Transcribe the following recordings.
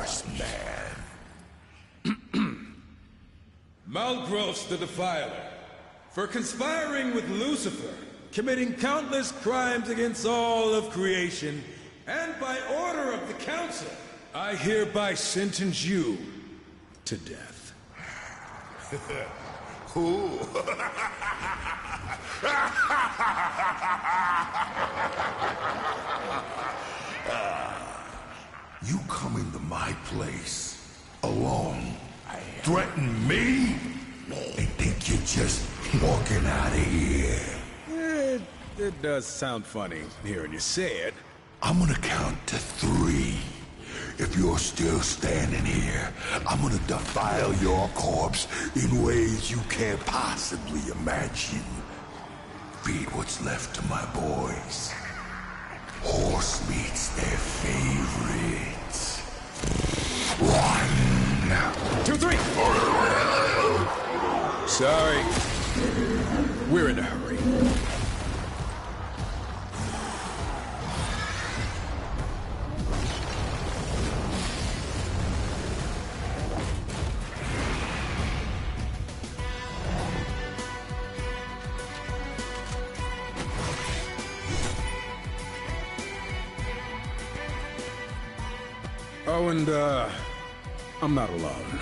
Horsemen. Malgros the Defiler, for conspiring with Lucifer, committing countless crimes against all of creation, and by order of the Council, I hereby sentence you to death. Who? You come into my place alone, threaten me, and think you're just walking out of here. It does sound funny hearing you say it. I'm gonna count to 3. If you're still standing here, I'm gonna defile your corpse in ways you can't possibly imagine. Feed what's left to my boys. Horse meat's their favorite. 1, 2, 3! Sorry. We're in a hurry. Oh, and, I'm not alone.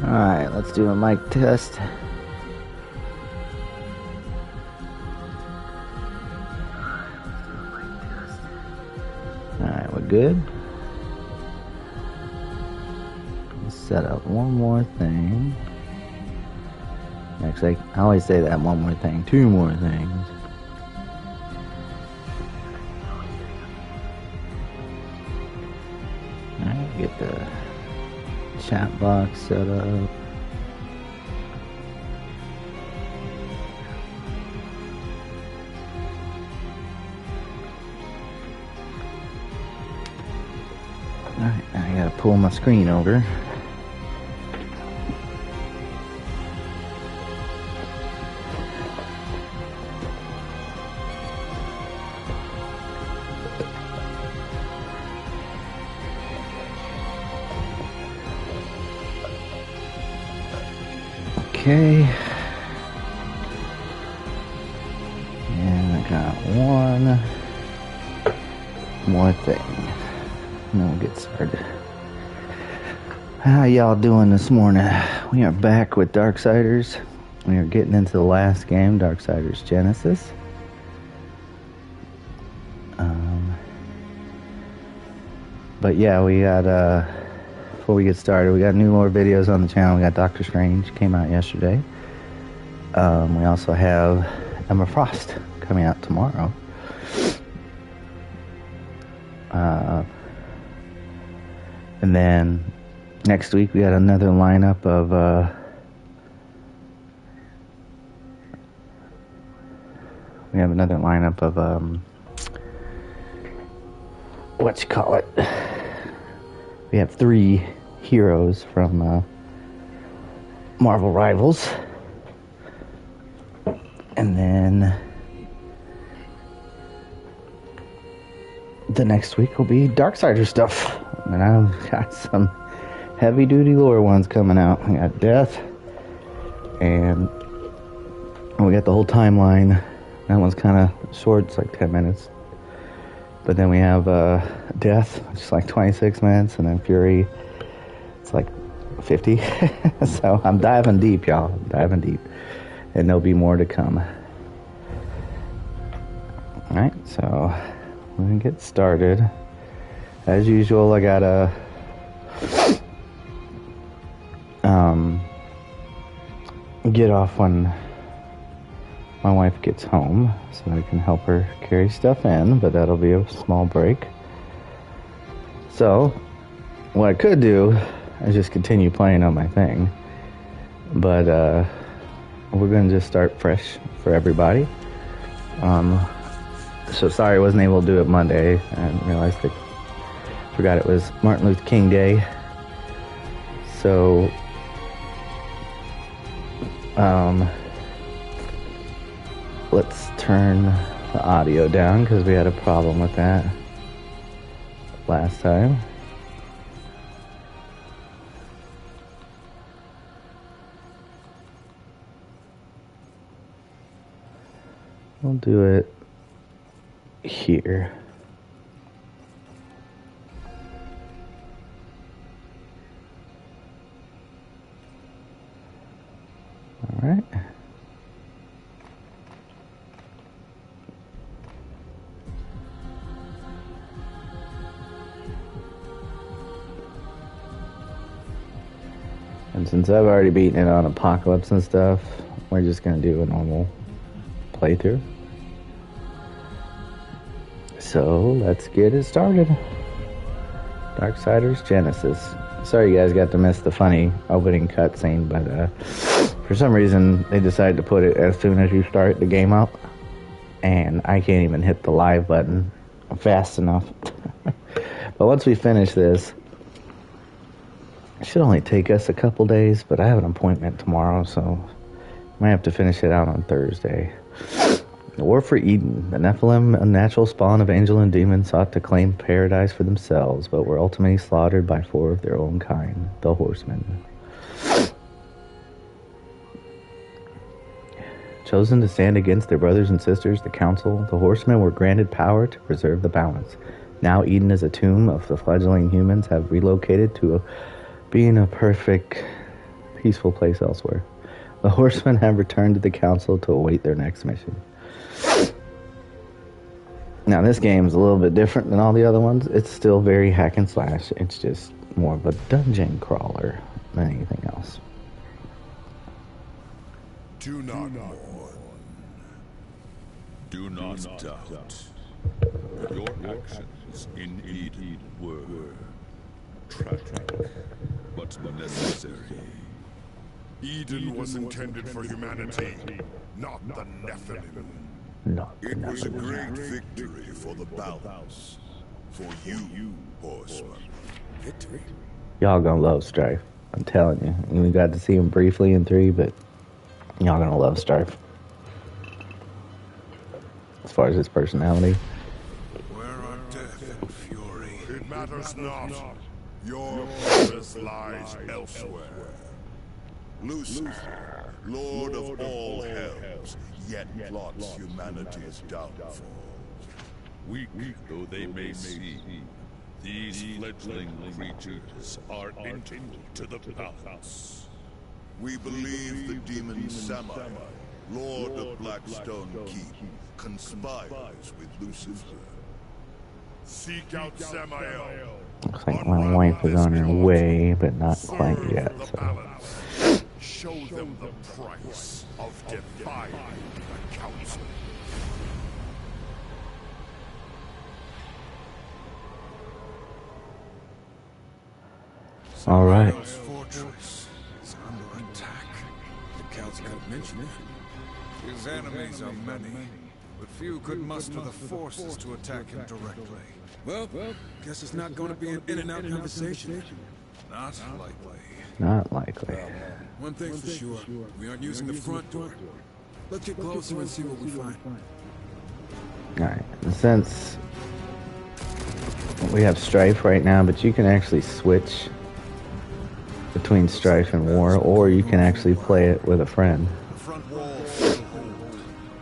Alright, let's do a mic test. Alright, we're good. Let's set up one more thing. Actually, I always say that, one more thing. 2 more things. Alright, get the chat box set up. Alright, now I gotta pull my screen over. Okay. And I got one more thing. And then we'll get started. How y'all doing this morning? We are back with Darksiders. We are getting into the last game, Darksiders Genesis. But yeah, we got, before we get started, we got more videos on the channel. We got Doctor Strange, came out yesterday. We also have Emma Frost coming out tomorrow. And then next week we got another lineup of we have 3 heroes from Marvel Rivals. And then the next week will be Darksiders stuff. And I've got some heavy duty lore ones coming out. We got Death, and we got the whole timeline. That one's kind of short, it's like 10 minutes. But then we have Death, which is like 26 minutes, and then Fury, it's like 50. So I'm diving deep, y'all. I'm diving deep. And there'll be more to come. Alright, so we're going to get started. As usual, I gotta get off when my wife gets home so I can help her carry stuff in, but that'll be a small break. So what I could do is just continue playing on my thing, but we're gonna just start fresh for everybody. So sorry I wasn't able to do it Monday. I realized that forgot it was Martin Luther King Day. So let's turn the audio down because we had a problem with that last time. We'll do it here. All right. And since I've already beaten it on Apocalypse and stuff, we're just going to do a normal playthrough. So let's get it started. Darksiders Genesis. Sorry you guys got to miss the funny opening cutscene, but for some reason they decided to put it as soon as you start the game up, and I can't even hit the live button fast enough. But once we finish this, it should only take us a couple days, but I have an appointment tomorrow, so I might have to finish it out on Thursday. The War for Eden. The Nephilim, a natural spawn of angel and demon, sought to claim paradise for themselves, but were ultimately slaughtered by 4 of their own kind, the Horsemen. Chosen to stand against their brothers and sisters, the Council, the Horsemen were granted power to preserve the balance. Now Eden is a tomb of the fledgling humans have relocated to being a perfect, peaceful place elsewhere. The Horsemen have returned to the Council to await their next mission. Now this game is a little bit different than all the other ones. It's still very hack and slash. It's just more of a dungeon crawler than anything else. Do not mourn. Do not doubt. Your actions indeed were tragic, but necessary. Eden was intended for humanity, not the Nephilim. It was a great victory for the balance. For you, Horsemen. Victory? Y'all gonna love Strife. I'm telling you. We got to see him briefly in 3, but y'all gonna love Strife. As far as his personality. Where are death and fury? It matters not. Your purpose lies elsewhere. Lucifer, Lord of all hells, yet plots humanity's downfall. Weak though they may seem, these fledgling creatures are integral to the balance. We believe the demon Samael, Lord of Blackstone Keep, conspires with Lucifer. Seek out Samael. Looks like my wife is on her way, but not quite yet. So. Show them the price of defying the council. All right. Samael's fortress is under attack. The council could mention it. His enemies are many, but few could muster the forces to attack him directly. Well, guess it's not going to be an in-and-out conversation. Not likely. Not likely. One thing's for sure, we aren't using the front door. Let's get closer and see what we find. Alright, since we have Strife right now, but you can actually switch between Strife and War, or you can actually play it with a friend. The front wall will hold.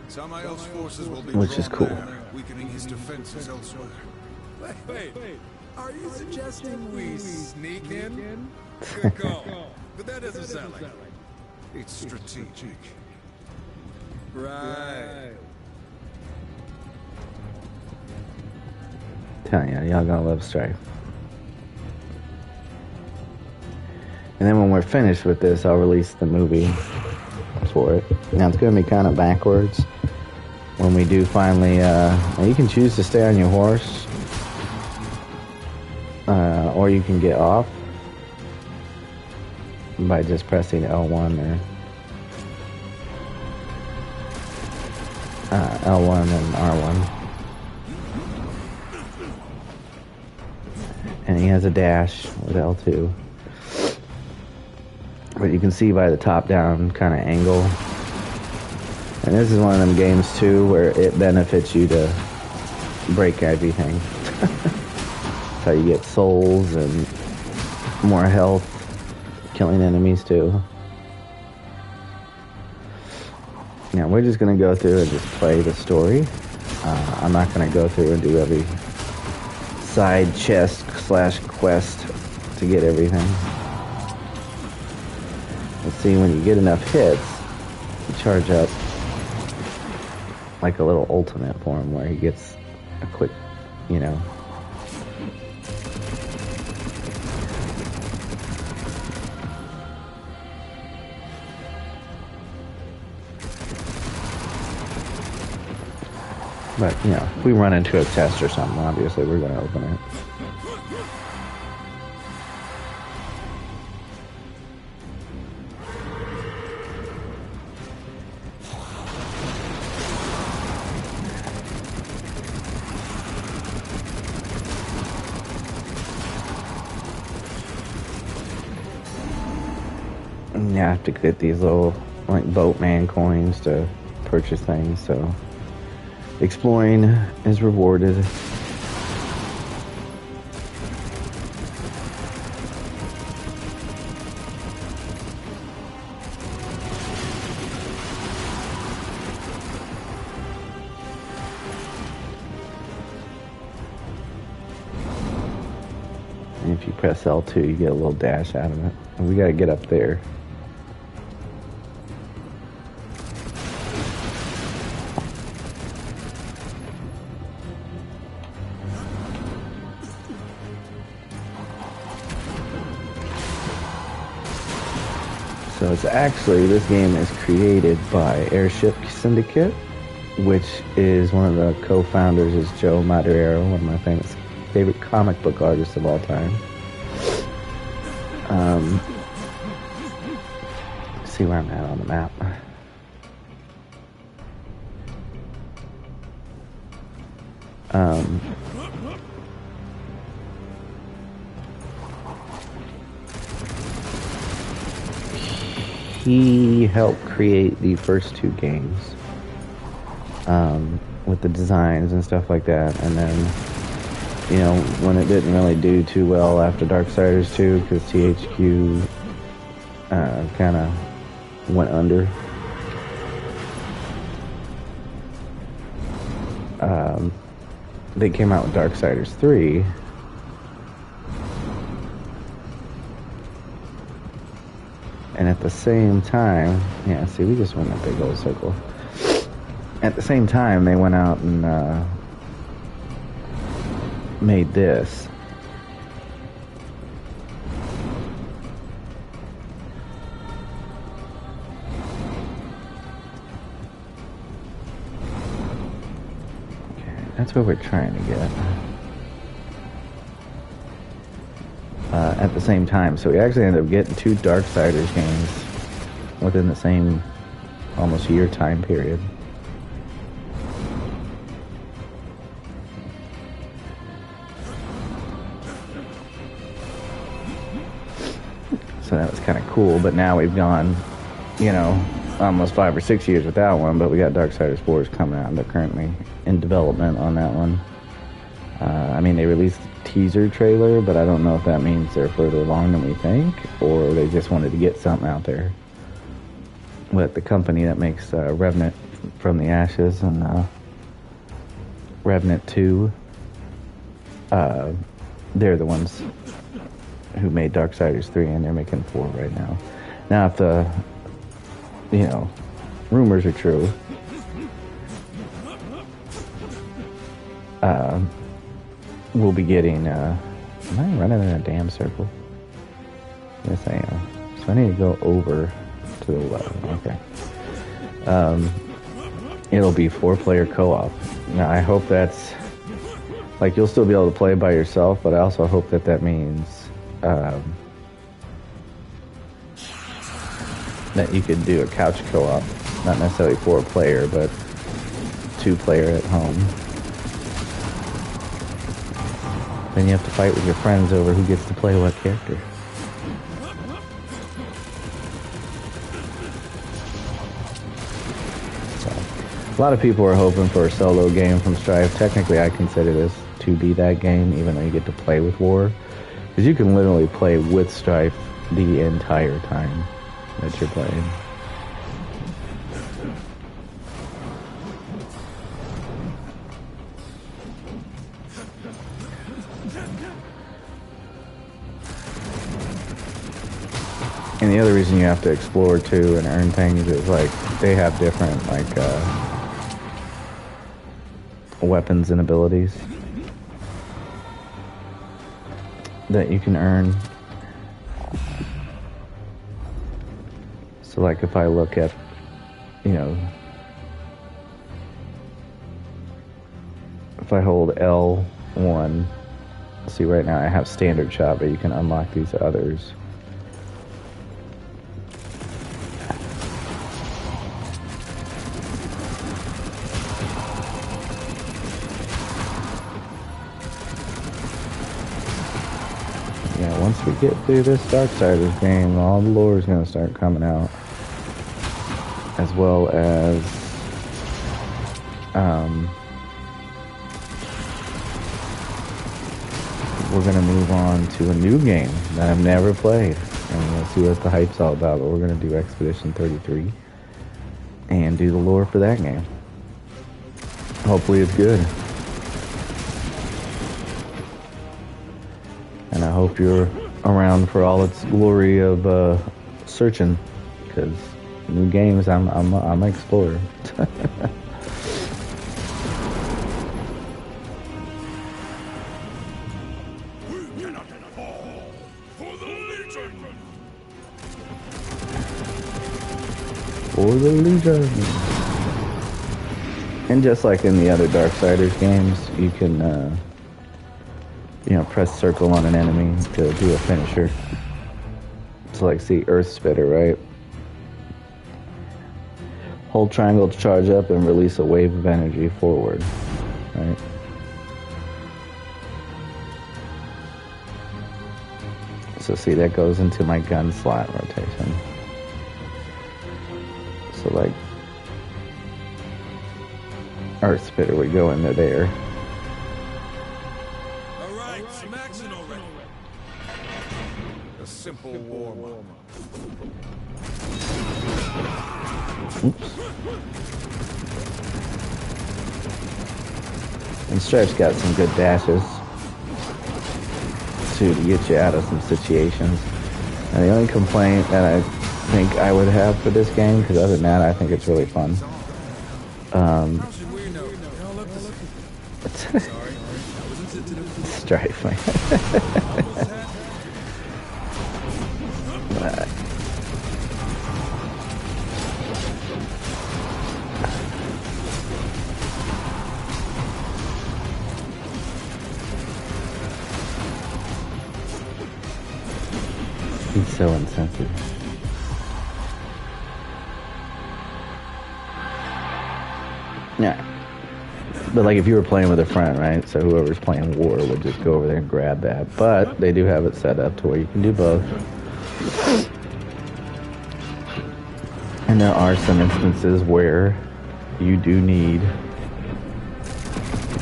Samael's forces will be Which is drawn cool. there, weakening his defenses elsewhere. Wait, are you suggesting we sneak in? Good call. But that doesn't sound like it. It's strategic. Right. Telling you, y'all gonna love Strife. And then when we're finished with this, I'll release the movie for it. Now it's gonna be kind of backwards. When we do finally, you can choose to stay on your horse, or you can get off by just pressing L1 there. L1 and R1. And he has a dash with L2. But you can see by the top-down kind of angle. And this is one of them games, too, where it benefits you to break everything. That's how you get souls and more health, killing enemies, too. Now, we're just going to go through and just play the story. I'm not going to go through and do every side chest / quest to get everything. Let's see, when you get enough hits, you charge up like a little ultimate for him where he gets a quick, you know. But, you know, if we run into a test or something, obviously we're going to open it. And you have to get these little, like, boatman coins to purchase things, so exploring is rewarded. And if you press L2, you get a little dash out of it. And we gotta get up there. So it's actually, this game is created by Airship Syndicate, which is one of the co-founders is Joe Madureira, one of my favorite comic book artists of all time. Let's see where I'm at on the map. He helped create the first two games with the designs and stuff like that, and then, you know, when it didn't really do too well after Darksiders 2 because THQ kind of went under. They came out with Darksiders 3. And at the same time, yeah, see, we just went in a big old circle. At the same time, they went out and made this. That's what we're trying to get. At the same time, so we actually ended up getting 2 Darksiders games within the same almost year time period. So that was kind of cool, but now we've gone, you know, almost 5 or 6 years without one, but we got Darksiders 4 coming out. They're currently in development on that one. I mean, they released a teaser trailer, but I don't know if that means they're further along than we think, or they just wanted to get something out there. But the company that makes Revenant from the Ashes and Revenant 2, they're the ones who made Darksiders 3, and they're making 4 right now. Now, if the, you know, rumors are true, we'll be getting, am I running in a damn circle? Yes, I am. So I need to go over to the left. Okay. It'll be 4-player co-op. Now, I hope that's, like, you'll still be able to play by yourself, but I also hope that that means, that you could do a couch co-op. Not necessarily 4-player, but 2-player at home. Then you have to fight with your friends over who gets to play what character. So, a lot of people are hoping for a solo game from Strife. Technically, I consider this to be that game, even though you get to play with War. Because you can literally play with Strife the entire time that you're playing. And the other reason you have to explore too and earn things is, like, they have different, like, weapons and abilities that you can earn. So, like, if I look at, you know, if I hold L1, see, right now I have standard shot, but you can unlock these others. Once we get through this Darksiders game, all the lore is going to start coming out, as well as we're going to move on to a new game that I've never played, and we'll see what the hype's all about. But we're going to do Expedition 33 and do the lore for that game. Hopefully it's good. And I hope you're around for all its glory of searching, because new games, I'm an explorer. For the Legion. And just like in the other Darksiders games, you can you know, press circle on an enemy to do a finisher. So, like, see, Earth Spitter, right? Hold triangle to charge up and release a wave of energy forward, right? So, see, that goes into my gun slot rotation. So, like, Earth Spitter would go into there. Simple warm-up. Oops. And Strife's got some good dashes too to get you out of some situations. And the only complaint that I think I would have for this game, because other than that, I think it's really fun. Strife, man. He's so insensitive. Yeah. But like if you were playing with a friend, right? So whoever's playing war would just go over there and grab that. But they do have it set up to where you can do both. And there are some instances where you do need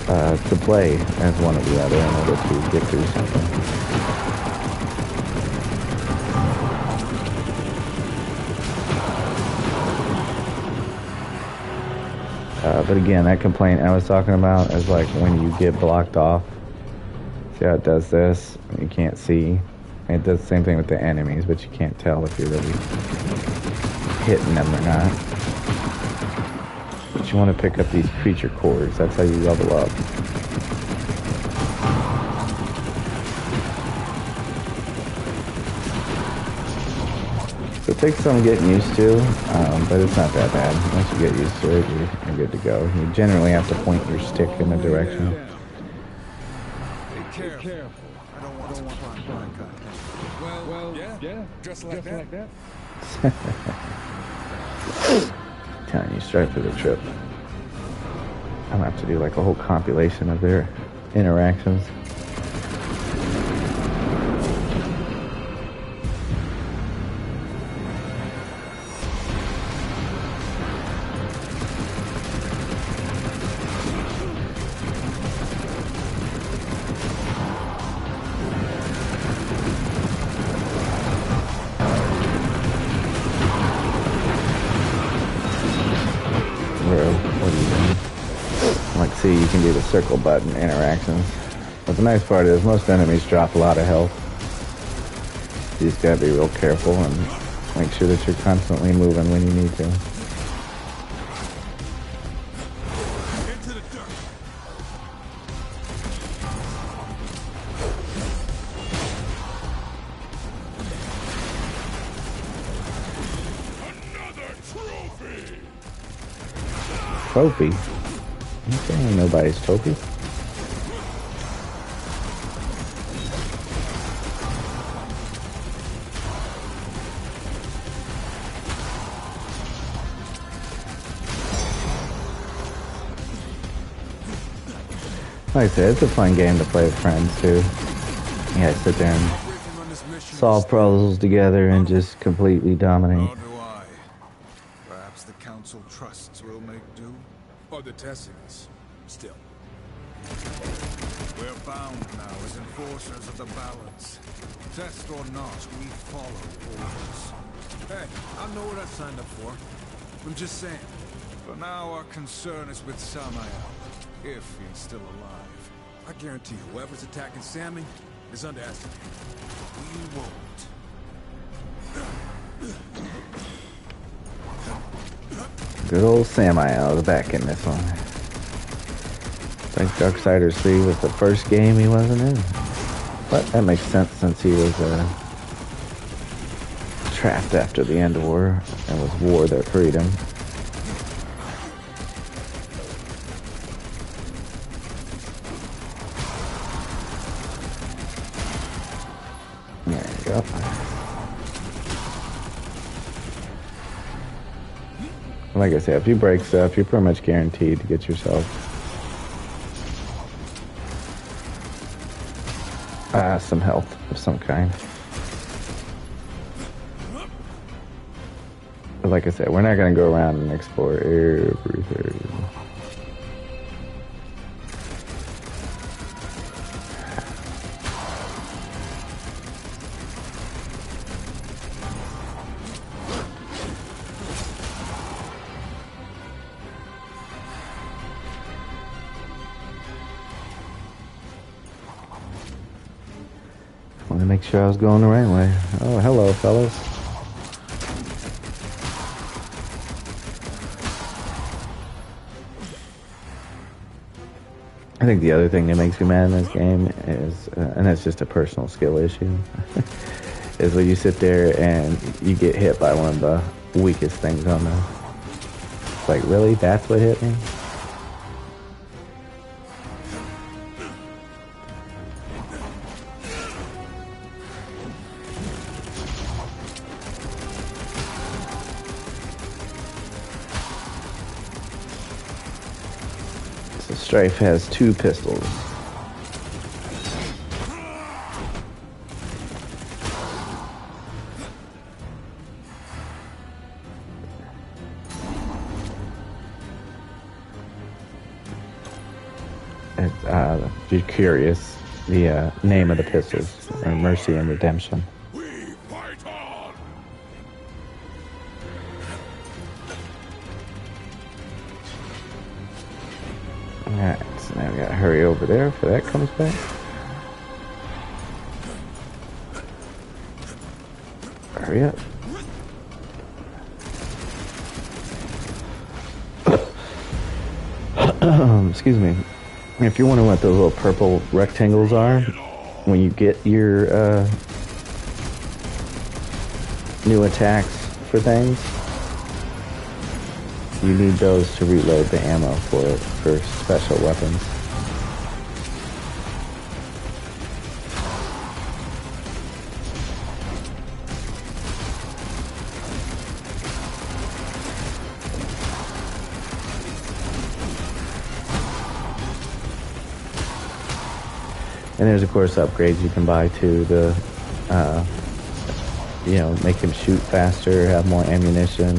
to play as one or the other in order to get through something. But again, that complaint I was talking about is like when you get blocked off. See how it does this? You can't see. It does the same thing with the enemies, but you can't tell if you're really hitting them or not. But you want to pick up these creature cores. That's how you level up. So it takes some getting used to, but it's not that bad. Once you get used to it, you're good to go. You generally have to point your stick in a direction. Be careful. I don't want to blind guy. Well, yeah, just like that. Telling you, Strife for the trip. I'm gonna have to do like a whole compilation of their interactions. See, you can do the circle button interactions. But the nice part is most enemies drop a lot of health. You just gotta be real careful and make sure that you're constantly moving when you need to. Into the dirt. Trophy? Okay, ain't nobody's trophy. Like I said, it's a fun game to play with friends too. You guys sit there and solve puzzles together and just completely dominate. Nor do I. Perhaps the council trusts will make do. Or the testing us. Still. We're bound now as enforcers of the balance. Test or not, we follow orders. Hey, I know what I signed up for. I'm just saying. For now, our concern is with Samael, if he's still alive. I guarantee whoever's attacking Sammy is underestimated. We won't. Good old Samael is back in this one. I think Darksiders 3 was the first game he wasn't in. But that makes sense since he was trapped after the end of war. It was war that freed him. There you go. Like I said, if you break stuff, you're pretty much guaranteed to get yourself some health of some kind. But like I said, we're not going to go around and explore everything. make sure I was going the right way. Oh, hello, fellas. I think the other thing that makes me mad in this game is, and that's just a personal skill issue, is when you sit there and you get hit by one of the weakest things on the... It's like, really? That's what hit me? So Strife has 2 pistols. If you're curious, the name of the pistols are Mercy and Redemption. We fight on! Alright, so now we gotta hurry over there before that comes back. Hurry up. Excuse me. If you're wondering what those little purple rectangles are, when you get your new attacks for things, you need those to reload the ammo for special weapons. And there's of course upgrades you can buy too to, you know, make him shoot faster, have more ammunition.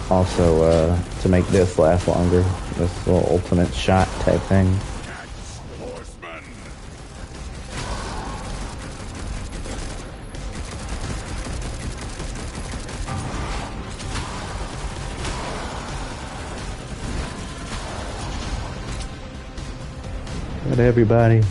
Also, to make this last longer, this little ultimate shot type thing. Horsemen! Good everybody.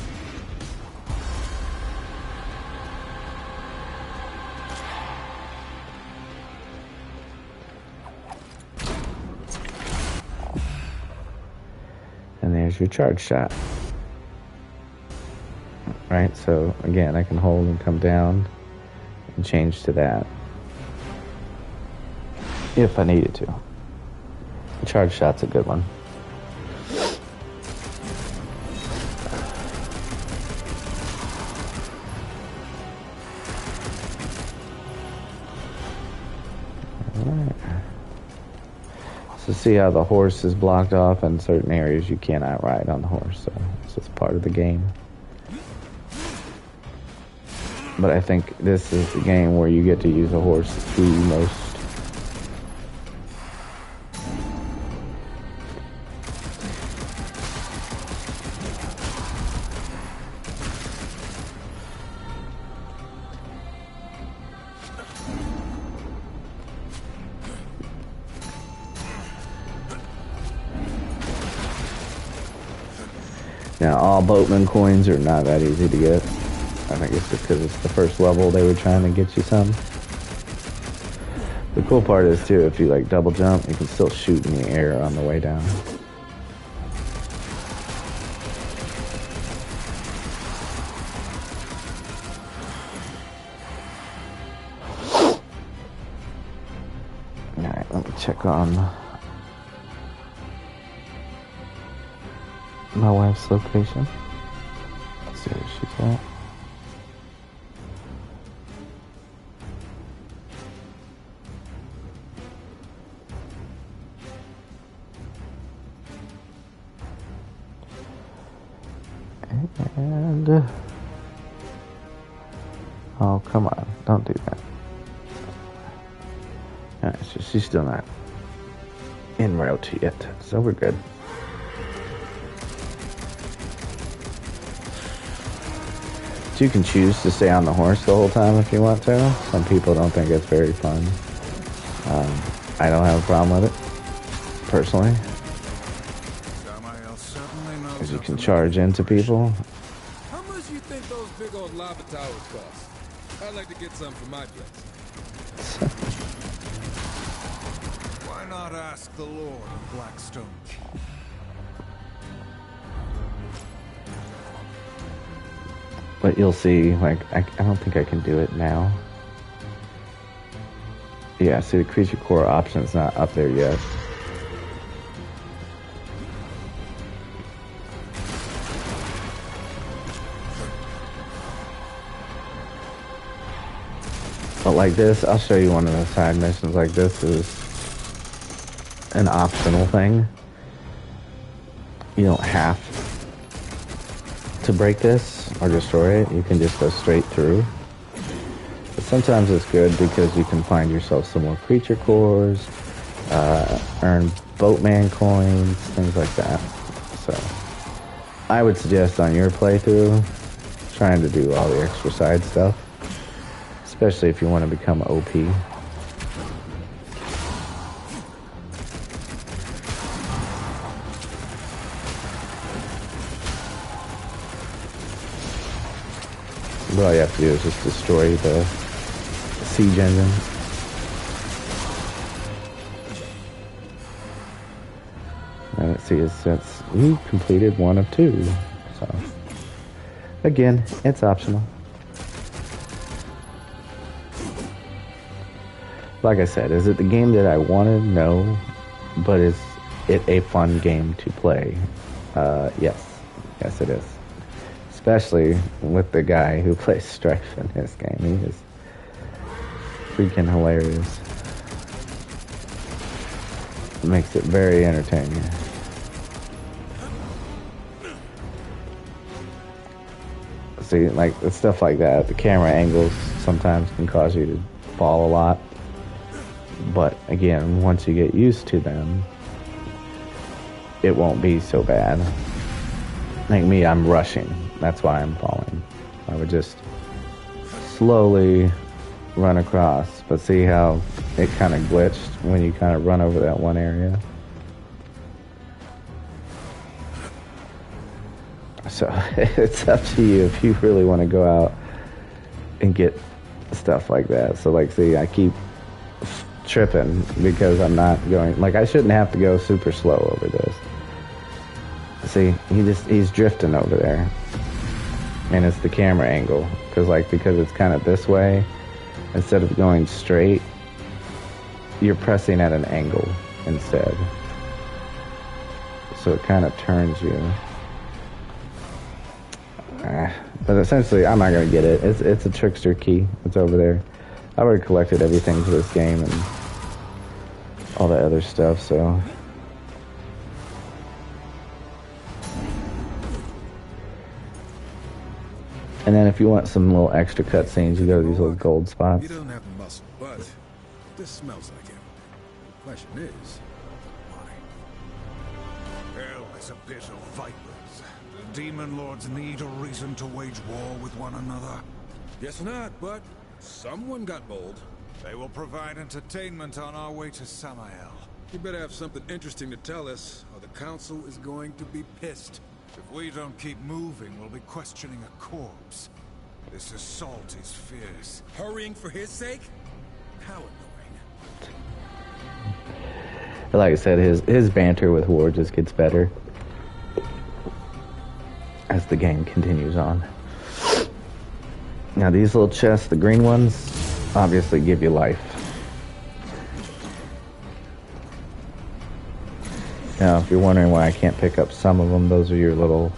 And there's your charge shot. Right, so again, I can hold and come down and change to that if I needed to. The charge shot's a good one. So see how the horse is blocked off in certain areas you cannot ride on the horse, so it's just part of the game. But I think this is the game where you get to use a horse the most. Now, all boatman coins are not that easy to get. I think it's just because it's the first level they were trying to get you some. The cool part is, too, if you, like, double jump, you can still shoot in the air on the way down. Alright, let me check on my wife's location. Let's see where she's at. And oh, come on, don't do that. Alright, so she's still not en route yet, so we're good. You can choose to stay on the horse the whole time if you want to. Some people don't think it's very fun. I don't have a problem with it, personally. you can charge into people. How much do you think those big old lava towers cost? I'd like to get some for my place. Why not ask the Lord of Blackstone Keep? But you'll see, like, I don't think I can do it now. Yeah, see, the creature core option's not up there yet. But like this, I'll show you one of the side missions. Like this is an optional thing. You don't have to break this or destroy it. You can just go straight through. But sometimes it's good because you can find yourself some more creature cores, earn boatman coins, things like that. So I would suggest on your playthrough trying to do all the extra side stuff, especially if you want to become OP. But all you have to do is just destroy the siege engine. And let's see, it's you completed 1 of 2. So again, it's optional. Like I said, is it the game that I wanted? No. But is it a fun game to play? Yes. Yes, it is. Especially with the guy who plays Strife in this game. He is freaking hilarious. It makes it very entertaining. See, like, it's stuff like that. The camera angles sometimes can cause you to fall a lot. But again, once you get used to them, it won't be so bad. Like me, I'm rushing. That's why I'm falling. I would just slowly run across. But see how it kind of glitched when you kind of run over that one area? So it's up to you if you really want to go out and get stuff like that. So like, see, I keep tripping because I'm not going, like, I shouldn't have to go super slow over this. See, he's drifting over there, and it's the camera angle, because it's kind of this way, instead of going straight, you're pressing at an angle instead, so it kind of turns you. But essentially, I'm not gonna get it. It's a trickster key. It's over there. I already collected everything for this game and all the other stuff, so. And then if you want some little extra cutscenes, you go to these little gold spots. You don't have the muscle, but this smells like it. The question is, why? Hell is a pit of vipers. The demon lords need a reason to wage war with one another. Guess not, but someone got bold. They will provide entertainment on our way to Samael. You better have something interesting to tell us, or the council is going to be pissed. If we don't keep moving, we'll be questioning a corpse. This assault is fierce. Hurrying for his sake? How annoying. Like I said, his banter with War just gets better as the game continues on. Now these little chests, the green ones, obviously give you life. Now, if you're wondering why I can't pick up some of them, those are your little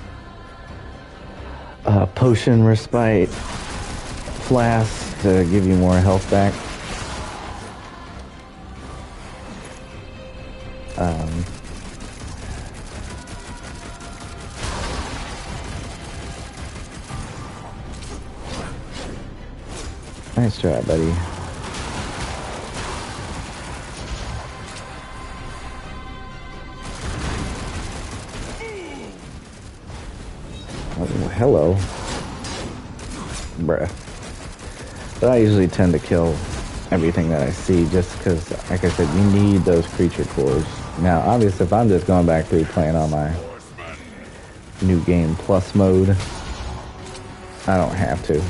potion respite flasks to give you more health back. Nice try, buddy. Oh, hello. Bruh. But I usually tend to kill everything that I see just because, like I said, you need those creature cores. Now, obviously, if I'm just going back through playing on my New Game Plus mode. I don't have to.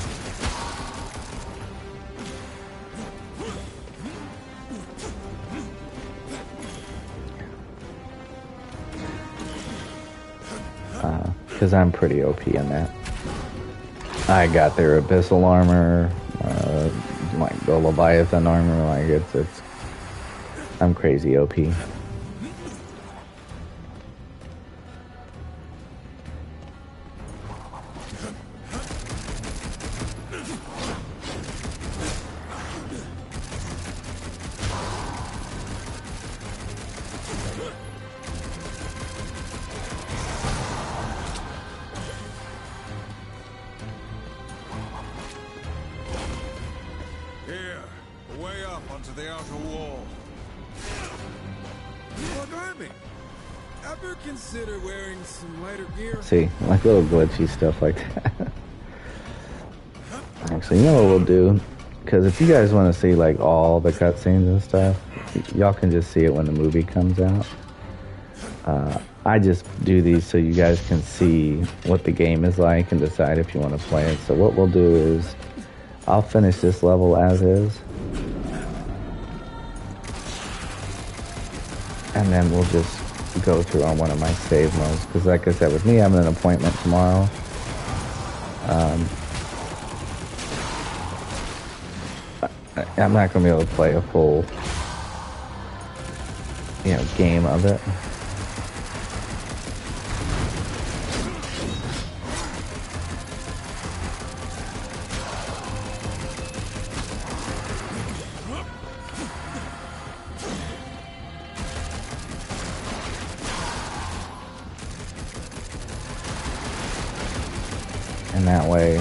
Because I'm pretty OP in that. I got their Abyssal armor, like the Leviathan armor, like it's I'm crazy OP. See, like little glitchy stuff like that. Actually, you know what we'll do? Because if you guys want to see like all the cutscenes and stuff, y'all can just see it when the movie comes out. I just do these so you guys can see what the game is like and decide if you want to play it. So what we'll do is, I'll finish this level as is, and then we'll just go through on one of my save modes, because like I said, with me having an appointment tomorrow, I'm not going to be able to play a full, game of it. And that way,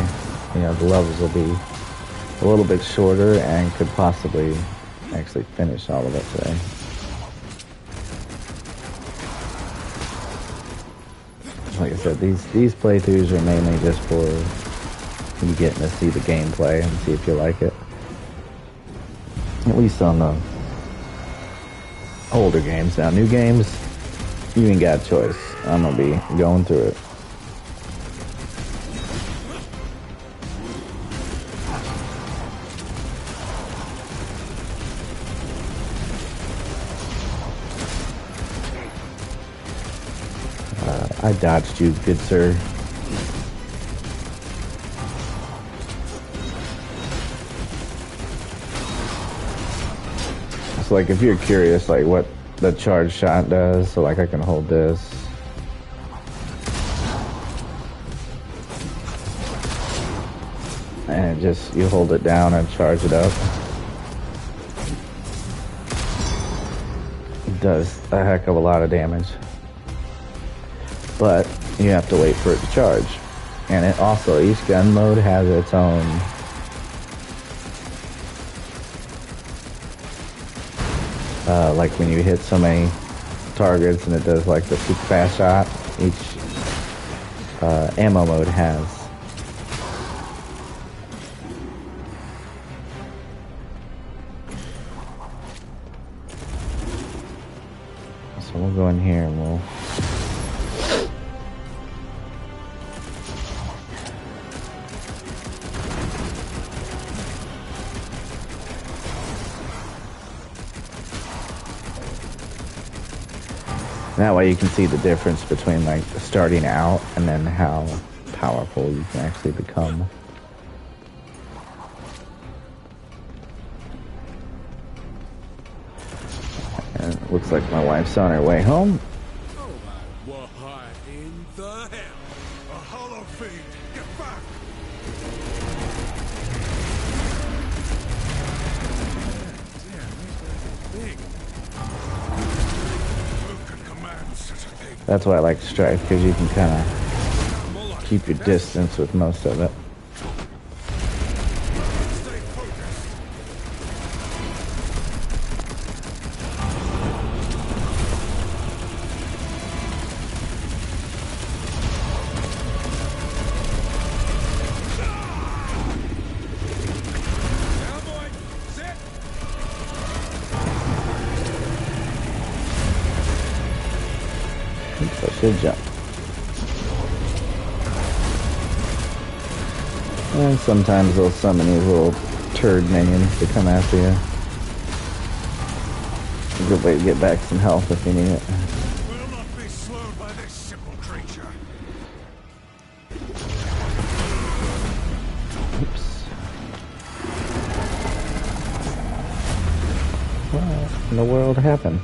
the levels will be a little bit shorter and could possibly actually finish all of it today. Like I said, these playthroughs are mainly just for you getting to see the gameplay and see if you like it. At least on the older games. Now, new games, you ain't got a choice. I'm gonna be going through it. I dodged you, good sir. So like if you're curious like what the charge shot does, so like I can hold this. And just, you hold it down and charge it up. It does a heck of a lot of damage. But you have to wait for it to charge. And it also, each gun mode has its own like when you hit so many targets and it does like the super fast shot, each ammo mode has. So we'll go in here and we'll that way you can see the difference between like starting out and then how powerful you can actually become. And it looks like my wife's on her way home. What in the hell? A hollow fiend! Get back! That's why I like Strife, because you can kind of keep your distance with most of it. So should jump. And sometimes they'll summon these little turd minions to come after you. A good way to get back some health if you need it. Will not be slowed by this simple creature. Oops. What in the world happened?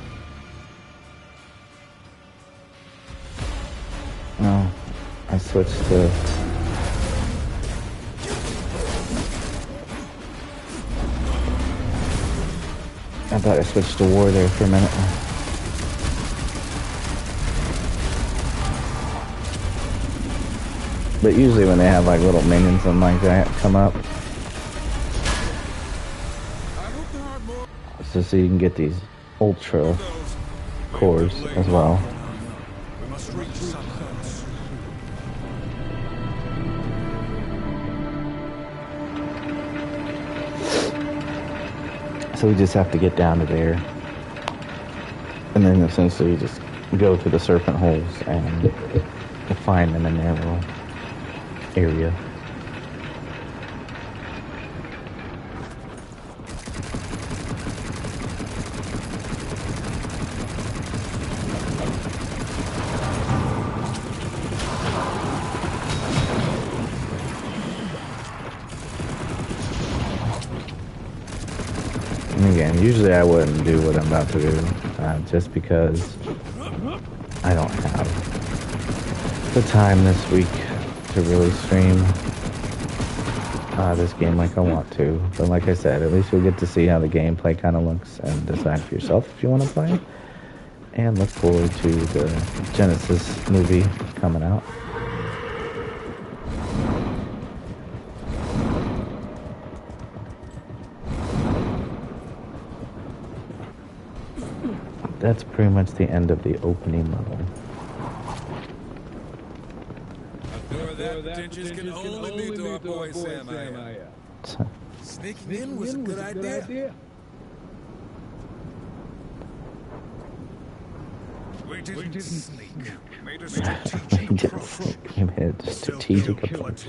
Oh, I switched to... I thought I switched to war there for a minute. But usually when they have like little minions and like that come up, so you can get these ultra cores as well. We must reach sunrise. So we just have to get down to there, and then essentially just go to the serpent holes and find them in their little area. And again, usually I wouldn't do what I'm about to do, just because I don't have the time this week to really stream this game like I want to. But like I said, at least you'll get to see how the gameplay kind of looks and decide for yourself if you want to play it. And look forward to the Genesis movie coming out. That's pretty much the end of the opening level. That pretentious can only lead to our boy Sam. Sneaking in was a good idea. We didn't sneak. Made a strategic approach. We made a strategic approach.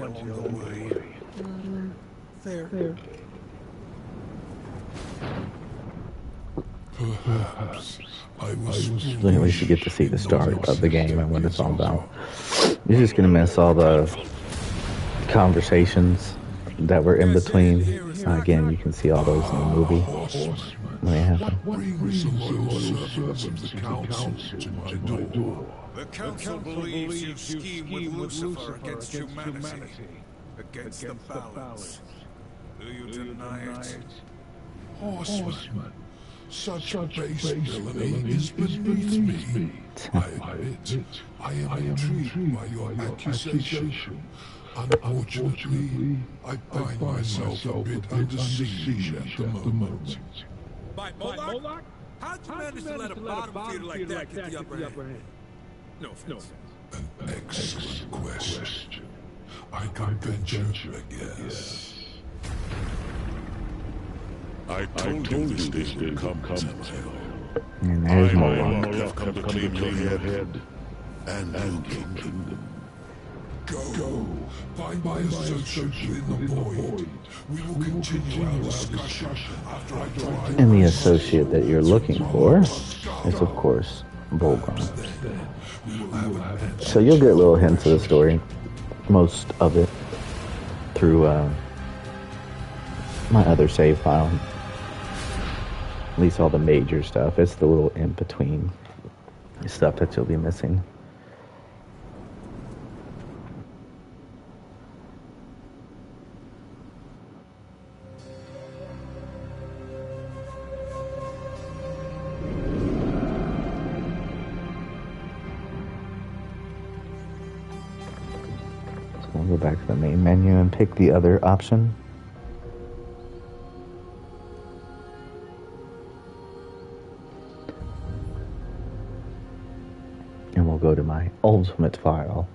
Fair. Perhaps I was. At least you get to see the start of the game and what it's all about. You're just gonna miss all the conversations that were in between. Again, you can see all those in the movie when they happen. Brings the loyal servants of the council to my door. The council believes you scheme with Lucifer against humanity, against the balance. Do you deny it? Horsemen. Such base villainy is beneath me. I admit, I am intrigued by your accusation. Unfortunately, I find myself a bit under siege at the moment. By Moloch? How'd you manage to let a bottom feeder like that get the upper hand? No offense. An excellent question. I can venture a guess. I told you this day would come, Samael. And there's more. Have come to claim your head and your kingdom. Go. Find my associate in the void. We will continue our discussion after I drive. And the associate that you're looking for is, of course, Bolgon. So you'll get little hints of the story, most of it, through my other save file. At least all the major stuff. It's the little in-between stuff that you'll be missing. So we'll go back to the main menu and pick the other option. And we'll go to my ultimate file.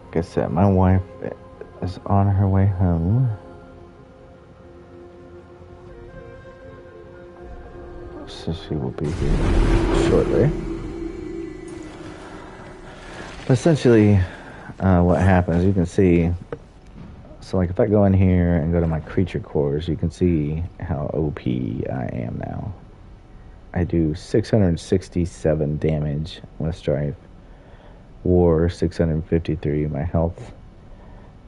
Like I said, my wife is on her way home. So she will be here shortly. But essentially, what happens, you can see, so like if I go in here and go to my creature cores, you can see how OP I am now. I do 667 damage with Strife. War 653. My health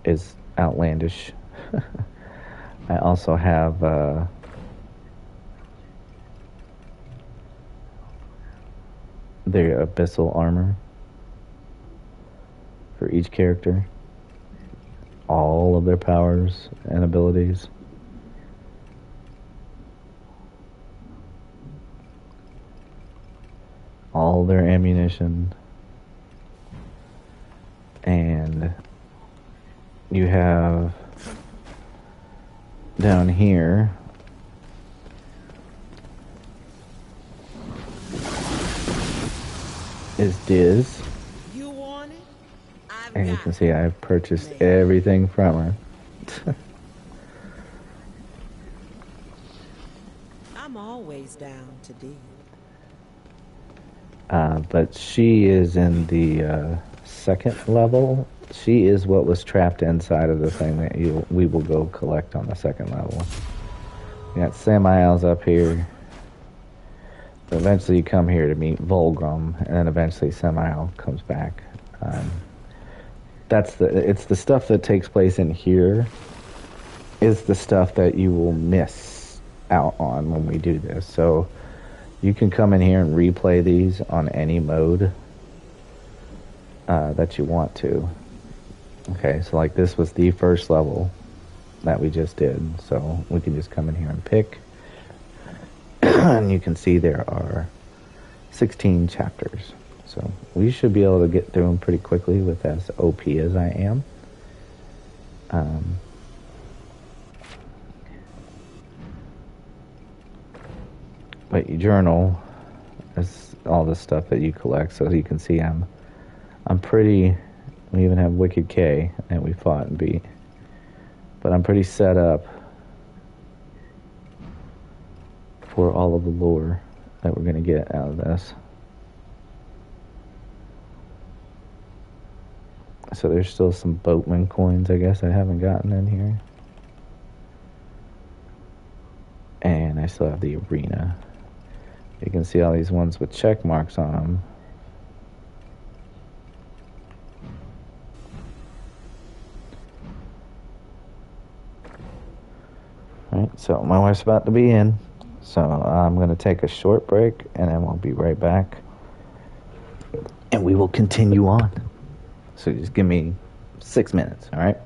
is outlandish. I also have their abyssal armor for each character. All of their powers and abilities. All their ammunition. And you have down here is Diz. You want it? And you can see I've purchased everything from her. I'm always down to deal. But she is in the second level. She is what was trapped inside of the thing that we will go collect on the second level. We got Samael's up here. So eventually you come here to meet Volgrim, and then eventually Samael comes back. It's the stuff that takes place in here is the stuff that you will miss out on when we do this. So you can come in here and replay these on any mode that you want to. Okay, so like this was the first level that we just did. So we can just come in here and pick. And you can see there are 16 chapters. So we should be able to get through them pretty quickly with as OP as I am. But you journal is all the stuff that you collect. So as you can see, I'm pretty. We even have Wicked K that we fought and beat. But I'm pretty set up for all of the lore that we're going to get out of this. So there's still some boatman coins, I guess, I haven't gotten in here. And I still have the arena. You can see all these ones with check marks on them. Alright, so my wife's about to be in. So I'm going to take a short break, and then we'll be right back. And we will continue on. So just give me 6 minutes, alright?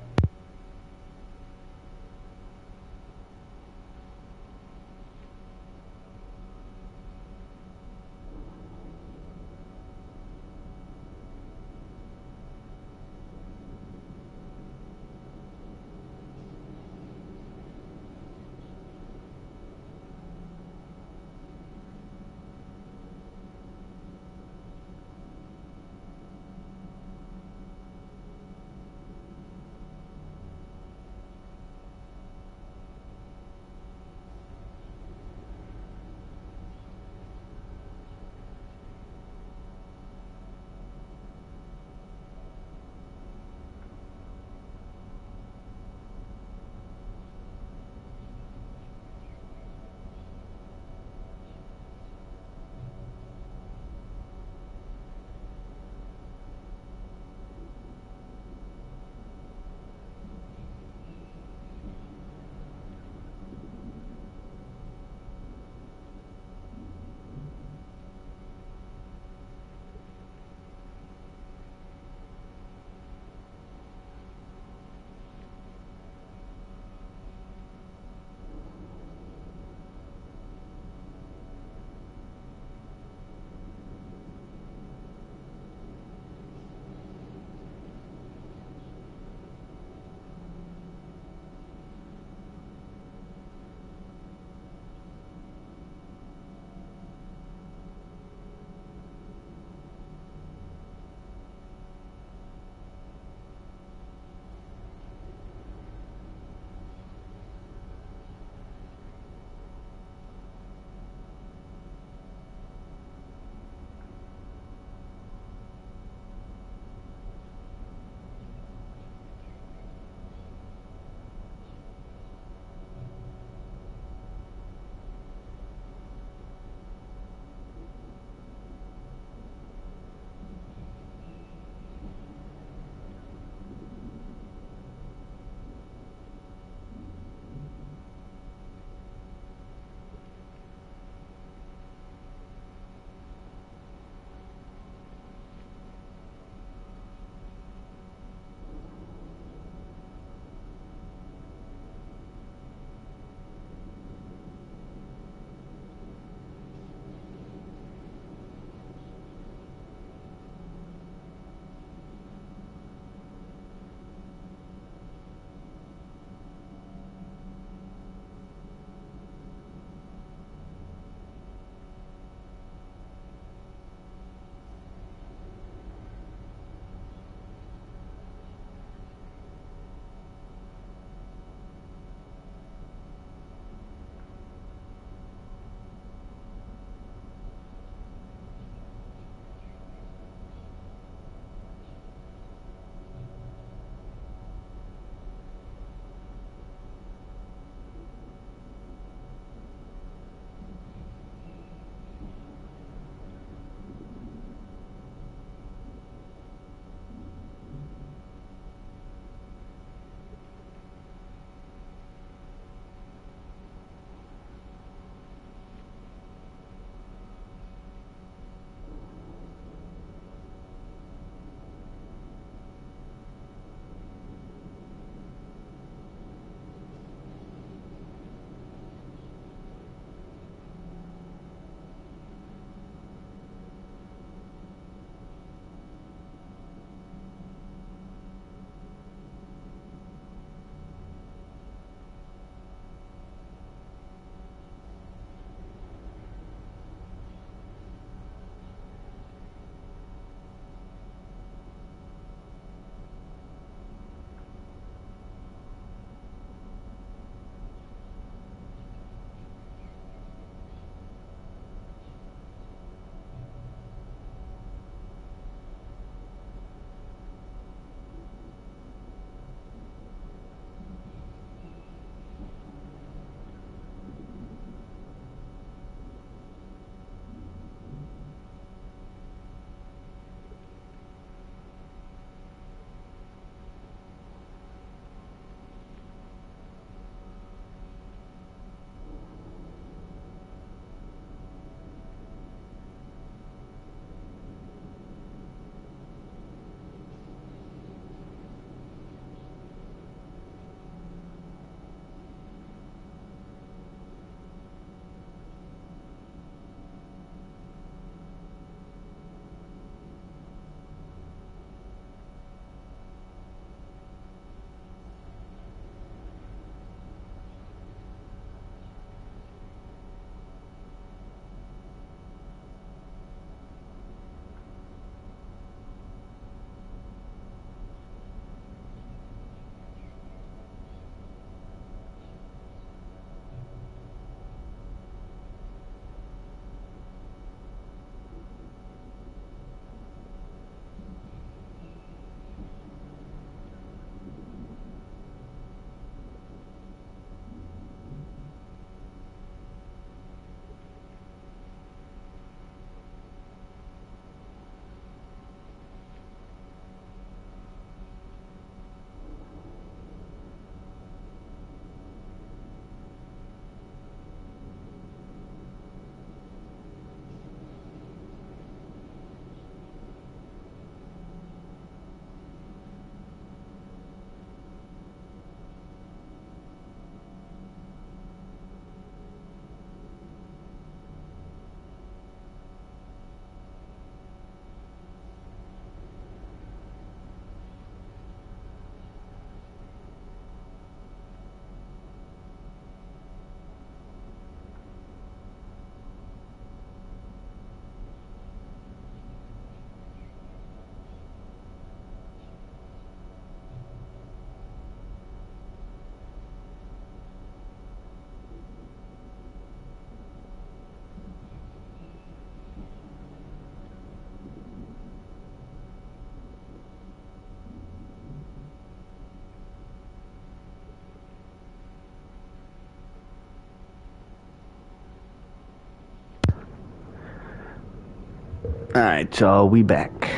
Alright, y'all, we back.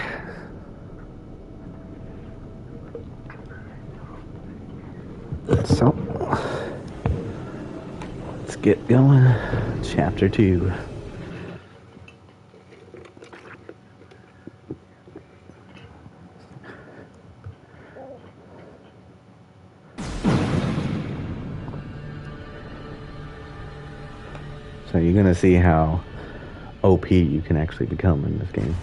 So, let's get going. Chapter 2. So you're gonna see how OP you can actually become in this game.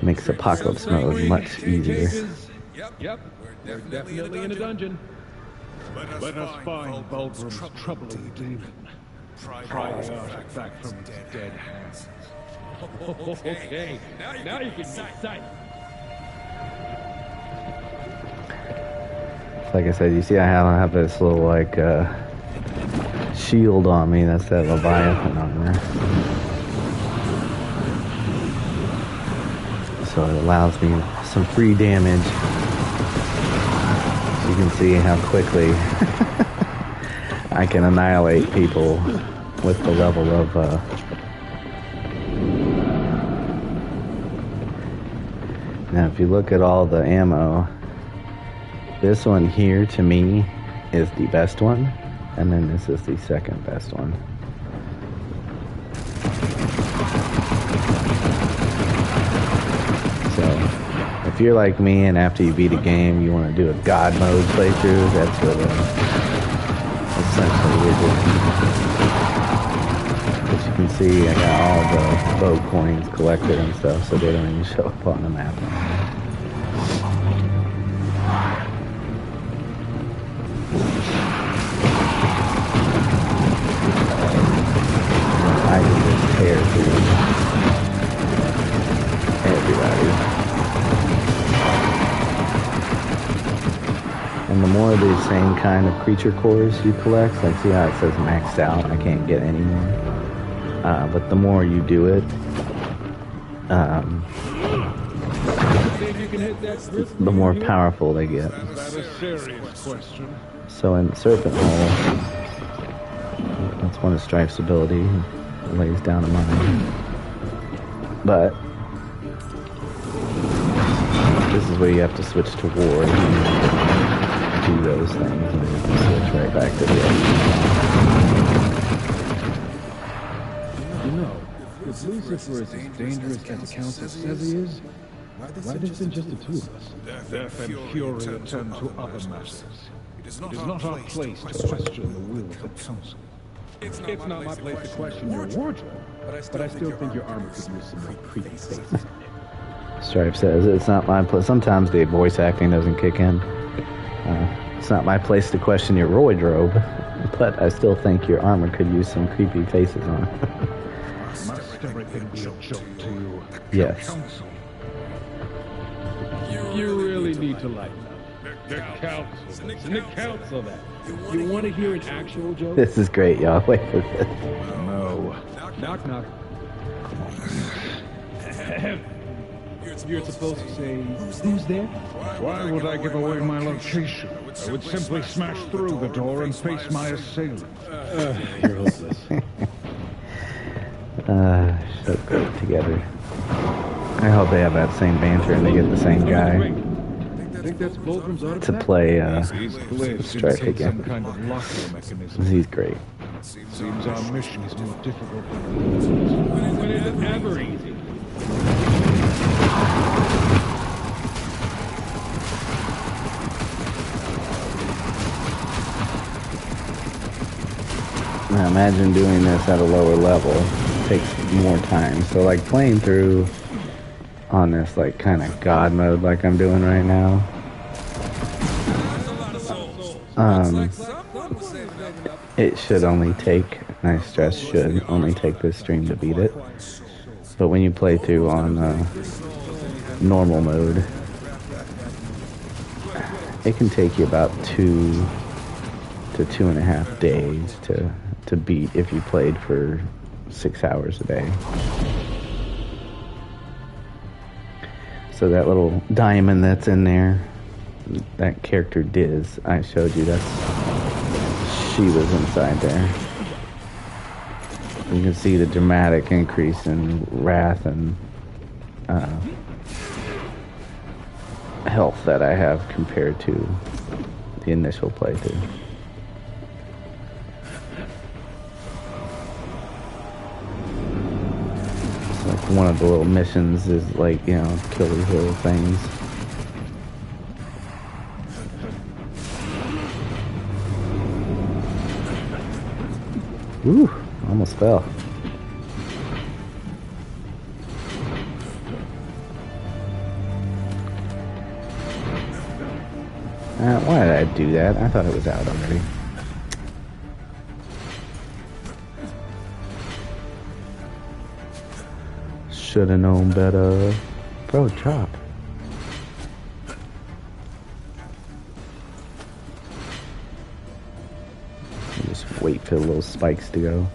Makes apocalypse mode much easier. Yep. We're definitely in a dungeon. Let us find Vulgrim's troubling demon. Pry the artifact from its dead hands. Okay, now you can sight. Like I said, you see I have this little like shield on me. That's that Leviathan armor. So it allows me some free damage. You can see how quickly I can annihilate people with the level of now if you look at all the ammo, this one here to me is the best one, and then this is the second best one. If you're like me and after you beat a game you want to do a god mode playthrough, that's what essentially we're doing. As you can see, I got all the bow coins collected and stuff, so they don't even show up on the map. I can just tear through everybody. And the more of these same kind of creature cores you collect, like see how it says maxed out, I can't get any more. But the more you do it, the more powerful they get. So in Serpent Hole, that's one of Strife's ability, he lays down a mine. But this is where you have to switch to war. Do those things and then you can switch right back to the other. You know, if Lucifer is as dangerous as the council says he is, why there's been just the two of us? Death and fury attend to other matters. It is not our place to question the will of the council. It's not my place to question your wardrobe, but I still think your armor could use some more creepy faces. Strife says it's not my place. Sometimes the voice acting doesn't kick in. It's not my place to question your wardrobe, but I still think your armor could use some creepy faces on it. Must everything be a joke to you? Yes. Council. You really need to lighten up. The council that. You want to hear an actual joke? This is great, y'all. Wait for this. No. Knock, knock. You're supposed to say, who's there? Why would I give away my location? I would simply smash through the door and face my assailant. You're hopeless. So great together. I hope they have that same banter and they get the same guy to play Strife again. He's great. Seems our mission is more difficult than when it is ever easy. Now imagine doing this at a lower level. It takes more time. So like playing through on this like kind of god mode like I'm doing right now. It should only take, and I stress should only take this stream to beat it. But when you play through on normal mode, it can take you about 2 to 2.5 days to beat if you played for 6 hours a day. So that little diamond that's in there, that character Diz I showed you, she was inside there. You can see the dramatic increase in wrath and health that I have compared to the initial playthrough. It's like one of the little missions is like, you know, kill these little things. Woo, almost fell. Why did I do that? I thought it was out already. Shoulda known better. Bro, drop. Just wait for the little spikes to go.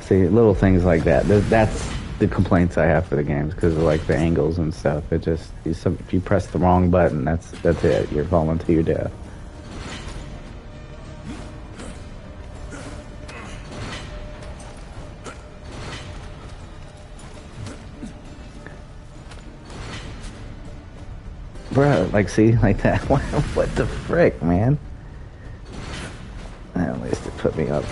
See, little things like that. That's the complaints I have for the games, because of like the angles and stuff. It just, if you press the wrong button, that's it. You're falling to your death. Bruh, like, see, like that. What the frick, man? At least it put me up.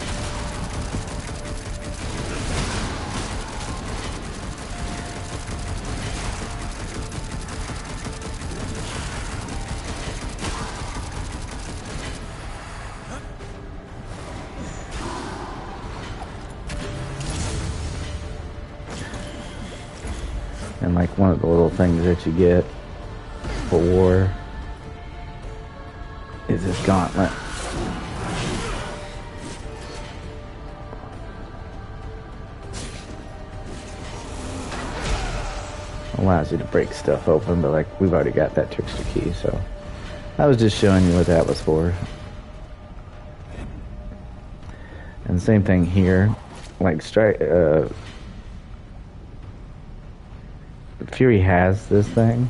And like one of the little things that you get for war is this gauntlet. Allows you to break stuff open, but like we've already got that trickster key, so I was just showing you what that was for. And same thing here, like Fury has this thing.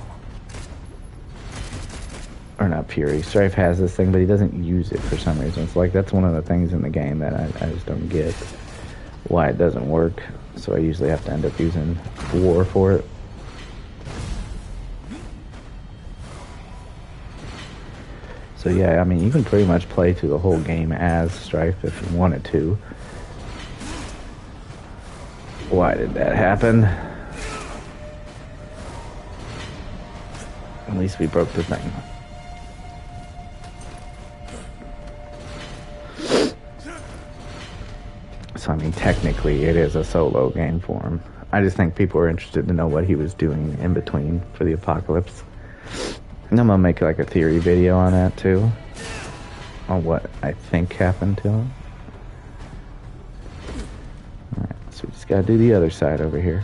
Or not Fury, Strife has this thing, but he doesn't use it for some reason. It's like that's one of the things in the game that I just don't get why it doesn't work. So I usually have to end up using War for it. So yeah, I mean, you can pretty much play through the whole game as Strife if you wanted to. Why did that happen? At least we broke the thing. So I mean, technically it is a solo game for him. I just think people are interested to know what he was doing in between for the apocalypse. And I'm gonna make like a theory video on that too, on what I think happened to him. Alright, so we just gotta do the other side over here.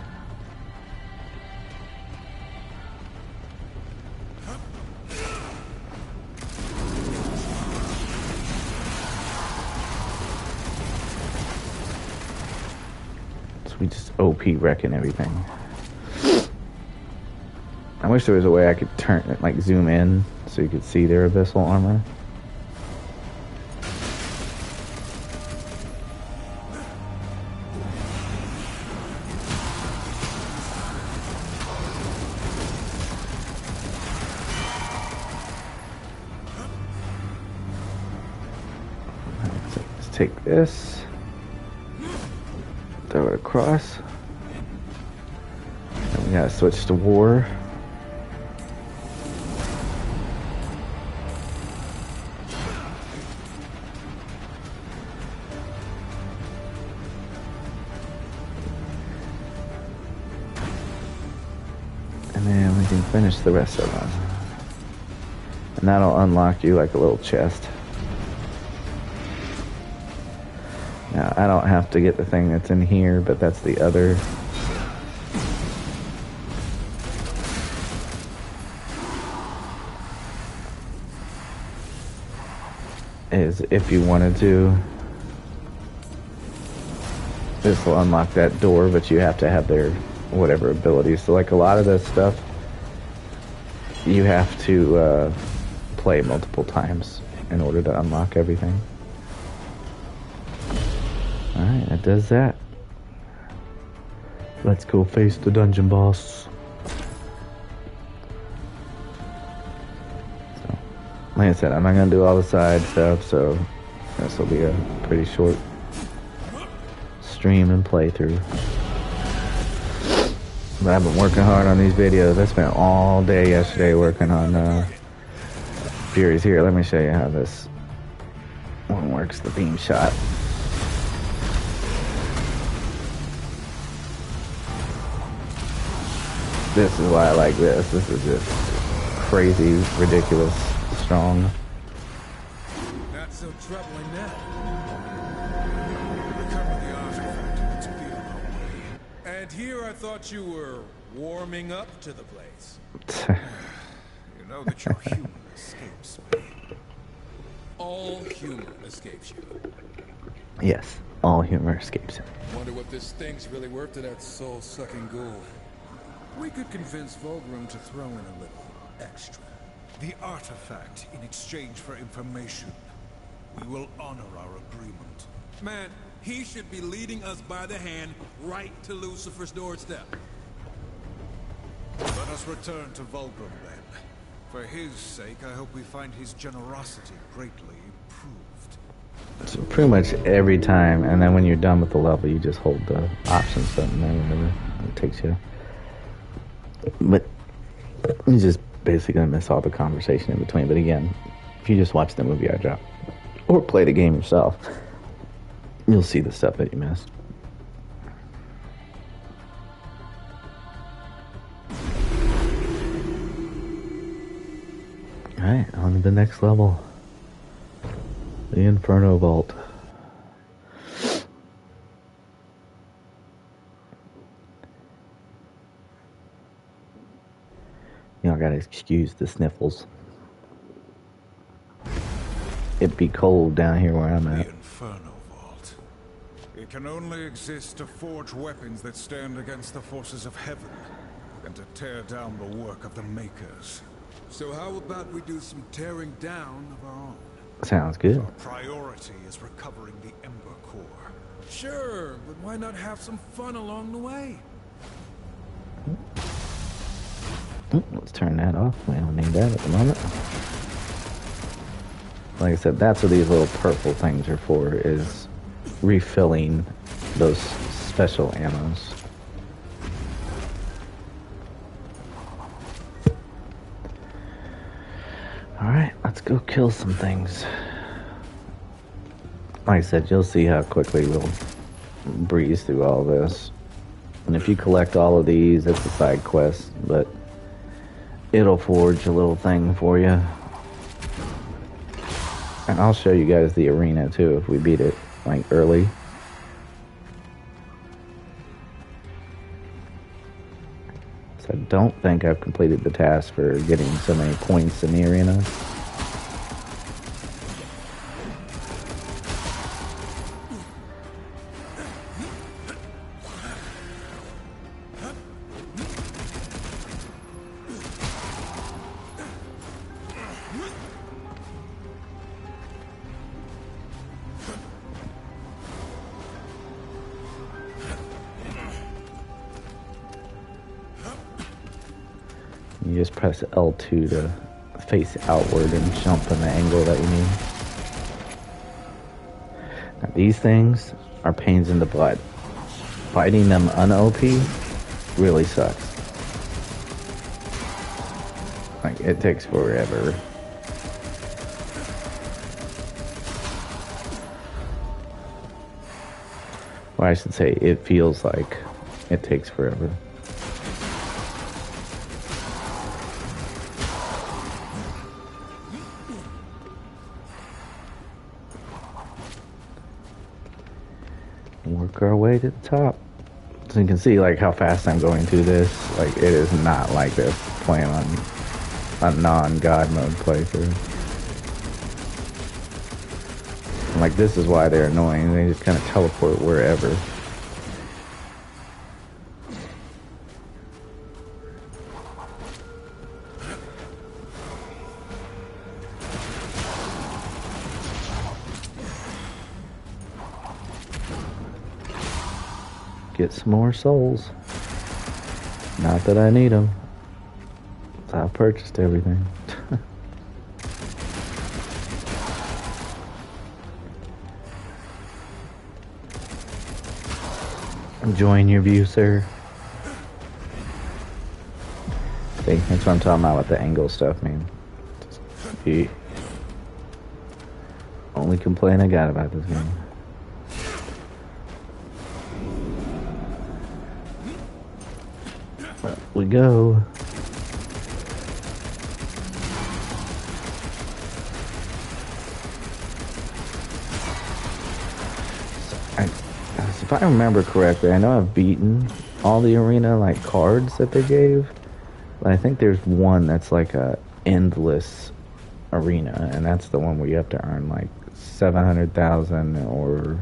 So we just OP wrecking everything. I wish there was a way I could turn it, like zoom in so you could see their abyssal armor. Alright, so let's take this, throw it across, and we gotta switch to war. And then we can finish the rest of them. And that'll unlock you like a little chest. Now, I don't have to get the thing that's in here, but that's the other. Is if you wanted to. This will unlock that door, but you have to have their whatever abilities. So like a lot of this stuff you have to play multiple times in order to unlock everything. Alright, that does that. Let's go face the dungeon boss. So, like I said, I'm not gonna do all the side stuff, so this will be a pretty short stream and playthrough. But I've been working hard on these videos. I spent all day yesterday working on Furies. Here, let me show you how this one works, the beam shot. This is why I like this. This is just crazy, ridiculous, strong. Not so troubling now. Recover the artifact and it's been away. And here I thought you were warming up to the place. You know that your humor escapes me. All humor escapes you. Yes, all humor escapes him. Wonder what this thing's really worth to that soul-sucking ghoul. We could convince Vulgrim to throw in a little extra. The artifact in exchange for information. We will honor our agreement. Man, he should be leading us by the hand right to Lucifer's doorstep. Let us return to Vulgrim then. For his sake, I hope we find his generosity greatly improved. So pretty much every time, and then when you're done with the level, you just hold the options button there, whatever it takes you. But you're just basically gonna miss all the conversation in between. But again, if you just watch the movie I dropped, or play the game yourself, you'll see the stuff that you missed. Alright, on to the next level. The Inferno Vault. Y'all gotta excuse the sniffles. It'd be cold down here where I'm at. The Inferno Vault. It can only exist to forge weapons that stand against the forces of heaven, and to tear down the work of the Makers. So how about we do some tearing down of our own? Sounds good. Our priority is recovering the Ember Core. Sure, but why not have some fun along the way? Let's turn that off. We don't need that at the moment. Like I said, that's what these little purple things are for, is refilling those special ammos. Alright, let's go kill some things. Like I said, you'll see how quickly we'll breeze through all this. And if you collect all of these, it's a side quest, but it'll forge a little thing for you. And I'll show you guys the arena too if we beat it, like, early. So I don't think I've completed the task for getting so many points in the arena. You just press L2 to face outward and jump in the angle that you need. Now these things are pains in the butt. Fighting them un-OP really sucks. Like, it takes forever. Or I should say, it feels like it takes forever. Work our way to the top. So you can see like how fast I'm going through this. Like, it is not like this playing on a non-God mode playthrough. And like, this is why they're annoying. They just kind of teleport wherever. get some more souls. Not that I need them. I've purchased everything. Enjoying your view, sir. See, that's what I'm talking about with the angle stuff, man. Just the only complaint I got about this game. Up we go. If I remember correctly, I know I've beaten all the arena like cards that they gave, but I think there's one that's like a endless arena, and that's the one where you have to earn like 700,000 or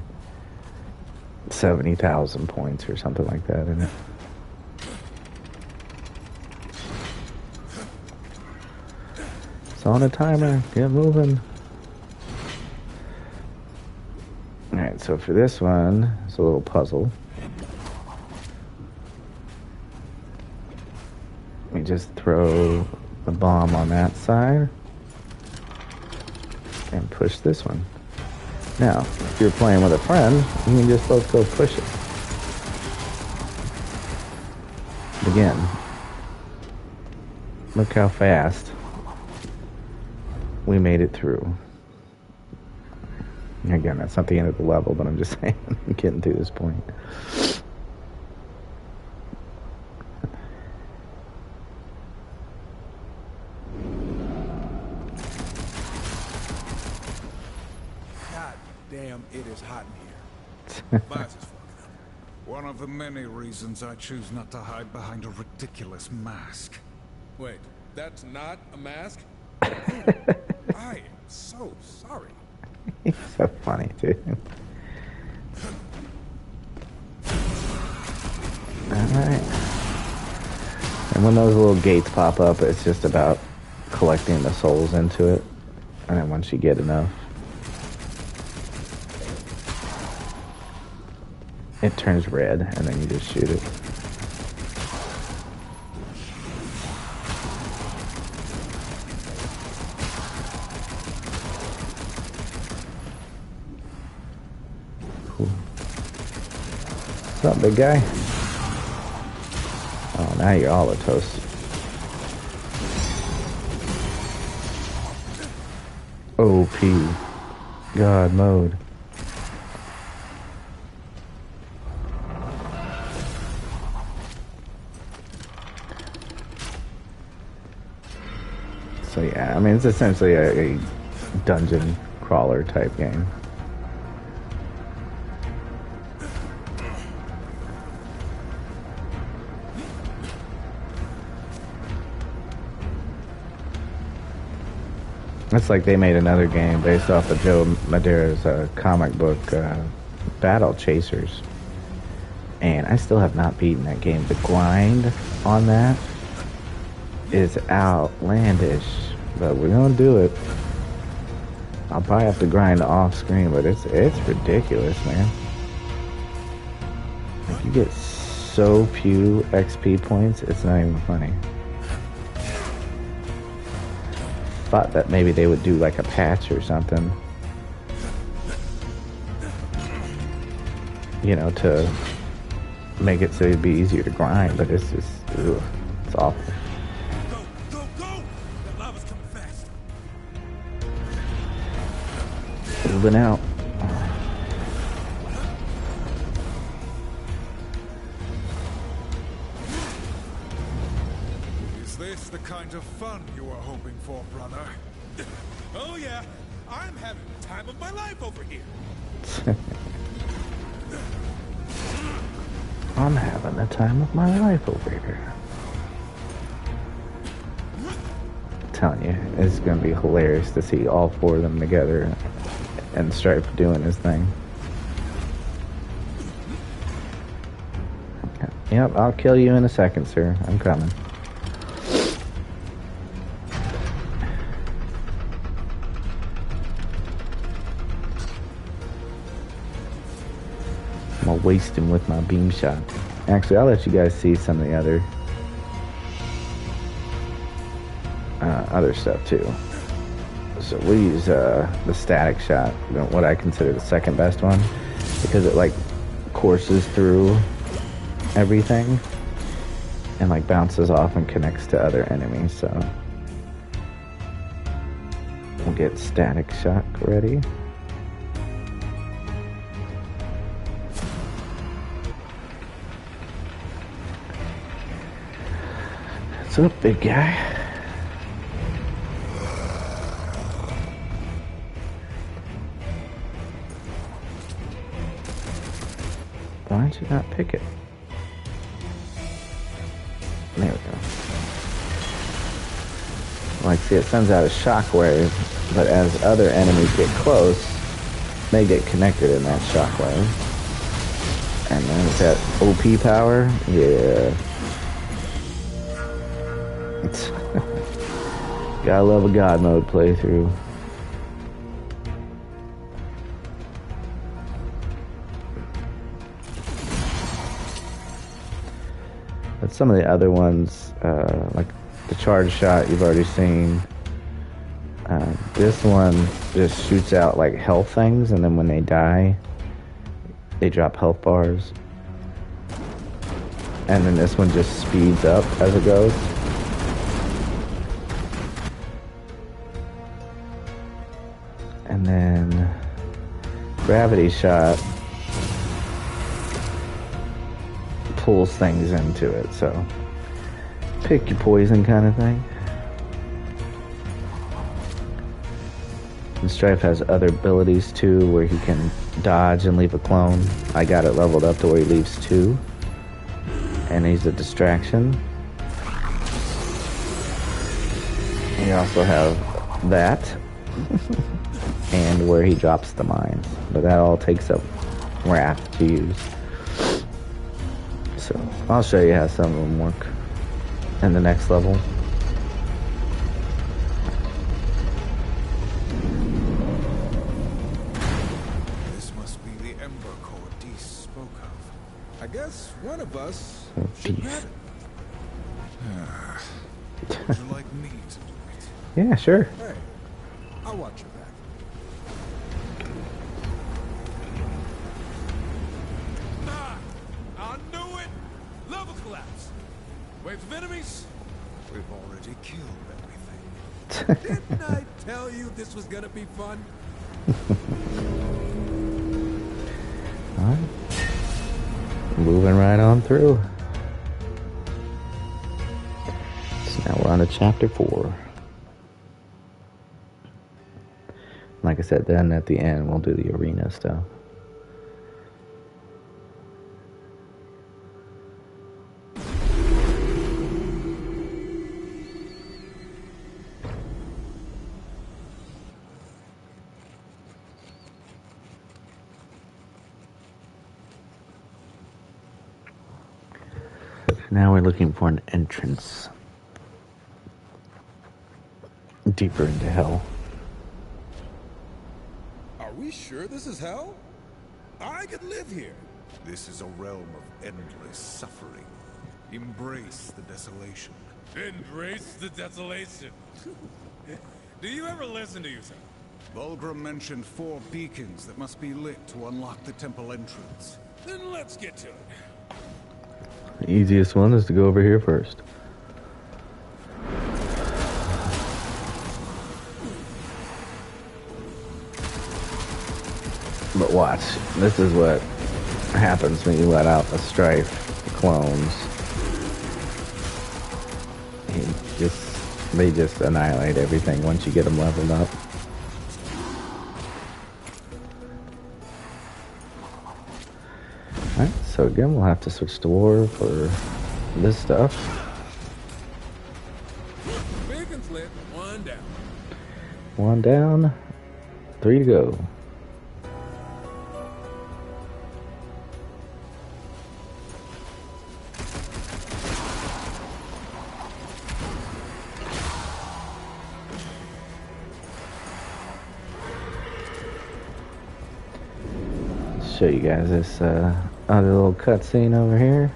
70,000 points or something like that in it. It's on a timer. Get moving. Alright, so for this one, it's a little puzzle. We just throw the bomb on that side and push this one. Now, if you're playing with a friend, you can just both go push it. But again, look how fast we made it through. Again, that's not the end of the level, but I'm just saying, I'm getting to this point. God damn, it is hot in here. Buzz is fucking up. One of the many reasons I choose not to hide behind a ridiculous mask. Wait, that's not a mask? I am so sorry. He's so funny, dude. Alright. And when those little gates pop up, it's just about collecting the souls into it. And then once you get enough, it turns red, and then you just shoot it. What's up, big guy? Oh, now you're all a toast. OP. God mode. So yeah, I mean, it's essentially a dungeon crawler type game. It's like they made another game based off of Joe Madera's comic book, Battle Chasers. And I still have not beaten that game. The grind on that is outlandish. But we're gonna do it. I'll probably have to grind off screen, but it's ridiculous, man. Like, you get so few XP points, it's not even funny. Thought that maybe they would do like a patch or something, you know, to make it so it'd be easier to grind, but it's just, ugh, it's awful. Go! The lava's coming fast. Moving out. Is this the kind of fun you were hoping for, brother? Oh yeah, I'm having the time of my life over here. I'm having the time of my life over here. I'm telling you, it's gonna be hilarious to see all four of them together and Strife doing his thing. Yep, I'll kill you in a second, sir. I'm coming. gonna waste him with my beam shot. Actually, I'll let you guys see some of the other stuff too. So we use the static shot, what I consider the second best one, because it like courses through everything and like bounces off and connects to other enemies. So we'll get static shock ready. What's up, big guy? Why did you not pick it? There we go. Like, see, it sends out a shockwave, but as other enemies get close, they get connected in that shockwave. And then it's that OP power, yeah. Gotta love a God mode playthrough. But some of the other ones, like the charge shot you've already seen. This one just shoots out like health things, and then when they die, they drop health bars. And then this one just speeds up as it goes. And then gravity shot pulls things into it, so pick your poison kind of thing. And Strife has other abilities too, where he can dodge and leave a clone. I got it leveled up to where he leaves 2, and he's a distraction. You also have that. And where he drops the mines, but that all takes up wrath to use. So I'll show you how some of them work in the next level. This must be the Ember Core Dees spoke of. I guess one of us should grab it. Would you like me to do it? Yeah, sure. Hey, I'll watch your back. I knew it! Level collapse! Waves of enemies? We've already killed everything. Didn't I tell you this was gonna be fun? Alright. Moving right on through. So now we're on to chapter 4. Like I said, then at the end we'll do the arena stuff. Now we're looking for an entrance deeper into hell. Are we sure this is hell? I could live here. This is a realm of endless suffering. Embrace the desolation. Embrace the desolation. Do you ever listen to yourself? Vulgrim mentioned 4 beacons that must be lit to unlock the temple entrance. Then let's get to it. The easiest one is to go over here first. But watch, this is what happens when you let out the Strife clones. They just annihilate everything once you get them leveled up. Alright, so again, we'll have to switch to war for this stuff. Beacon's lit, 1 down. 1 down, 3 to go. Show you guys this Other little cutscene over here.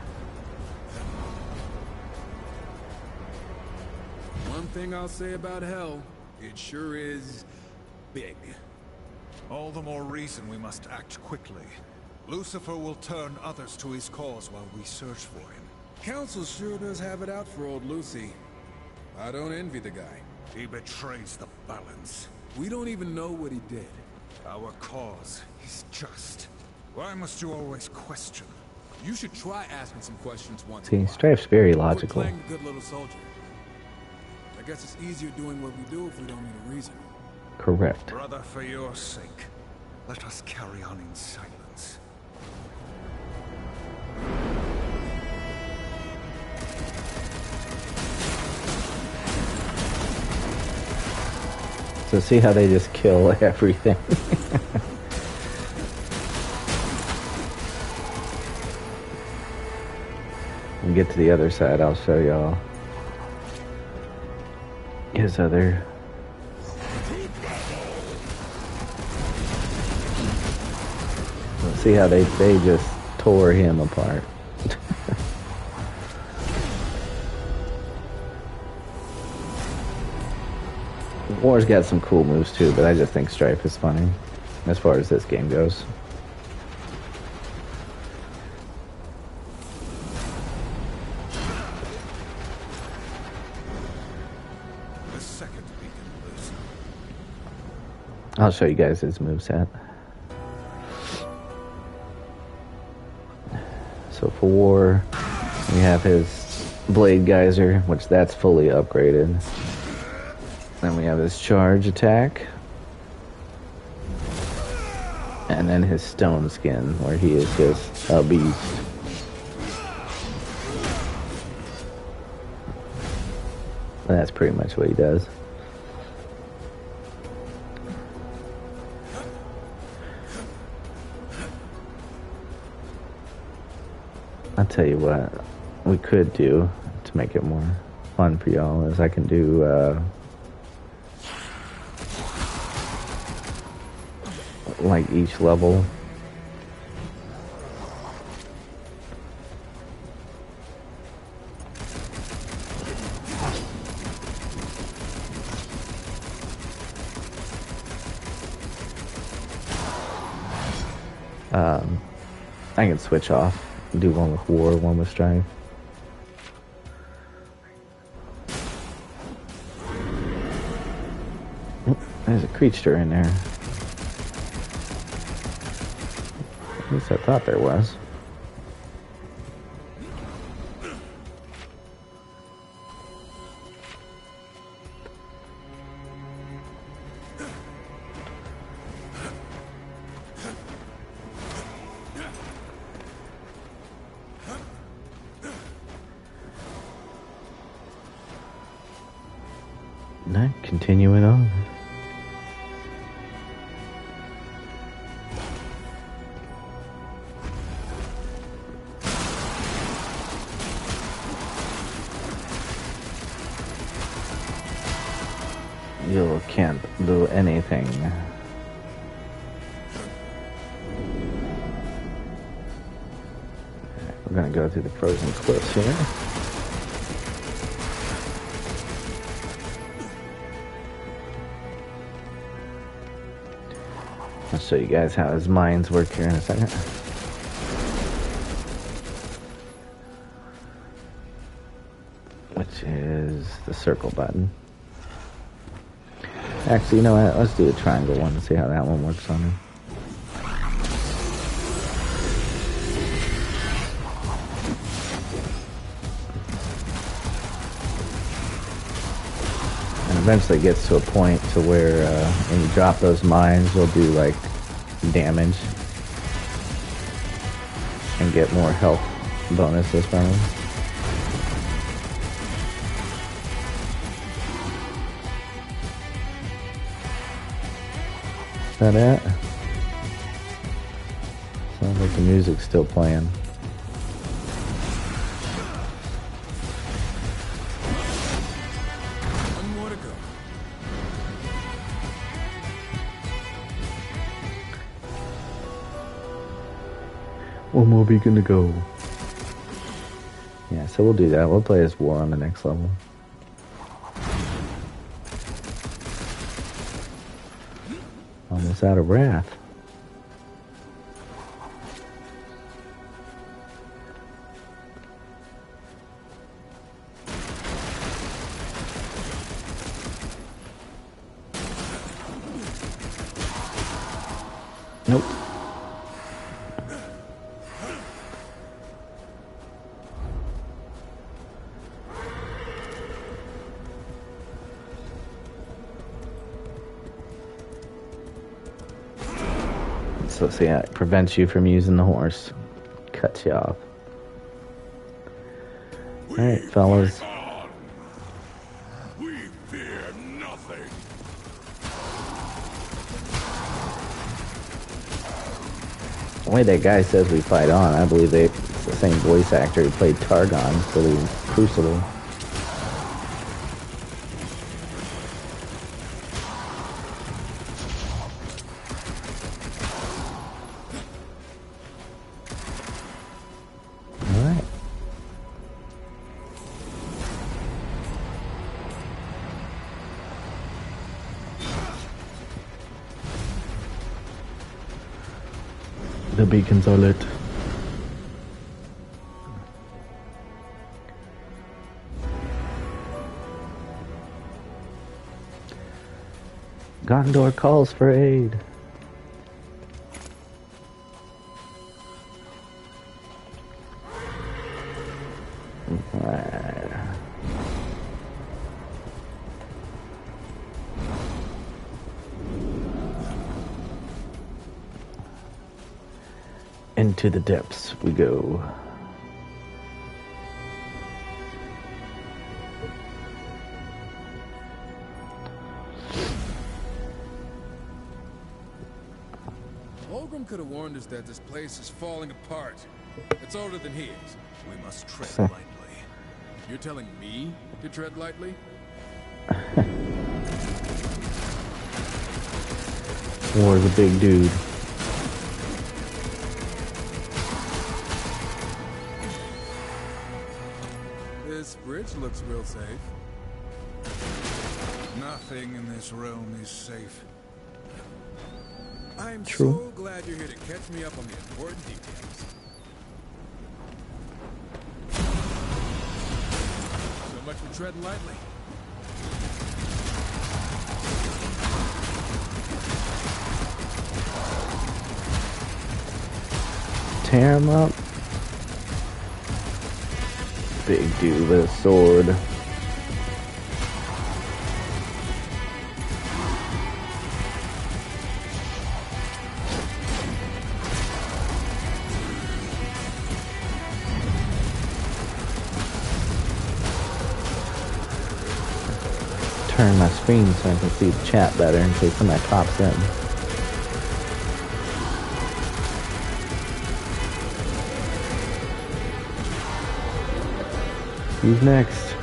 One thing I'll say about hell, it sure is big. All the more reason we must act quickly. Lucifer will turn others to his cause while we search for him. Council sure does have it out for old Lucy. I don't envy the guy. He betrays the balance. We don't even know what he did. Our cause is just. Why must you always question? You should try asking some questions once. See, Strife's very We're logical. playing a good little soldier. I guess it's easier doing what we do if we don't need a reason. Correct. Brother, for your sake, let us carry on in silence. So see how they just kill everything. When we get to the other side, I'll show y'all his other. See how they just tore him apart. War's got some cool moves too, but I just think Strife is funny as far as this game goes. The second beacon loose. I'll show you guys his moveset. So for War, we have his Blade Geyser, which that's fully upgraded. Then we have his charge attack. And then his stone skin, where he is just a beast. And that's pretty much what he does. I'll tell you what we could do to make it more fun for y'all is I can do like each level. I can switch off. Do one with War, one with Strife. Oh, there's a creature in there. At least I thought there was. No, continuing on. You can't do anything. We're gonna go through the frozen cliffs here. I'll show you guys how his mines work here in a second. Which is the circle button. Actually, you know what? Let's do the triangle one and see how that one works on him. And eventually it gets to a point to where when you drop those mines, you'll do like damage and get more health bonuses from them. Is that it? Sounds like the music's still playing. One more to go. One more beacon to go. Yeah, so we'll do that. We'll play as War on the next level. Almost out of wrath. Nope. So see, yeah, it prevents you from using the horse. Cuts you off. Alright, fellas. We fear nothing. The way that guy says we fight on, I believe it's the same voice actor who played Targon for the Crucible. Alright. The beacons are lit. Gondor calls for aid. Into the depths we go. Holgrim could have warned us that this place is falling apart. It's older than he is. We must tread lightly. You're telling me to tread lightly? War's a big dude. This bridge looks real safe. Nothing in this realm is safe. I'm True. so glad you're here to catch me up on the important details. So much for treading lightly. Tear him up. Big dude with a sword. Turn my screen so I can see the chat better in case somebody pops in. Who's next?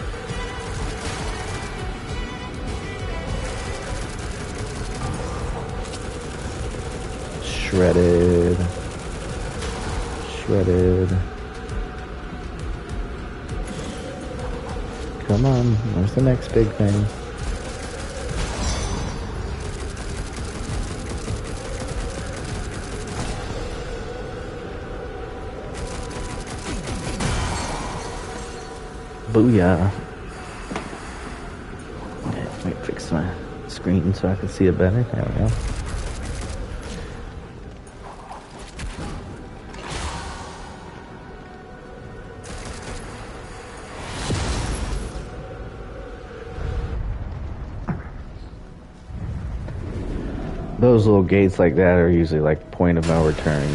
Shredded. Shredded. Come on, where's the next big thing? Booyah. Okay, let me fix my screen so I can see it better. There we go. Those little gates like that are usually like point of no return.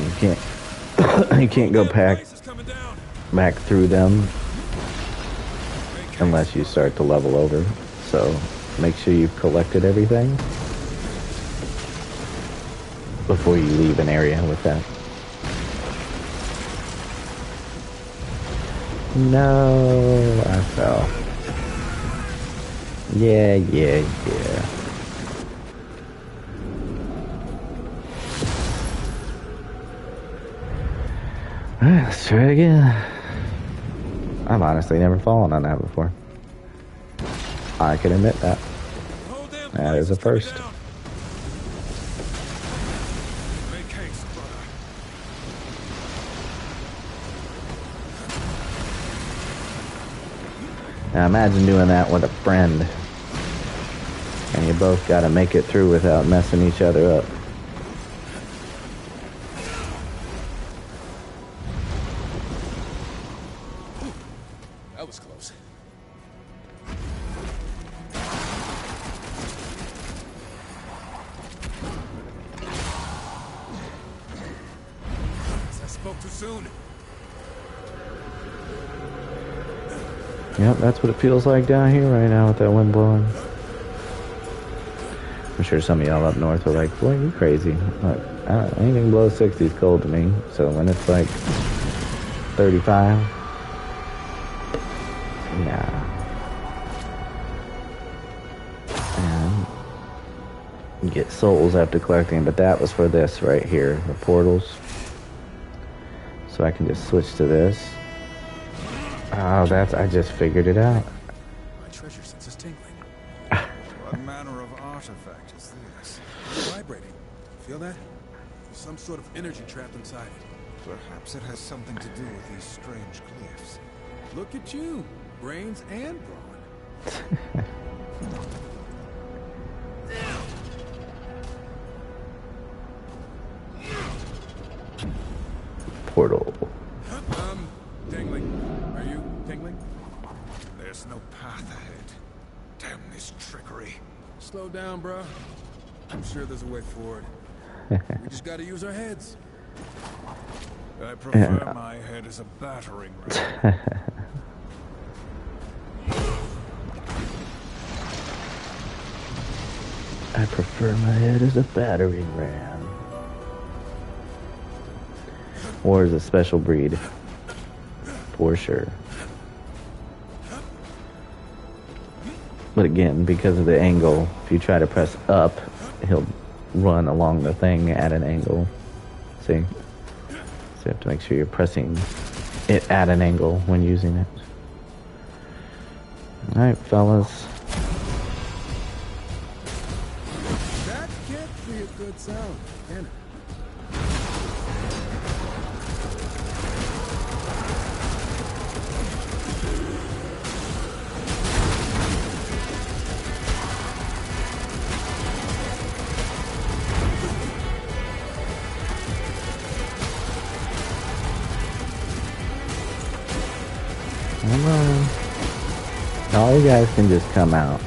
You can't go back through them unless you start to level over. So make sure you've collected everything before you leave an area with that. No, I fell. Yeah. Let's try it again. I've honestly never fallen on that before. I can admit that. That is a first. Now imagine doing that with a friend. And you both gotta make it through without messing each other up. That was close. I spoke too soon. Yep, that's what it feels like down here right now with that wind blowing. I'm sure some of y'all up north are like, boy, you crazy. Look, anything below 60 is cold to me. So when it's like 35, nah. And you get souls after collecting, but that was for this right here, the portals. So I can just switch to this. Oh, I just figured it out. My treasure sense is tingling. What manner of artifact is this? Vibrating. Feel that? There's some sort of energy trapped inside it. Perhaps it has something to do with these strange glyphs. Look at you. Brains and brawn. Portal. Tingling. Are you tingling? There's no path ahead. Damn this trickery. Slow down, bro. I'm sure there's a way forward. We just gotta use our heads. I prefer my head as a battering ram. I prefer my head as a battering ram. Or as a special breed. For sure. But again, because of the angle, if you try to press up, he'll run along the thing at an angle. See? So you have to make sure you're pressing it at an angle when using it. Alright, fellas. That can't be a good sound, can it? Come on. All you guys can just come out.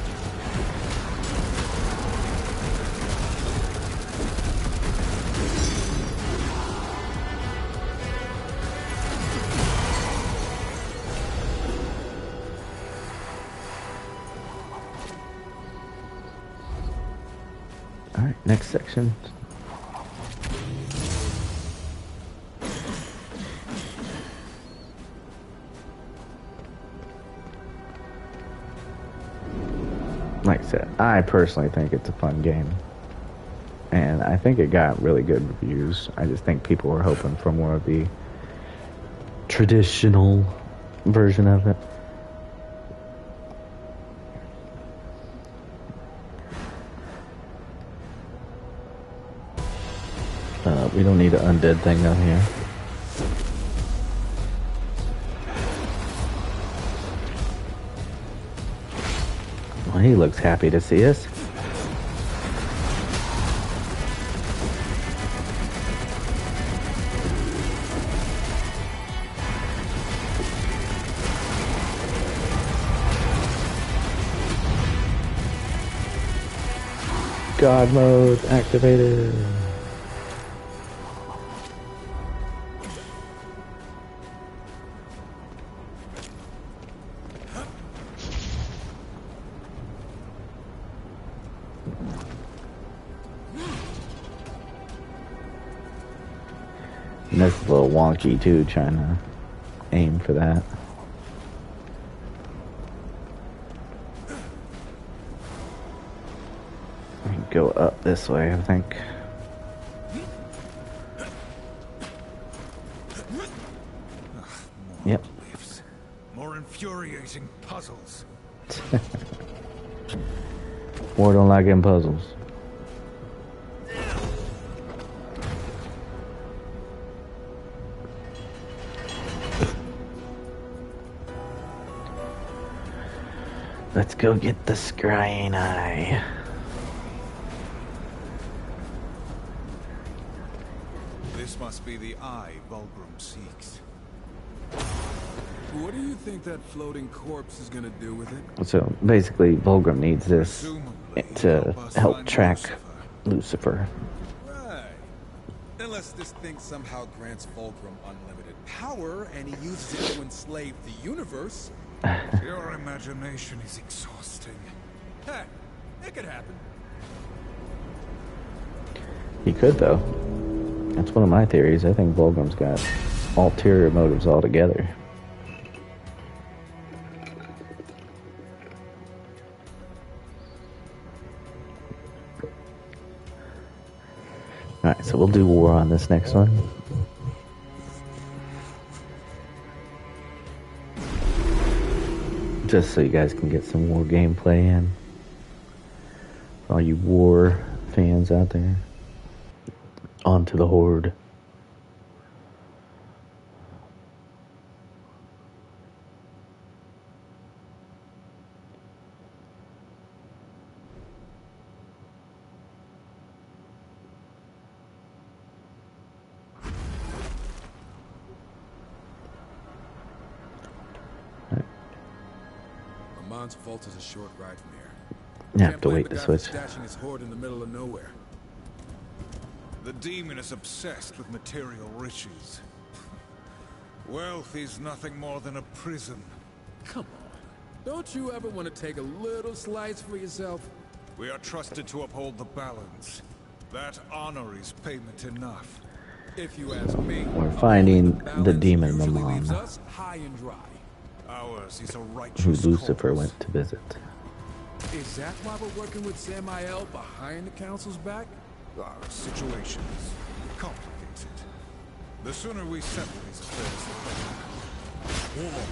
Alright, next section. Like I said, I personally think it's a fun game. And I think it got really good reviews. I just think people were hoping for more of the traditional version of it. We don't need an undead thing down here. Well, he looks happy to see us. God mode activated. And this is a little wonky too, trying to aim for that. We can go up this way, I think. infuriating puzzles. War don't like them puzzles. Let's go get the scrying eye. This must be the eye Vulgrim seeks. What do you think that floating corpse is gonna do with it? So basically, Vulgrim needs this Presumably to us help find track Lucifer. Lucifer. Right. Unless this thing somehow grants Fulcrum unlimited power and he uses it to enslave the universe. Your imagination is exhausting. Heck, it could happen. He could, though. That's one of my theories. I think Vulgrim's got ulterior motives altogether. Alright, so we'll do war on this next one. Just so you guys can get some war gameplay in. For all you war fans out there. On to the horde. Ramon's vault is a short ride from here. You have to wait to switch. Stashing his horde in the middle of nowhere. The demon is obsessed with material riches. Wealth is nothing more than a prison. Come on. Don't you ever want to take a little slice for yourself? We are trusted to uphold the balance. That honor is payment enough. If you ask me, We're finding the demon usually Mammon, leaves us high and dry. Ours is a who righteous Lucifer cause. went to visit. Is that why we're working with Samael behind the council's back? Our situation is complicated. The sooner we settle these affairs, the better. War.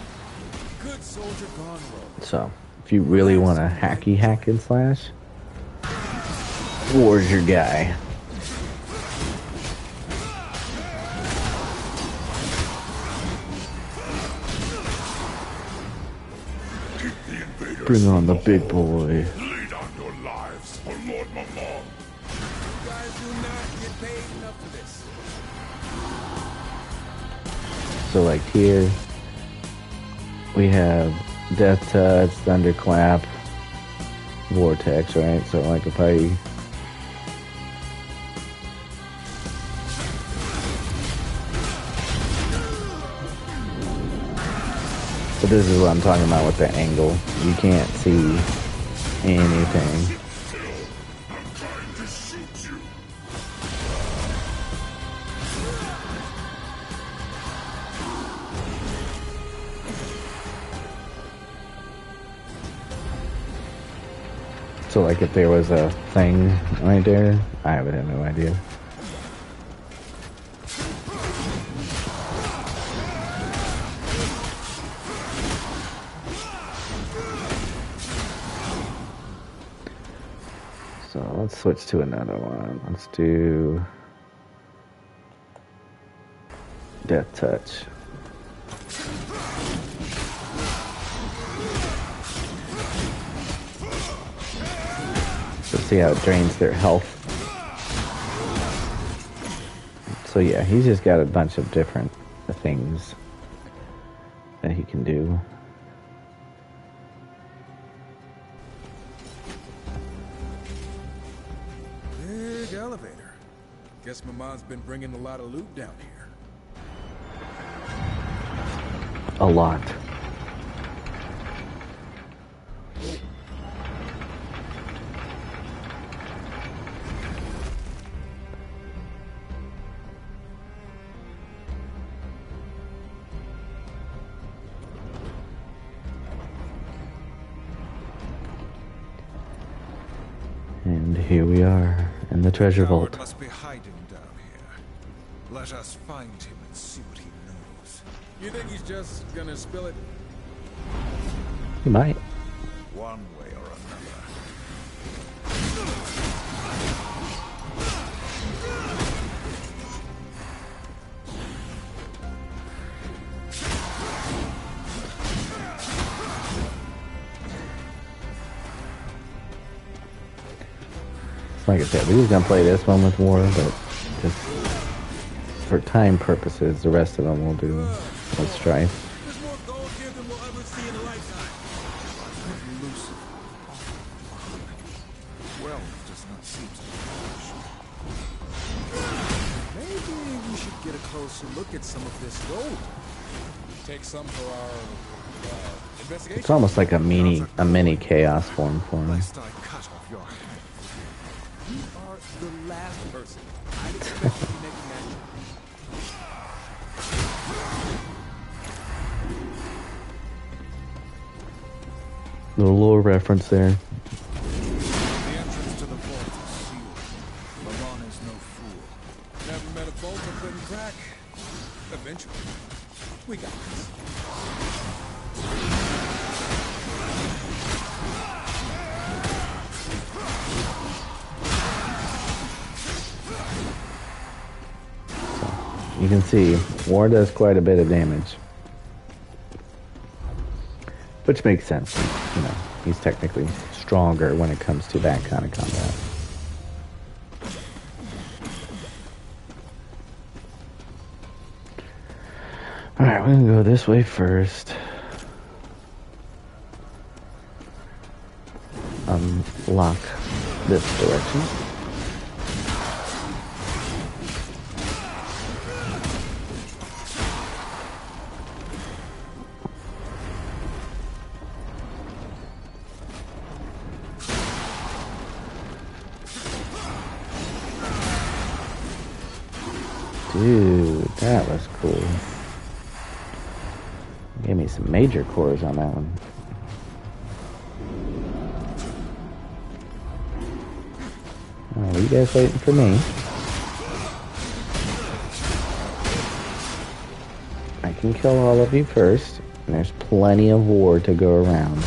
Good soldier gone rogue. So, if you really want to hacky hack and slash, war's your guy. Keep the invaders. Bring on the big boy. Lead on your lives for Lord Mammon. You guys do not get paid enough for this. So like here, we have Death Touch, Thunderclap, Vortex, right? So like if I... But this is what I'm talking about with the angle. You can't see anything. I'm trying to shoot you. So like if there was a thing right there, I would have no idea. So let's switch to another one. Let's do Death Touch. So see how it drains their health. So yeah, he's just got a bunch of different things that he can do. Big elevator. Guess Mamon's been bringing a lot of loot down here. A lot. And here we are in the treasure Coward vault. must be hiding down here. Let us find him and see what he knows. You think he's just gonna spill it? You might. One way or another. Like I said, we was gonna play this one with War, but just for time purposes, the rest of them we'll do with Strife. There's more gold here than we'll ever see in a lifetime. Lucifer. Well, does not seem to be. Maybe we should get a closer look at some of this gold. Take some for our investigation. It's almost like a mini chaos form for me. Lest I cut off your head. You are the last person I'd expect to be making that joke. Little lore reference there. The entrance to the vault is sealed. Milan is no fool. Never met a bolt that couldn't crack. Eventually. We got this. You can see, War does quite a bit of damage. Which makes sense. You know, he's technically stronger when it comes to that kind of combat. Alright, we're gonna go this way first. Unlock this direction. Dude, that was cool. Gave me some major cores on that one. Oh, you guys waiting for me? I can kill all of you first, and there's plenty of war to go around.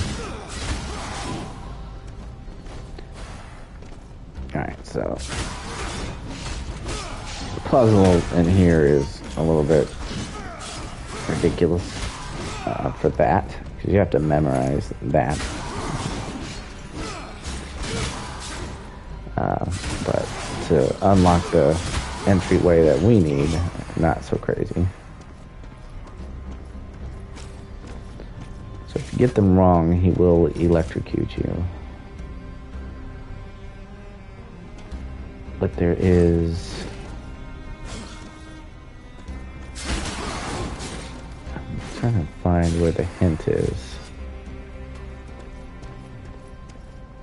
Alright, so the puzzle in here is a little bit ridiculous for that, because you have to memorize that. But to unlock the entryway that we need, not so crazy. So if you get them wrong, he will electrocute you. But there is... I'm trying to find where the hint is.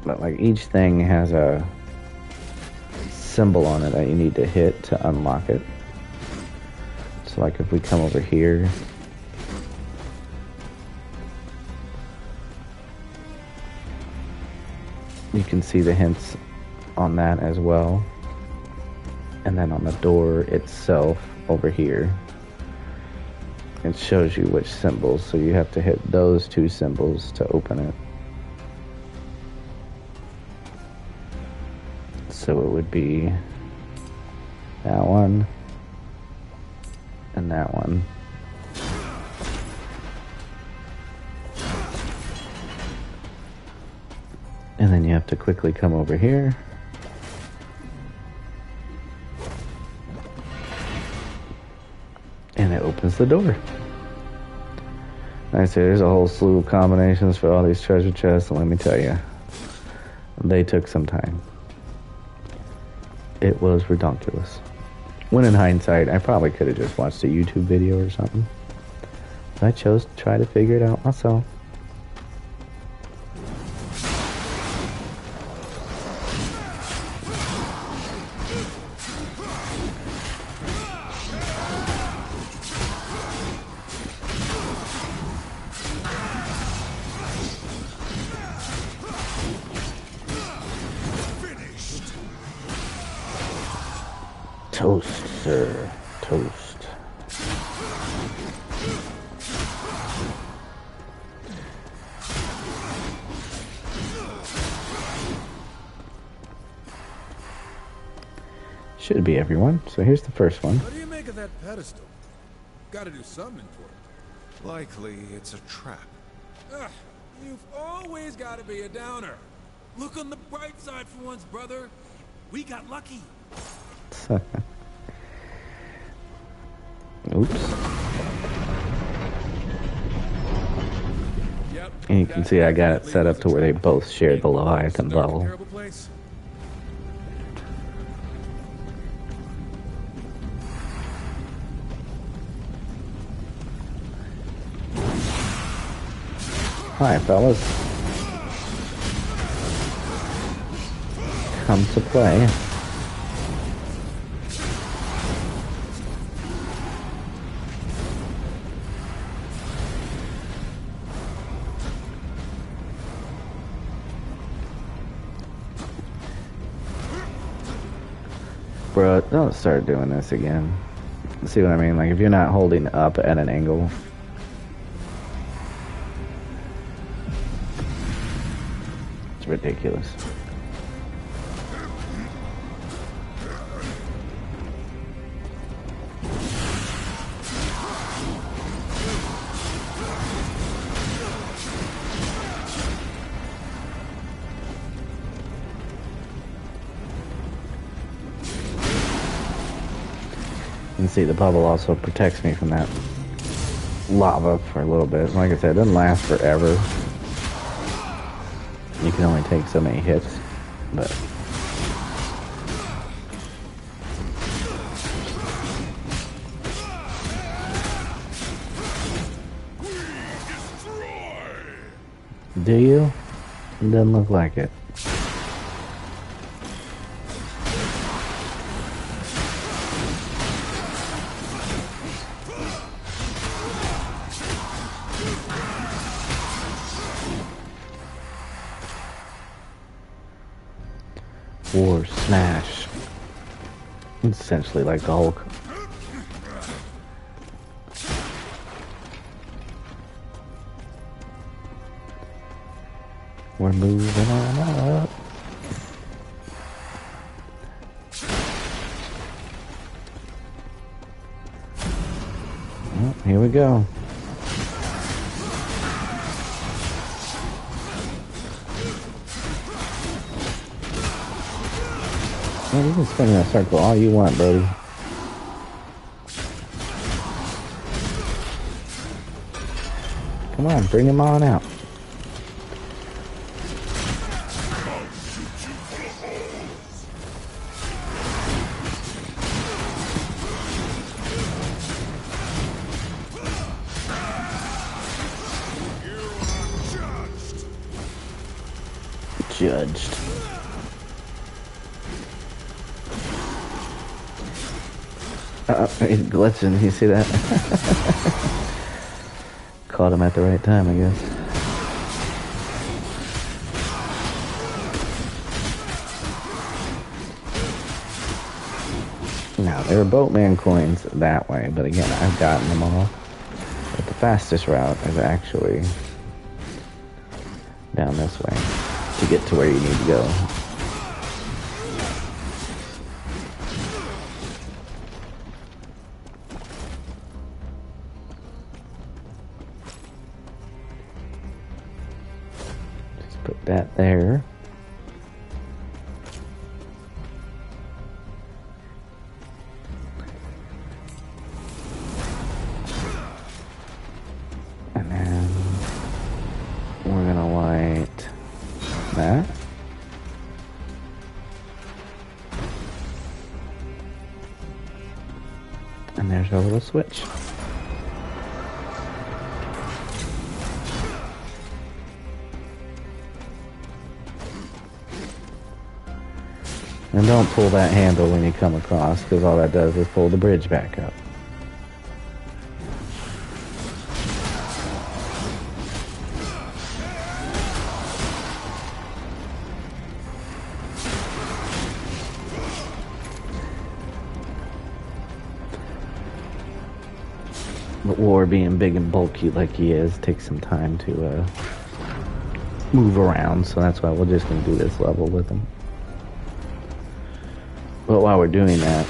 But like each thing has a symbol on it that you need to hit to unlock it. So like if we come over here, you can see the hints on that as well. And then on the door itself over here, it shows you which symbols, so you have to hit those two symbols to open it. So it would be that one and that one. And then you have to quickly come over here. And it opens the door. Like I say, there's a whole slew of combinations for all these treasure chests, and let me tell you, they took some time. It was redonkulous. When in hindsight, I probably could have just watched a YouTube video or something. But I chose to try to figure it out myself. Toast, sir. Toast. should be everyone. So here's the first one. What do you make of that pedestal? Gotta do something for it. Likely it's a trap. Ugh, you've always gotta be a downer. Look on the bright side for once, brother. We got lucky. Oops. And you can see I got it set up to where they both share the Leviathan level. Hi, fellas. Come to play. Bro, don't start doing this again. See what I mean? Like, if you're not holding up at an angle. It's ridiculous. And see, the bubble also protects me from that lava for a little bit. Like I said, it doesn't last forever. You can only take so many hits, but... Do you? It doesn't look like it. Or smash. It's essentially like the Hulk. We're moving on up. Well, here we go. Man, you can spin in a circle all you want, buddy. Come on, bring him on out. Judged. He's glitching, you see that? Caught him at the right time, I guess. Now, there are boatman coins that way, but again, I've gotten them all. But the fastest route is actually down this way to get to where you need to go. Put that there. And then we're gonna light that. And there's our little switch. And don't pull that handle when you come across, because all that does is pull the bridge back up. But War, being big and bulky like he is, takes some time to move around, so that's why we're just going to do this level with him. But while we're doing that,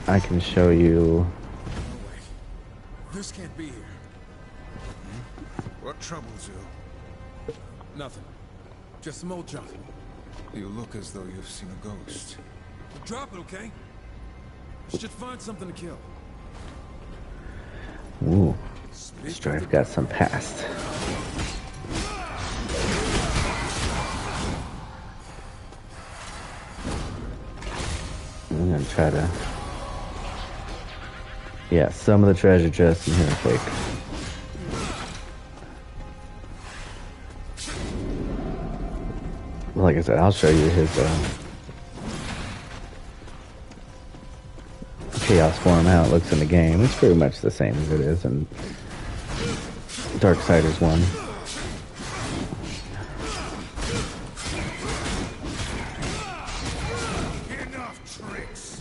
I can show you. No way. This can't be here. What troubles you? Nothing. Just some old junk. You look as though you've seen a ghost. Drop it, okay? I should find something to kill. Ooh, Strife got some past. I'm gonna try to. Yeah, some of the treasure chests in here are fake. Like I said, I'll show you his chaos form, how it looks in the game. It's pretty much the same as it is in Darksiders 1. Enough tricks.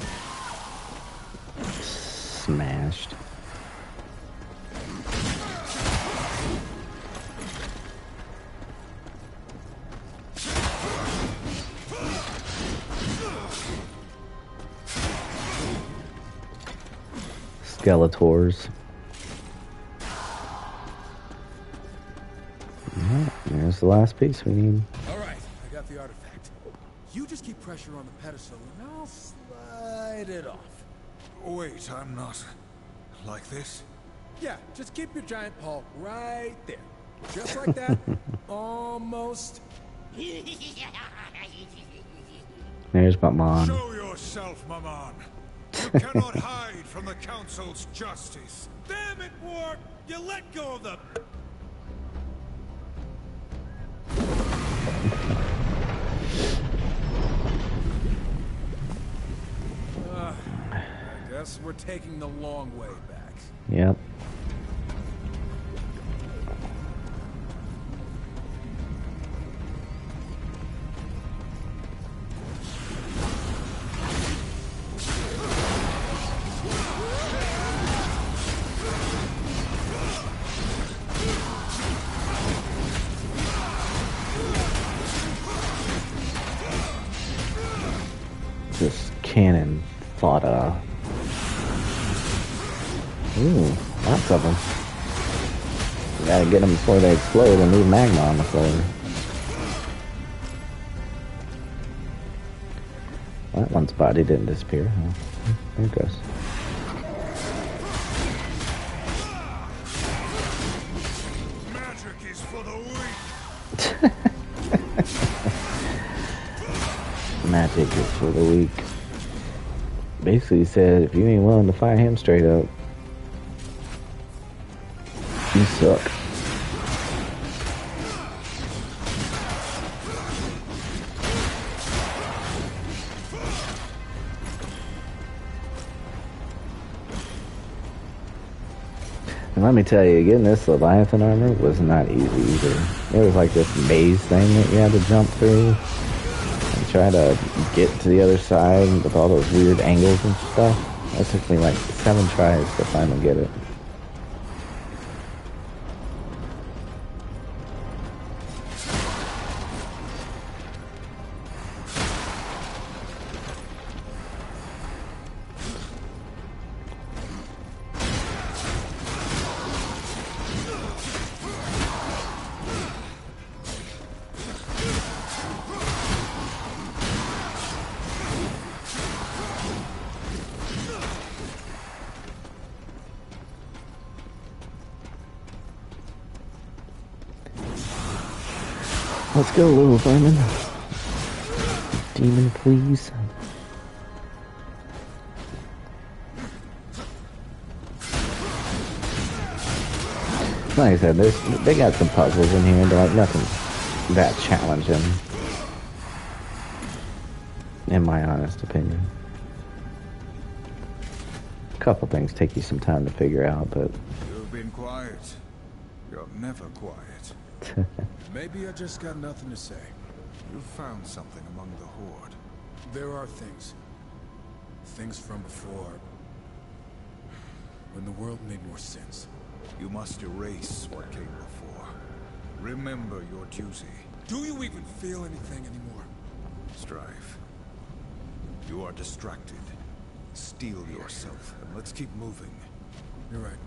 Smashed. Skeletors. There's the last piece we need. All right, I got the artifact. You just keep pressure on the pedestal, and I'll slide it off. Wait, I'm not. Like this? Yeah, just keep your giant paw right there. Just like that. Almost. There's my mom. Show yourself, Maman. You cannot hide from the Council's justice. Damn it, Ward! You let go of the... I guess we're taking the long way back. Yep. This cannon fodder. Ooh, lots of them. You gotta get them before they explode and leave magma on the floor. Well, that one's body didn't disappear. Oh, there it goes. Magic is for the weak. Magic is for the weak. Basically he said, if you ain't willing to fight him straight up, you suck. And let me tell you, getting this Leviathan armor was not easy either. It was like this maze thing that you had to jump through and try to get to the other side with all those weird angles and stuff. That took me like 7 tries to finally get it. Let's go, little vermin. Demon, please. Like I said, they got some puzzles in here, but like nothing that challenging, in my honest opinion. A couple things take you some time to figure out, but... You've been quiet. You're never quiet. Maybe I just got nothing to say. You found something among the Horde. There are things. Things from before. When the world made more sense. You must erase what came before. Remember your duty. Do you even feel anything anymore? Strife. You are distracted. Steel yourself, and let's keep moving. You're right.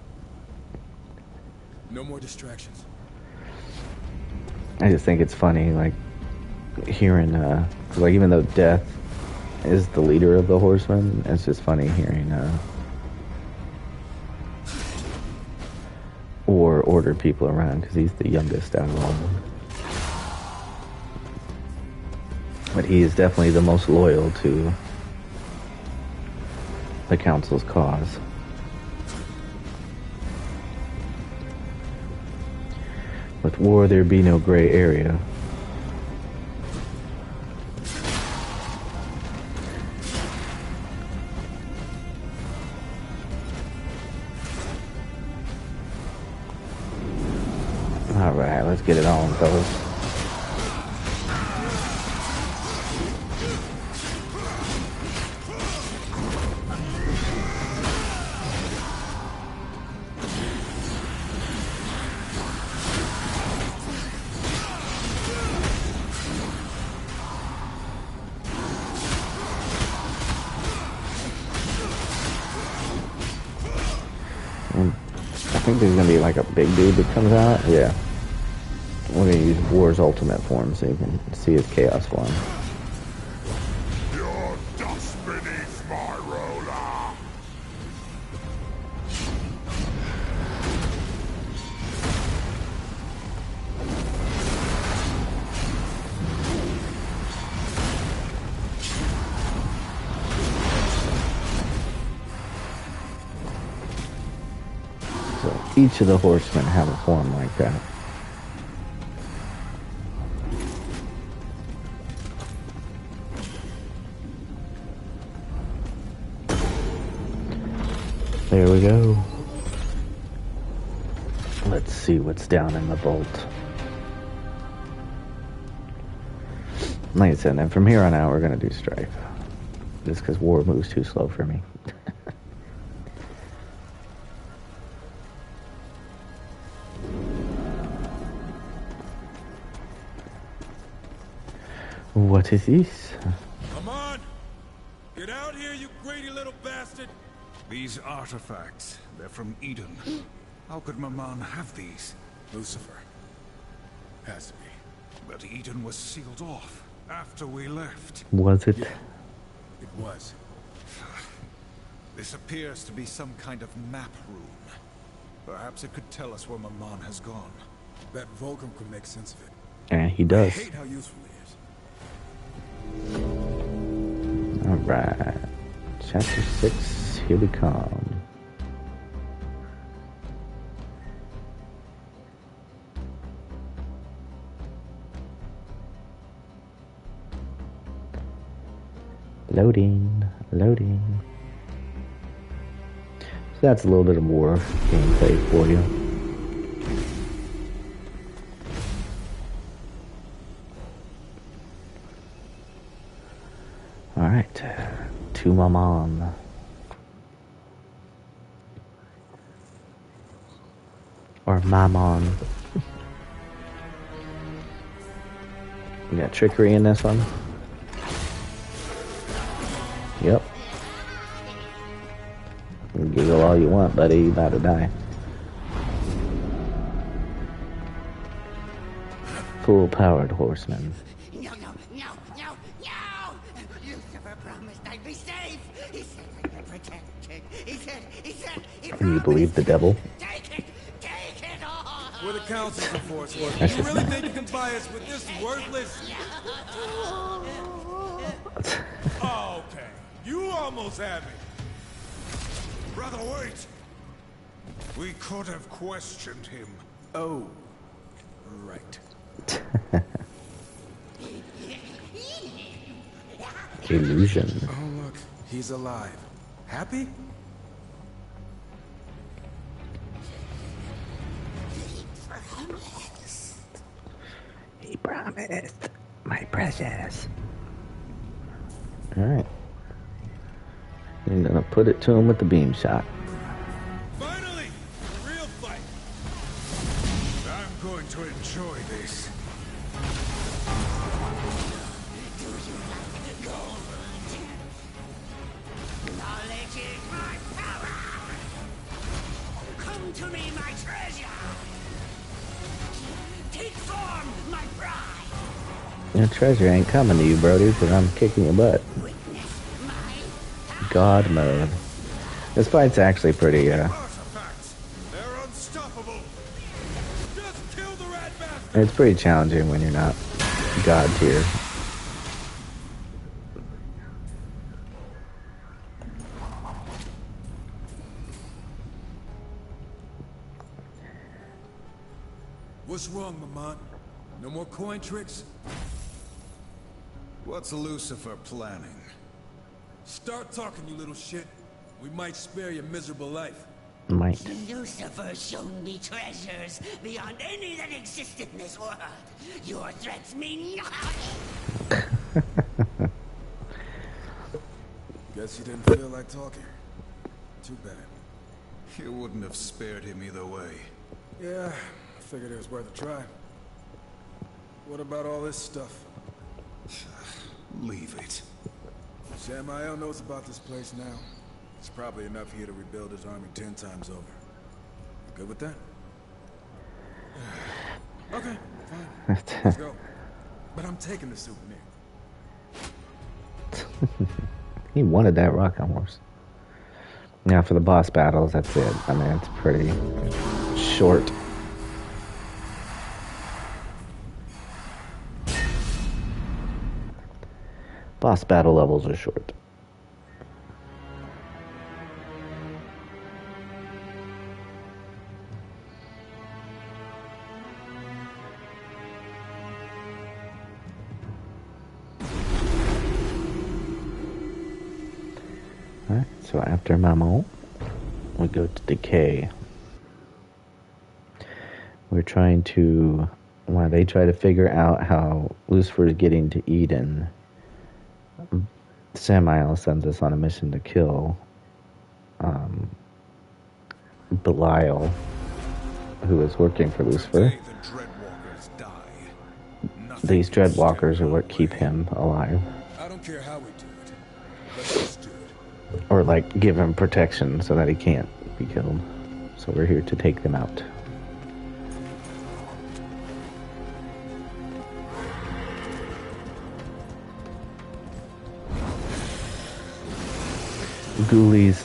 No more distractions. I just think it's funny, like, hearing, like, even though Death is the leader of the Horsemen, it's just funny hearing, or order people around, because he's the youngest out of all of them. But he is definitely the most loyal to the Council's cause. With war, there be no gray area. Alright, let's get it on, fellas. I think there's gonna be like a big dude that comes out. Yeah. We're gonna use War's ultimate form so you can see his chaos form. You're dust beneath my roller. So each of the horsemen have a form like that. There we go. Let's see what's down in the vault. Like I said, and from here on out, we're going to do Strife. Just because War moves too slow for me. What is this? Come on! Get out here, you greedy little bastard! These artifacts, they're from Eden. How could Maman have these? Lucifer. Has to be. But Eden was sealed off after we left. Was it? Yeah, it was. This appears to be some kind of map room. Perhaps it could tell us where Maman has gone. That Vulcan could make sense of it. And he I does. hate how useful he is. Alright. Chapter 6, here we come. Loading, loading. So that's a little bit of more gameplay for you. Alright, to Maman. Or Mammon. We got trickery in this one. Yep. You giggle all you want, buddy. You about to die. Full-powered horseman. No. Lucifer promised I'd be safe. He said I'd be protected. He said. And you believe the devil? Take it all. We're the council's enforcement. That's You just really not- think you can buy us with this worthless? Oh, okay. You almost had me. Brother, wait! We could have questioned him. Oh, right. Illusion. Oh, look. He's alive. Happy? He promised. My precious. Alright. I'm gonna put it to him with the beam shot. Finally! A real fight! I'm going to enjoy this. Your treasure ain't coming to you, Brody, because I'm kicking your butt. God mode. This fight's actually pretty, Artifacts! They're unstoppable! Just kill the rat bastard! it's pretty challenging when you're not God tier. What's wrong, Lamont? No more coin tricks? What's Lucifer planning? Start talking, you little shit. We might spare your miserable life. Might. Lucifer's shown me treasures beyond any that exist in this world. Your threats mean nothing. Guess you didn't feel like talking. Too bad. You wouldn't have spared him either way. Yeah, I figured it was worth a try. What about all this stuff? Leave it. Samael knows about this place now. It's probably enough here to rebuild his army 10 times over. You good with that? Okay, fine. Let's go. But I'm taking the souvenir. He wanted that rocking horse. Now for the boss battles, that's it. I mean, it's pretty short. Boss battle levels are short. Alright, so after Mamo, we go to Decay. We're trying to, while they try to figure out how Lucifer is getting to Eden, Samael sends us on a mission to kill Belial, who is working for Lucifer. These Dreadwalkers are what keep him alive. I don't care how we do it. Let's just do it. Or like give him protection so that he can't be killed. So we're here to take them out. Ghoulies.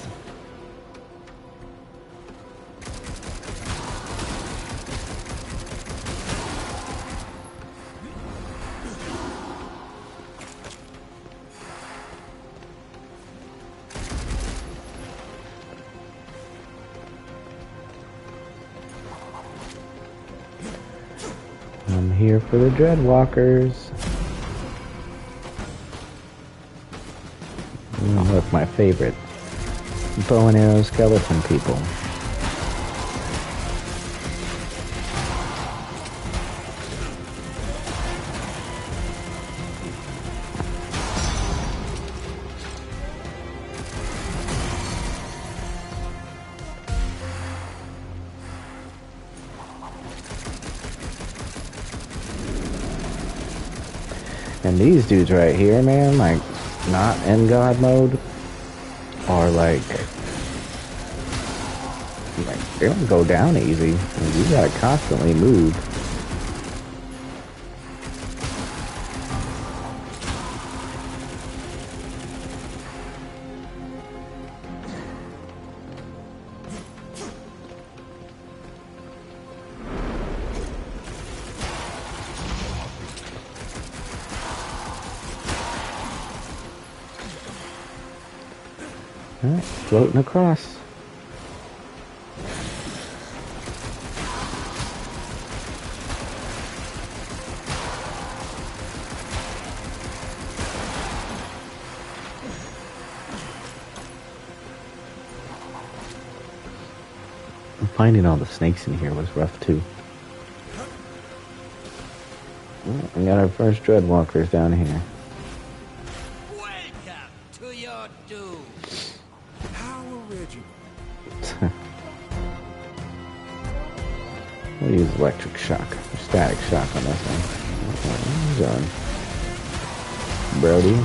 I'm here for the Dreadwalkers. Look, my favorite. Bow and arrow skeleton people. And these dudes right here, man, like, not in God mode, are like they don't go down easy. Like, you gotta constantly move. Alright, floating across. Finding all the snakes in here was rough too. We got our first Dreadwalkers down here. Welcome to your doom. How original. We'll use electric shock, or static shock on this one. What are you doing, Brody?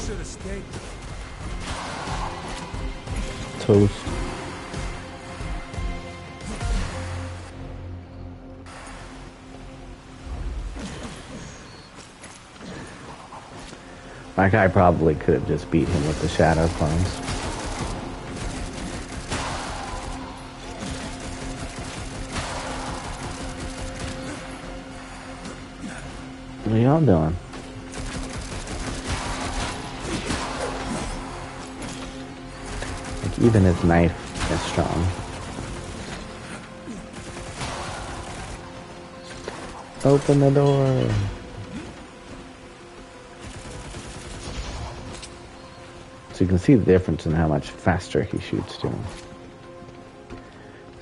Should have stayed. toast. My guy probably could have just beat him with the shadow clones. What are y'all doing? Like, even his knife is strong. Open the door. So you can see the difference in how much faster he shoots to him.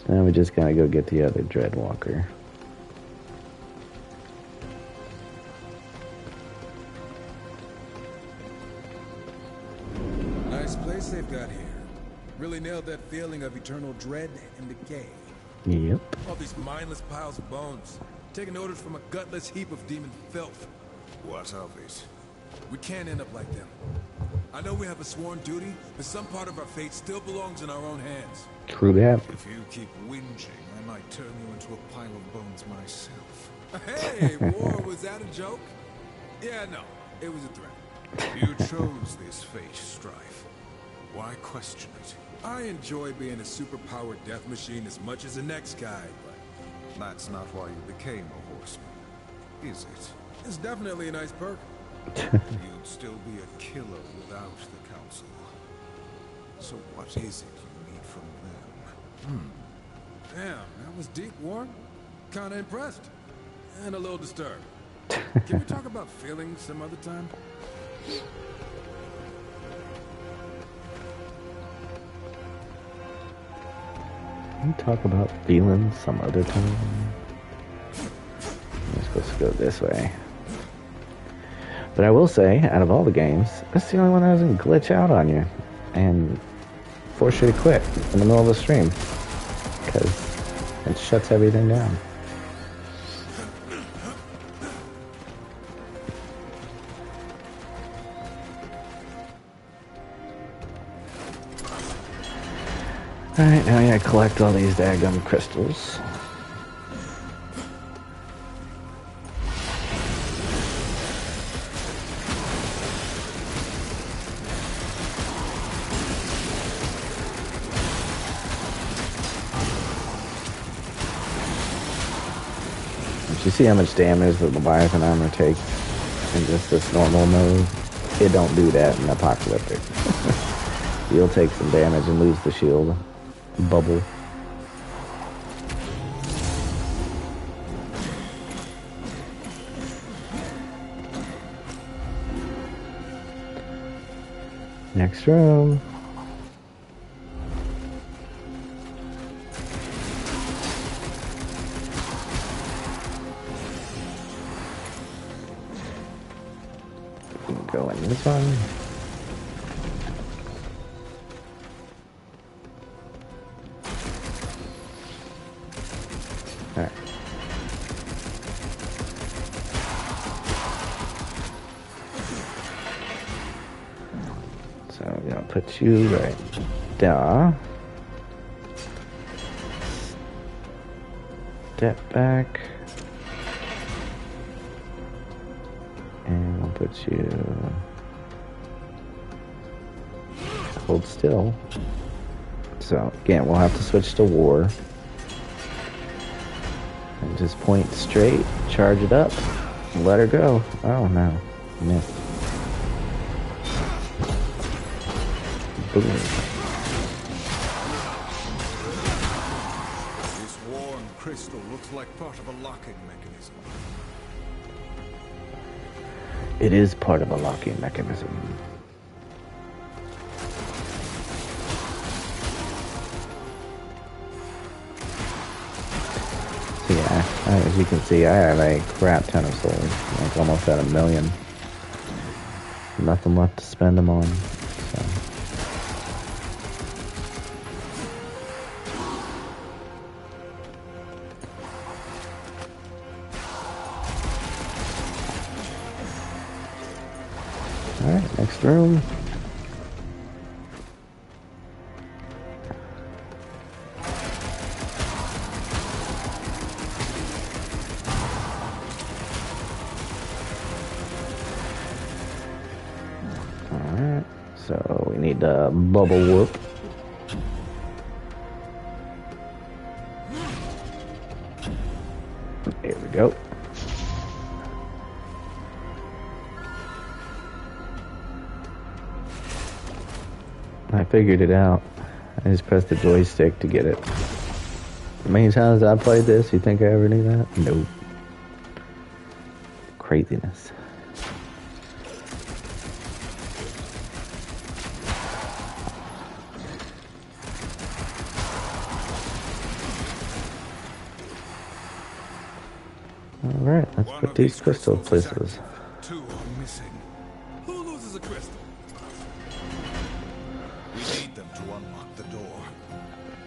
So now we just gotta go get the other Dreadwalker. Nice place they've got here. Really nailed that feeling of eternal dread and decay. Yep. All these mindless piles of bones, taking orders from a gutless heap of demon filth. What of it? We can't end up like them. I know we have a sworn duty, but some part of our fate still belongs in our own hands. True that. If you keep whinging, I might turn you into a pile of bones myself. Hey, War, was that a joke? Yeah, no, it was a threat. You chose this fate, Strife. Why question it? I enjoy being a superpowered death machine as much as the next guy, but That's not why you became a horseman, is it? it's definitely a nice perk. You'd still be a killer without the council. So what is it you need from them? Damn, that was deep, Warren. Kinda impressed. And a little disturbed. Can we talk about feelings some other time? Can we talk about feelings some other time? We're supposed to go this way. But I will say, out of all the games, that's the only one that doesn't glitch out on you and force you to quit in the middle of the stream. Because it shuts everything down. Alright, now I gotta collect all these daggum crystals. You see how much damage the Leviathan armor takes in just this normal mode? It don't do that in Apocalyptic. You'll take some damage and lose the shield bubble. Next room. Go in this one. Alright. So we're gonna put you right there. Step back. And we'll put you... hold still. So again, we'll have to switch to war. And just point straight, charge it up, and let her go. Oh no, missed. Boom. This worn crystal looks like part of a locking mechanism. It is part of a locking mechanism. So yeah, as you can see, I have a crap ton of souls, like almost at 1 million. Nothing left to spend them on. So. Alright, next room. So we need a bubble whoop. There we go. I figured it out. I just pressed the joystick to get it. How many times I played this? You think I ever knew that? Nope. Craziness. Alright, let's put these crystal places. Two are missing. Who loses a crystal? We need them to unlock the door.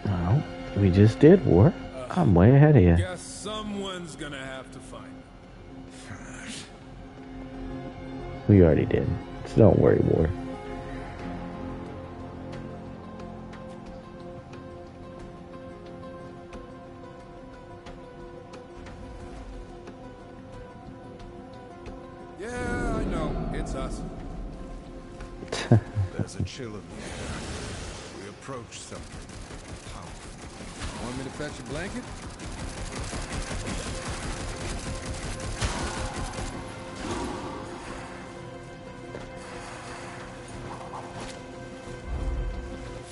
Oh, we just did, War. I'm way ahead of you. Guess someone's gonna have to find them. We already did. So don't worry, War. Yeah, I know. It's us. There's a chill in the air. We approach something powerful. Want me to fetch a blanket?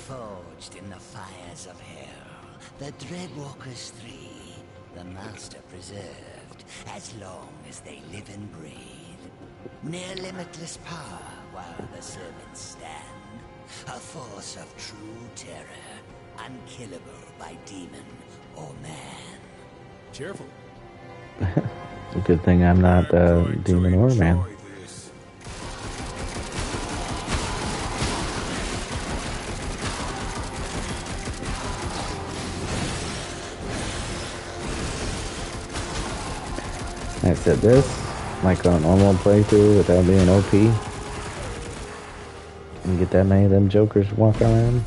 Forged in the fires of hell, the Dreadwalkers 3, the Master preserved, as long as they live and breathe. Near limitless power while the servants stand. A force of true terror, unkillable by demon or man. Careful. It's a good thing I'm not demon or man. Enjoy this. I said this, like on a normal playthrough without being OP. And get that many of them jokers walking around.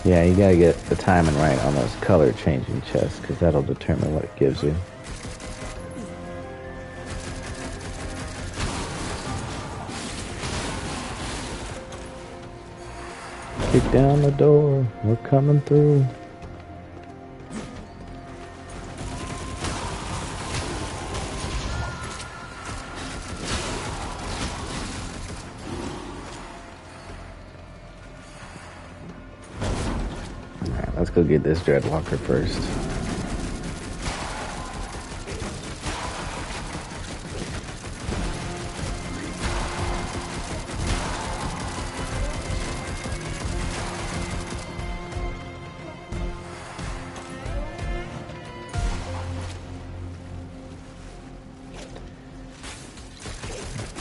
Yeah, you gotta get the timing right on those color changing chests, because that'll determine what it gives you. Kick down the door, we're coming through. Let's go get this Dreadwalker first.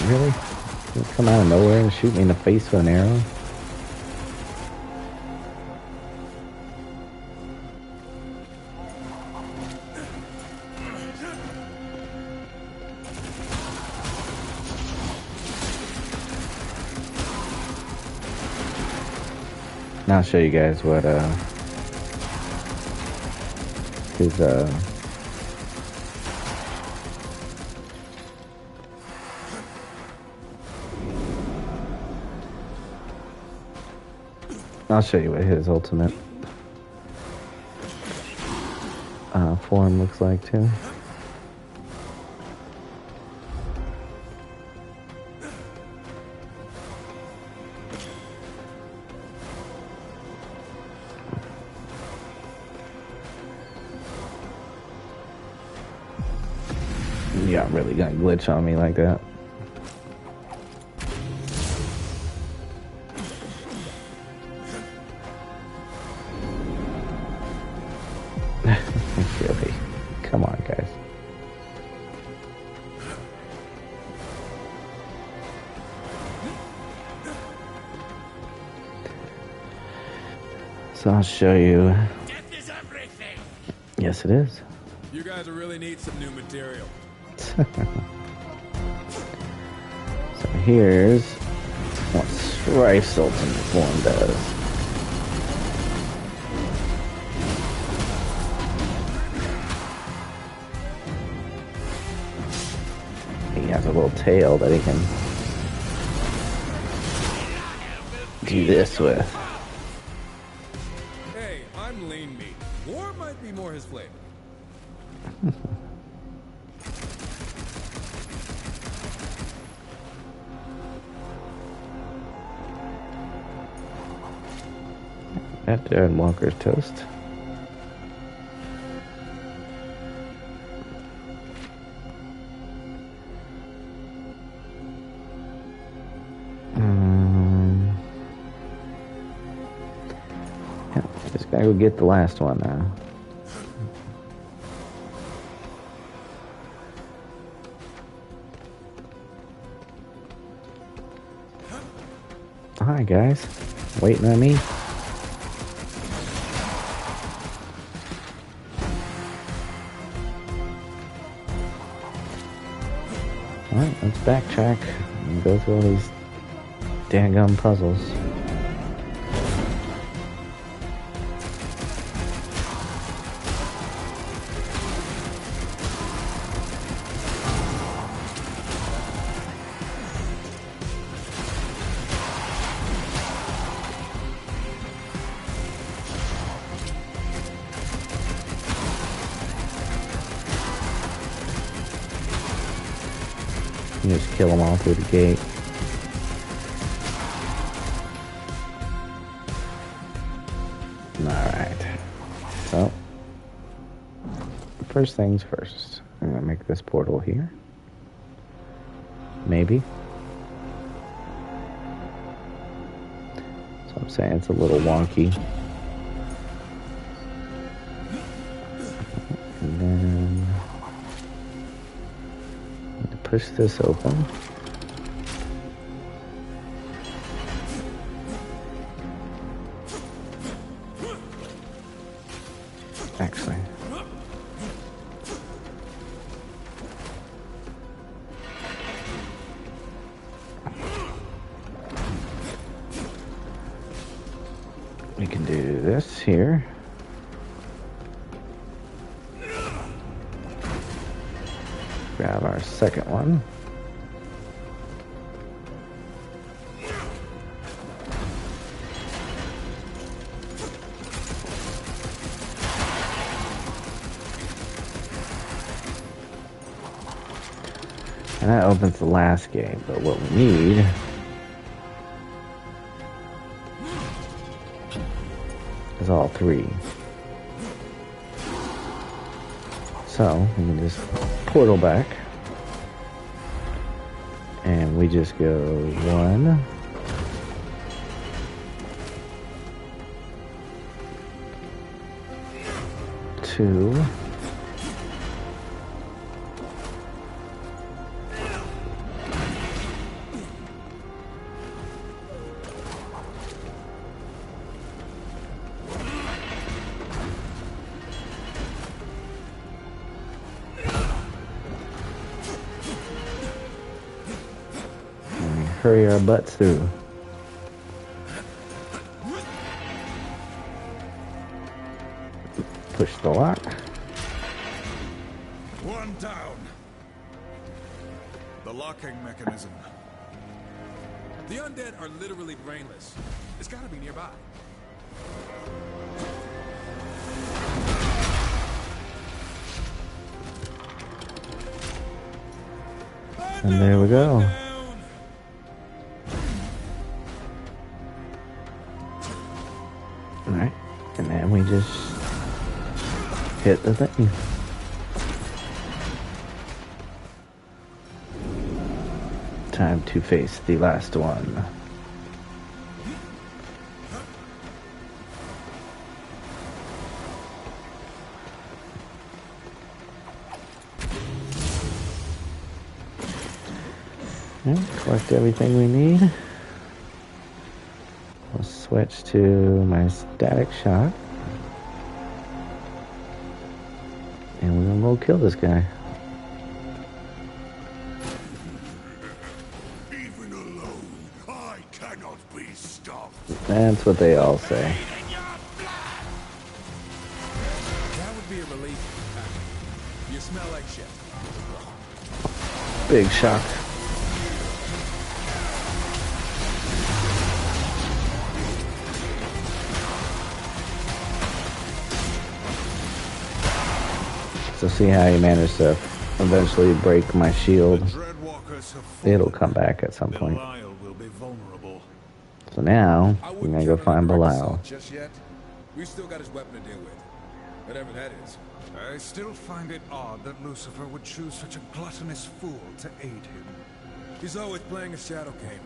Really? You come out of nowhere and shoot me in the face with an arrow? Now I'll show you guys what his I'll show you what his ultimate form looks like too. You're not really gonna glitch on me like that. Really? Come on, guys. So I'll show you. Death is everything. Yes, it is. guys really need some new material. So here's what Strife's ultimate form does. He has a little tail that he can do this with. Hey, I'm lean meat. War might be more his flavor. After and Walker's toast. Yeah, just gotta go get the last one now. Hi guys, waiting on me. Alright, let's backtrack and go through all these daggum puzzles. You just kill them all through the gate. Alright. So, first things first. I'm going to make this portal here. Maybe. So I'm saying it's a little wonky. And then push this open. Actually, we can do this here. Grab our second one. And that opens the last gate, but what we need is all three. So we can just portal back, and we just go 1, 2, 3. Hurry our butts through. Push the lock. One down. The locking mechanism. The undead are literally brainless. It's gotta be nearby. And there we go. Alright, and then we just hit the thing. Time to face the last one. Okay, collect everything we need. We'll switch to my static shot. And we're gonna we'll kill this guy. Even alone, I cannot be stopped. That's what they all say. That would be a relief. You smell like shit. Big shock. So see how you manage to eventually break my shield. It'll come back at some point. So now, we're gonna go find Belial. Just yet. We've still got his weapon to deal with. Whatever that is. I still find it odd that Lucifer would choose such a gluttonous fool to aid him. He's always playing a shadow game.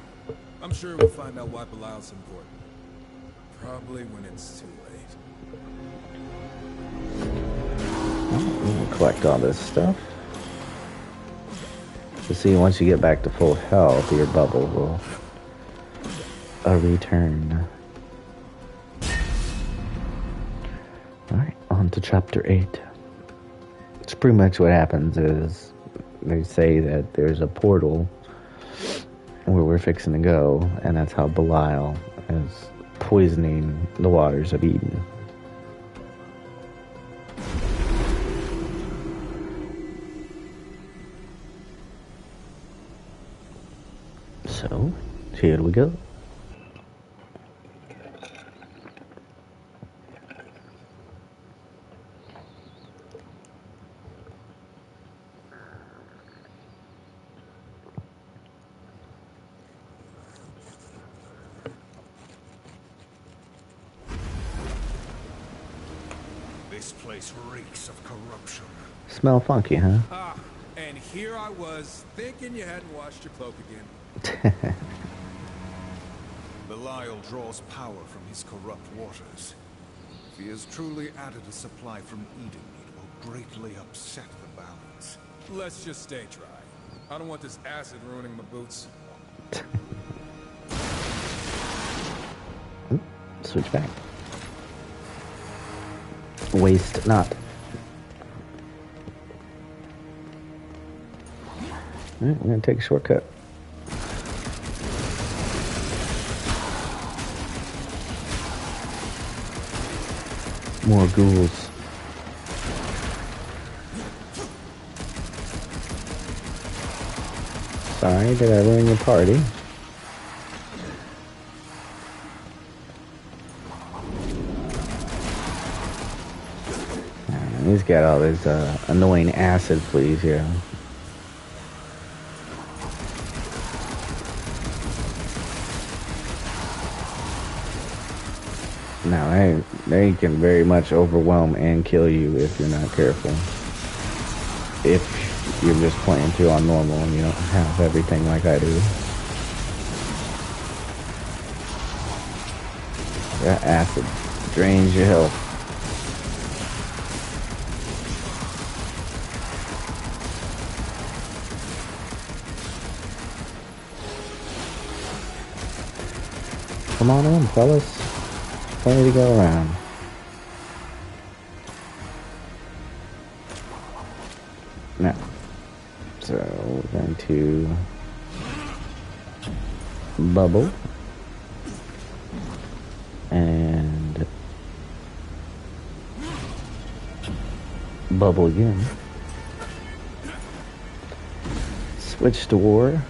I'm sure we'll find out why Belial's important. Probably when it's too late. We'll collect all this stuff. So see, once you get back to full health, your bubble will return. Alright, on to chapter 8. It's pretty much what happens is they say that there's a portal where we're fixing to go, and that's how Belial is poisoning the waters of Eden. So, here we go. This place reeks of corruption. Smell funky, huh? Ah, and here I was, thinking you hadn't washed your cloak again. Belial draws power from his corrupt waters. If he has truly added a supply from Eden, it will greatly upset the balance. Let's just stay dry. I don't want this acid ruining my boots. Switch back. Waste not. Alright, we're gonna take a shortcut. More ghouls. Sorry, did I ruin your party? He's got all these annoying acid fleas here. Now, they can very much overwhelm and kill you if you're not careful. If you're just playing through on normal and you don't have everything like I do. That acid drains your health. Come on in, fellas. Plenty to go around. Now, so we're going to bubble and bubble again. Switch to war.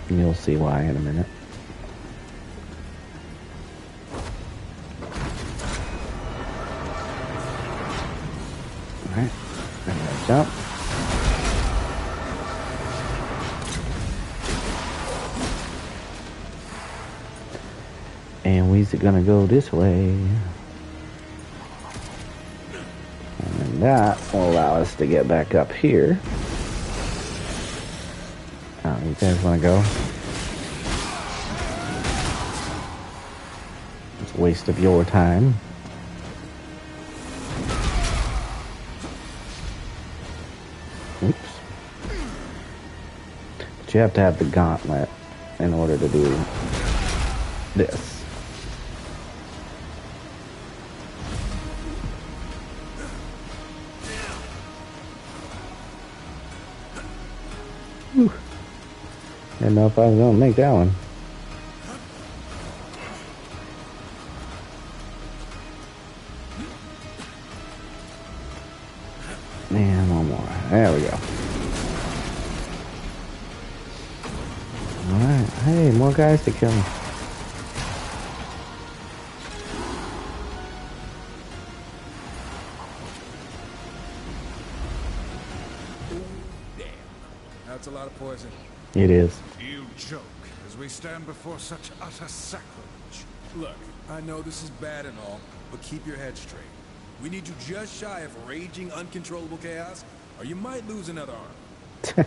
And you'll see why in a minute. Alright, I'm gonna jump. And we're gonna go this way. And that will allow us to get back up here. Oh, you guys wanna go? It's a waste of your time. Oops. But you have to have the gauntlet in order to do this. Didn't know if I was gonna make that one. And one more. There we go. Alright. Hey, more guys to kill. That's a lot of poison. It is. You joke as we stand before such utter sacrilege. Look, I know this is bad and all, but keep your head straight. We need you just shy of raging, uncontrollable chaos, or you might lose another arm.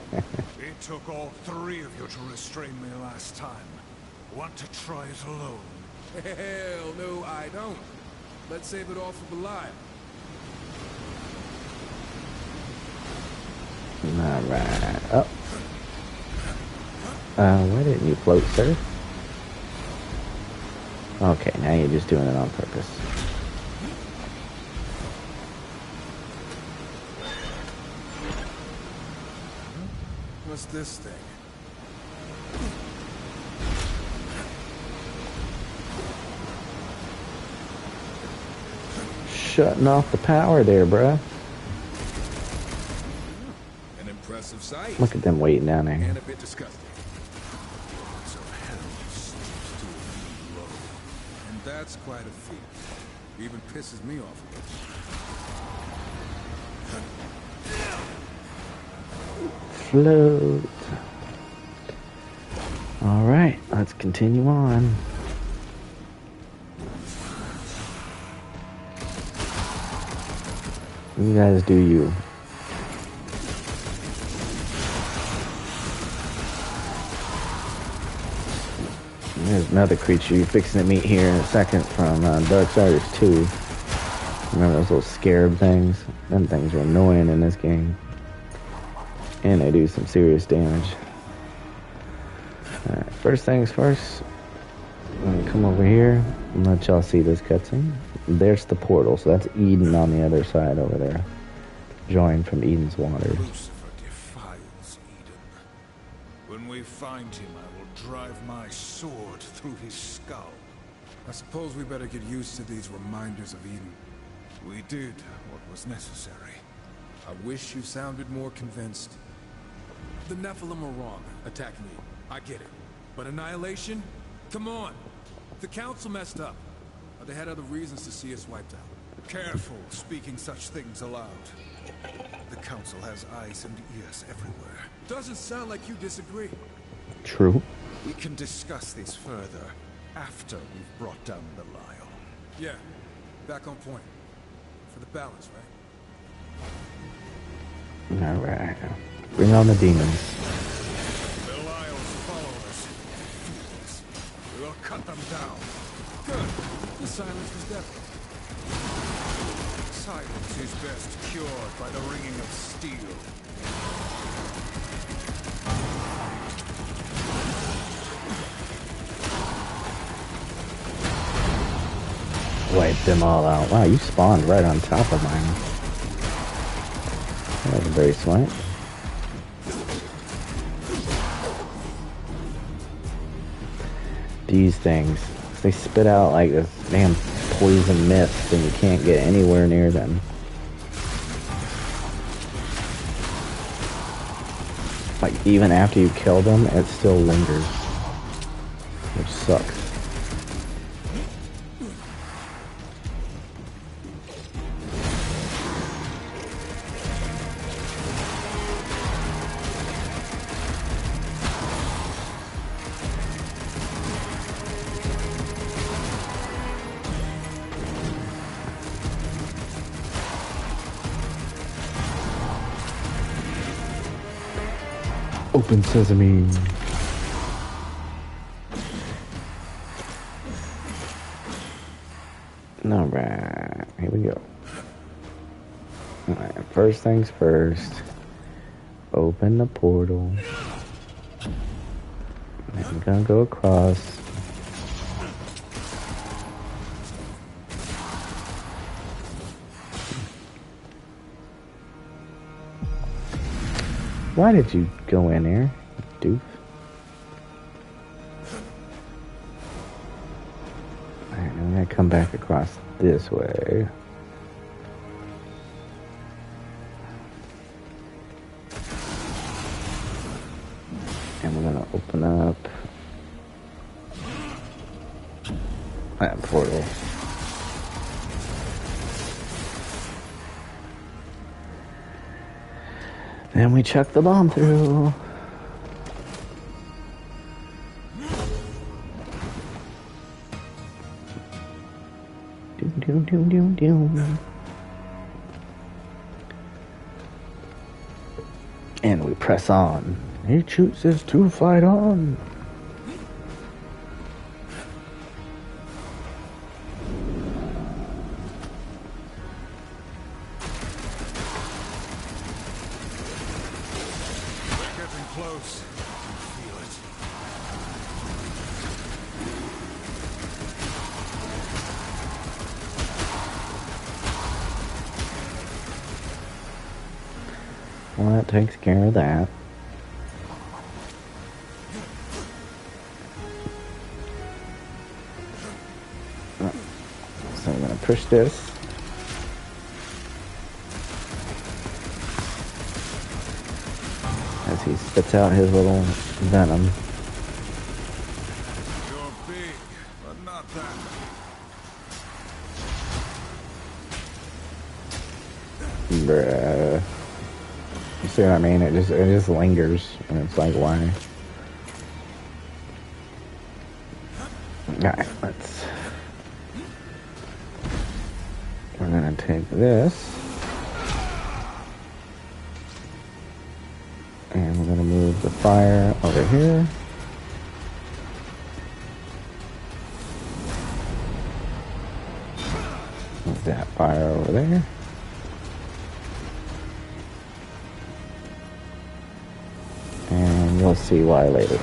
It took all three of you to restrain me last time. Want to try it alone? Hell no, I don't. Let's save it all for Belial. Alright. Oh. Why didn't you float, sir? Okay, now you're just doing it on purpose. What's this thing? Shutting off the power there, bruh. An impressive sight. Look at them waiting down there. And a bit disgusting. So hell stops to a new low. And that's quite a feat. Even pisses me off a bit. Float. Alright, let's continue on. You guys do you. There's another creature you're fixing to meet here in a second from Darksiders 2. Remember those little scarab things? Them things are annoying in this game. And they do some serious damage. Alright, first things first. I'm gonna come over here and let y'all see this cutscene. There's the portal, so that's Eden on the other side over there. Joined from Eden's waters. Lucifer defiles Eden. When we find him, I will drive my sword through his skull. I suppose we better get used to these reminders of Eden. We did what was necessary. I wish you sounded more convinced. The Nephilim are wrong, attacking me. I get it. But annihilation? Come on! The Council messed up. But they had other reasons to see us wiped out. Careful speaking such things aloud. The Council has eyes and ears everywhere. Doesn't sound like you disagree. True. We can discuss this further after we've brought down Belial. Yeah, back on point. For the balance, right? Alright. Bring on the demons. Belial's followers. We'll cut them down. Good. The silence was deafening. Silence is best cured by the ringing of steel. Wipe them all out. Wow, you spawned right on top of mine. That was very smart. These things, they spit out like this damn poison mist and you can't get anywhere near them. Like, even after you kill them, it still lingers. Which sucks. Open sesame. Alright, here we go. Alright, first things first. Open the portal. I'm gonna go across. Why did you go in there, doof? Alright, I'm gonna come back across this way. And we're gonna open up that portal. Then we chuck the bomb through. Doom, doom, doom, doom, doom. And we press on. He chooses to fight on. Close. I can feel it. Well, that takes care of that. So I'm gonna push this. As he spits out his little venom. You're big, but not that. Bruh. You see what I mean? It just lingers, and it's like, why? Alright, we're gonna take this. And we're gonna move the fire over here. Move that fire over there. And you'll see why later.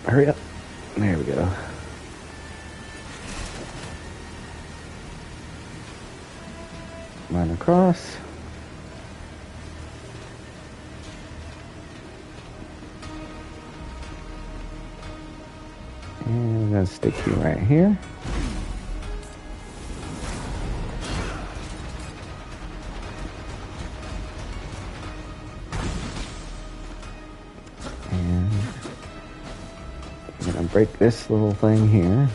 Hurry up. There we go. Run across. And I'm going to stick you right here. And I'm going to break this little thing here.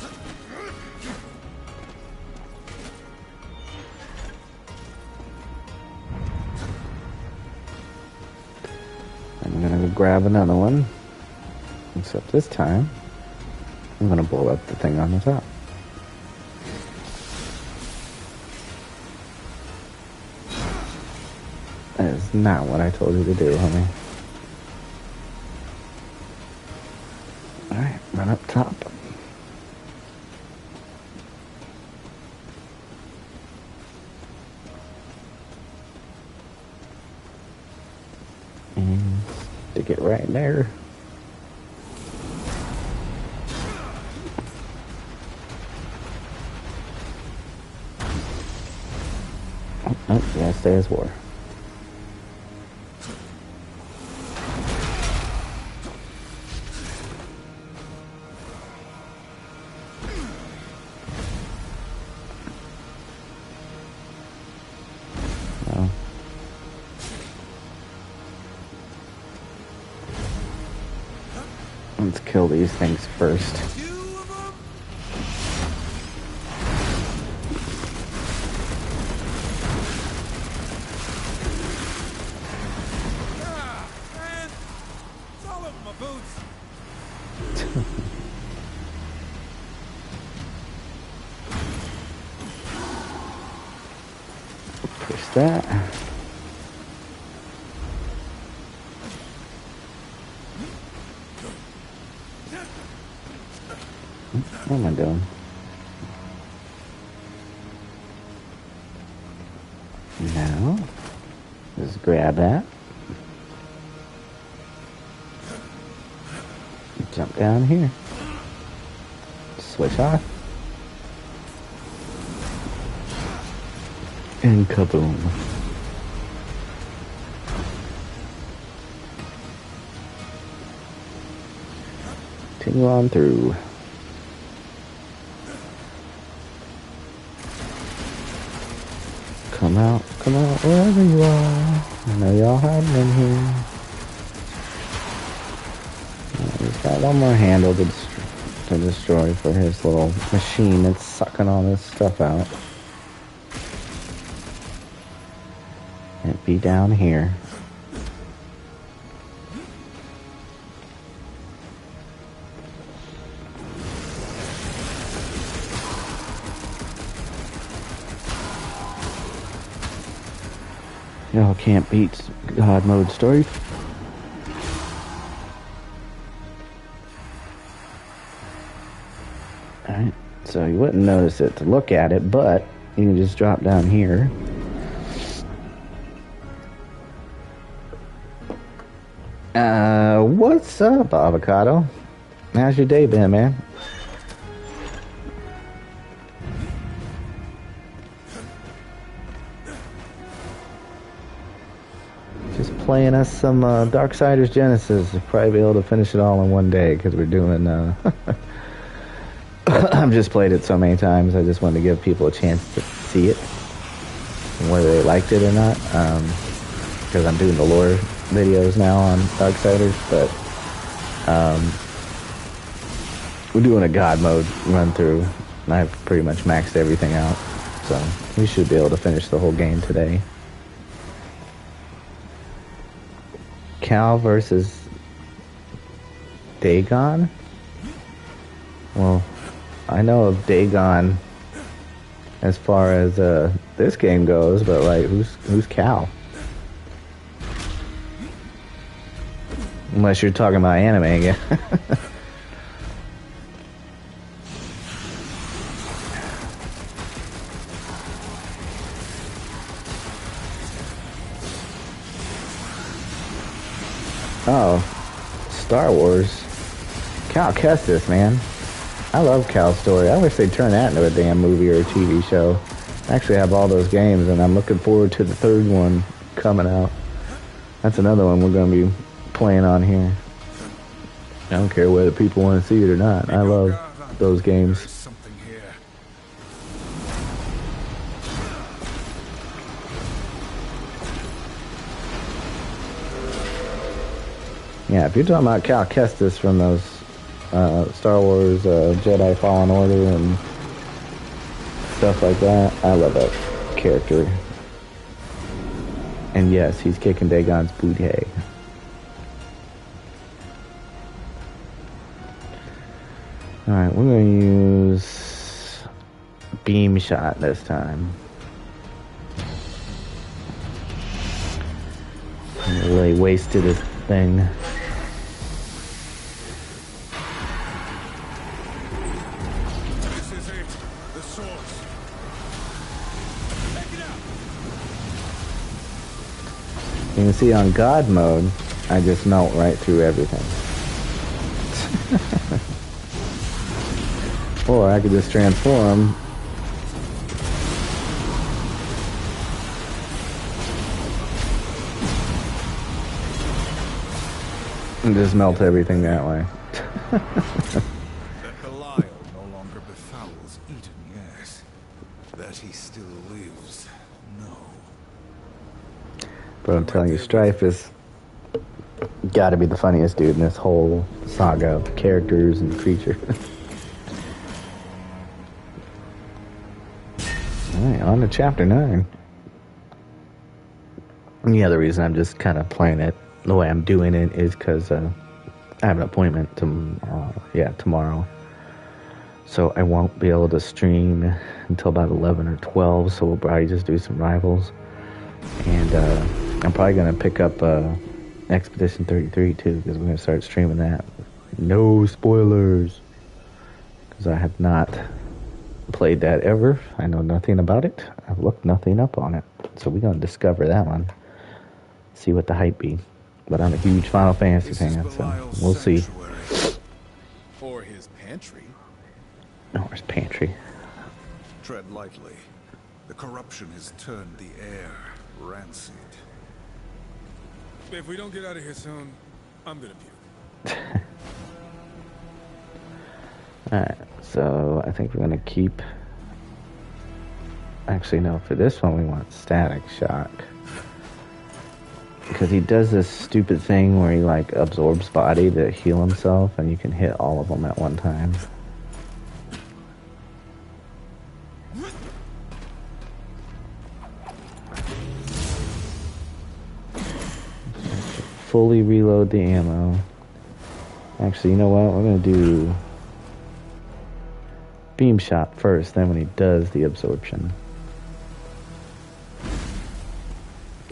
I'm going to grab another one. Except this time, I'm going to blow up the thing on the top. That is not what I told you to do, homie. Alright, run up top. And stick it right there. Oh, yeah, stay as war. Well, let's kill these things first. Push that. What am I doing? Now, just grab that. Jump down here. Switch off. And kaboom. Continue on through. Come out wherever you are. I know y'all hiding in here. He's got one more handle to destroy for his little machine that's sucking all this stuff out. It'd be down here. Y'all can't beat God mode Strife. Alright, so you wouldn't notice it to look at it, but you can just drop down here. What's up, Avocado? How's your day been, man? Playing us some Darksiders Genesis. We'll probably be able to finish it all in one day because we're doing I've just played it so many times. I just wanted to give people a chance to see it and whether they liked it or not, because I'm doing the lore videos now on Darksiders, but we're doing a God mode run through. I've pretty much maxed everything out, so we should be able to finish the whole game today. Cal versus Dagon? Well, I know of Dagon as far as this game goes, but like, who's Cal? Unless you're talking about anime again. Oh, Star Wars. Cal Kestis, man. I love Cal's story. I wish they'd turn that into a damn movie or a TV show. I actually have all those games, and I'm looking forward to the third one coming out. That's another one we're going to be playing on here. I don't care whether people want to see it or not. I love those games. Yeah, if you're talking about Cal Kestis from those Star Wars Jedi Fallen Order and stuff like that, I love that character. And yes, he's kicking Dagon's booty. Alright, we're going to use beam shot this time. Really wasted his thing. You can see on God mode, I just melt right through everything. Or I could just transform. And just melt everything that way. That Belial no longer befouls Eden, yes. That he still lives, no. But I'm telling you, Strife is gotta be the funniest dude in this whole saga of characters and creatures. Alright, on to chapter 9. And the other reason I'm just kind of playing it the way I'm doing it is because I have an appointment tomorrow. So I won't be able to stream until about 11 or 12, so we'll probably just do some rivals. And I'm probably going to pick up Expedition 33 too, because we're going to start streaming that. No spoilers, because I have not played that ever. I know nothing about it. I've looked nothing up on it. So we're going to discover that one. See what the hype be. But I'm a huge Final Fantasy fan, so we'll see. Or his pantry. Or his pantry. Tread lightly. The corruption has turned the air rancid. If we don't get out of here soon, I'm gonna puke. Alright, so I think we're gonna keep... Actually, no, for this one we want static shock. Because he does this stupid thing where he, like, absorbs body to heal himself, and you can hit all of them at one time. Fully reload the ammo. Actually, you know what? We're gonna do beam shot first, then when he does the absorption.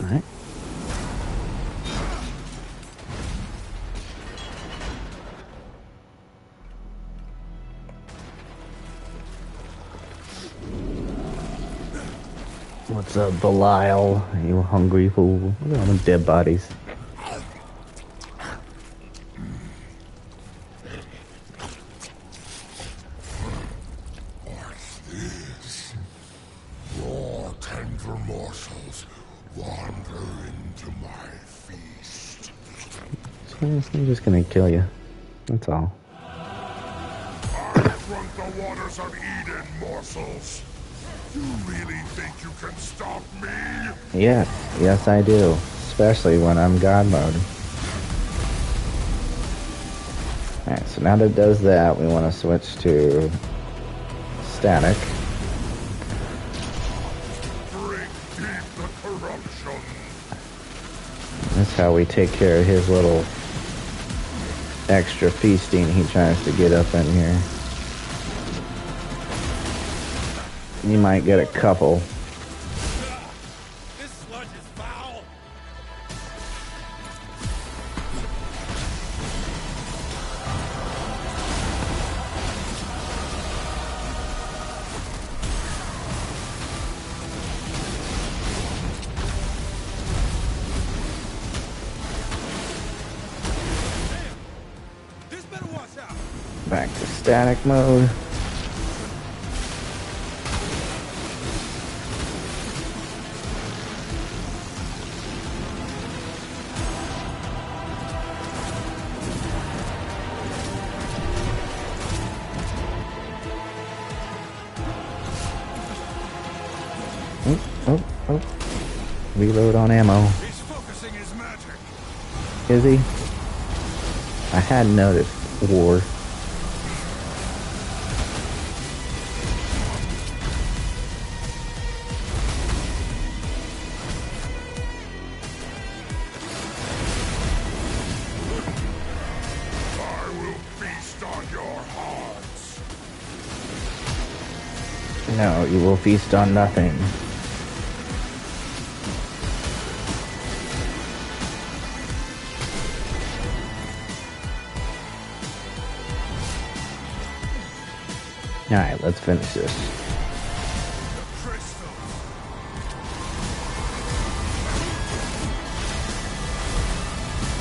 Alright. What's up, Belial? You hungry fool? Look at all them dead bodies. What's this? Raw, tender morsels wander into my feast. So I'm just gonna kill you. That's all. I front the waters of Eden, morsels. You really think you can stop me? Yes, yes I do. Especially when I'm God mode. Alright, so now that it does that, we want to switch to static. Bring deep the corruption. That's how we take care of his little extra feasting he tries to get up in here. You might get a couple. This sludge is foul. This better watch out. Back to static mode. Oh. Reload on ammo. He's focusing his magic. Is he? I hadn't noticed. War. I will feast on your hearts. No, you will feast on nothing. Alright, let's finish this.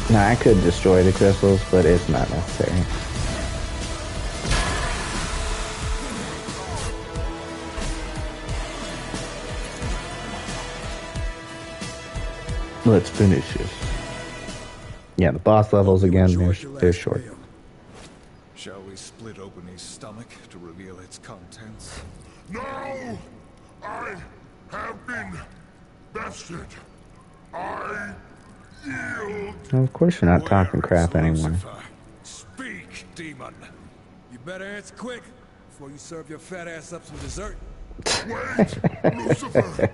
Now, I could destroy the crystals, but it's not necessary. Let's finish this. Yeah, the boss levels again, they're short. Shall we split open his stomach to reveal its contents? No! I have been bested. I yield. Well, of course you're not talking crap anymore. Lucifer? Speak, demon. You better answer quick before you serve your fat ass up some dessert. Wait, Lucifer.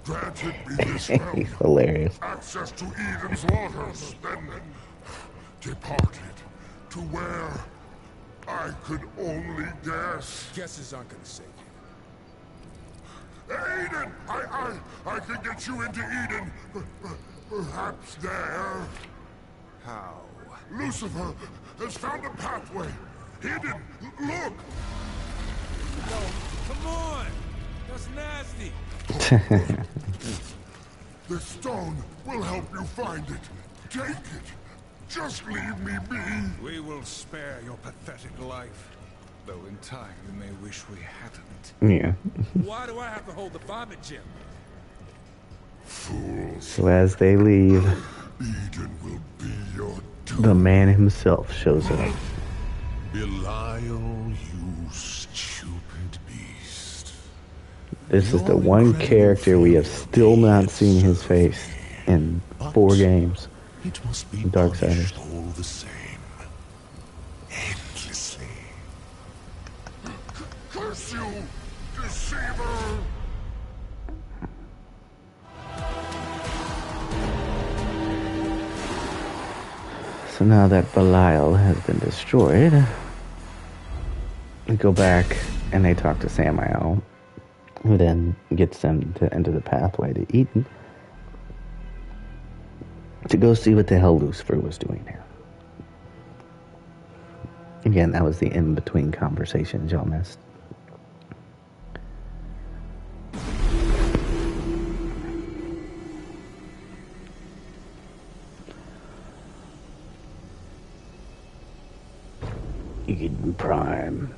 Granted me this realm, He's hilarious. access to Eden's waters, then departed to where I could only guess. Guesses aren't gonna save you. Eden! I can get you into Eden. Perhaps there. How? Lucifer has found a pathway. Hidden. Look! No, come on! That's nasty! The stone will help you find it. Take it. Just leave me be. We will spare your pathetic life. Though in time you may wish we hadn't. Yeah. Why do I have to hold the vomit gym? Fools. So as they leave, Eden will be your tomb. the man himself shows up. Belial, you stupid beast. This is the one character we have still not seen his face in 4 games. It must be Darksiders. punished all the same. Endlessly. Curse you, deceiver! So now that Belial has been destroyed, we go back and they talk to Samael, who then gets them to enter the pathway to Eden to go see what the hell Lucifer was doing here. Again, that was the in-between conversations y'all missed. Eden Prime.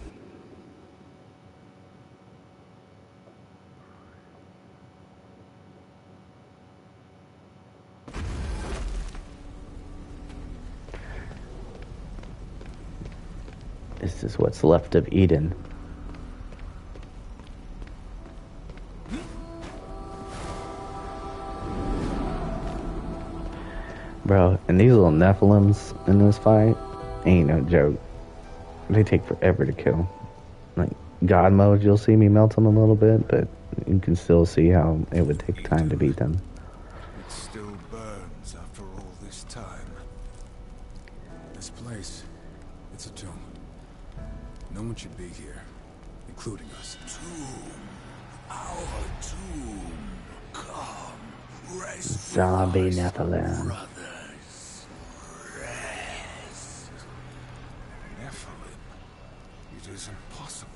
This is what's left of Eden. Bro, and these little Nephilims in this fight ain't no joke. They take forever to kill. Like, God mode, you'll see me melt them a little bit, but you can still see how it would take time to beat them. It still burns after all this time. This place, it's a tomb. No one should be here, including us. Our tomb. Come, rest. Zombie Nephilim. Brothers, rest. Nephilim. It is impossible.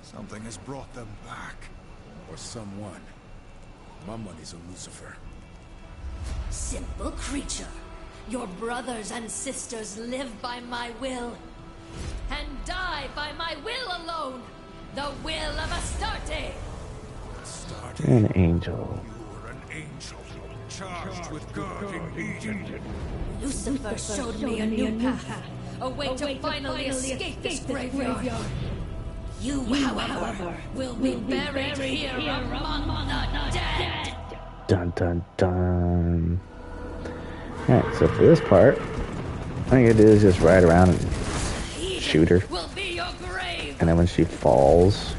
Something has brought them back. Or someone. My money's on Lucifer. Simple creature. Your brothers and sisters live by my will. And die by my will alone. The will of Astarte. Astarte. An angel. You were an angel, charged with guarding Eden. Lucifer showed me a new path. A way to finally escape this graveyard. You, however, will be buried here among the dead. Dun dun dun. Alright, so for this part, all you gotta do is just ride around and shoot her. Will be your grave. And then when she falls,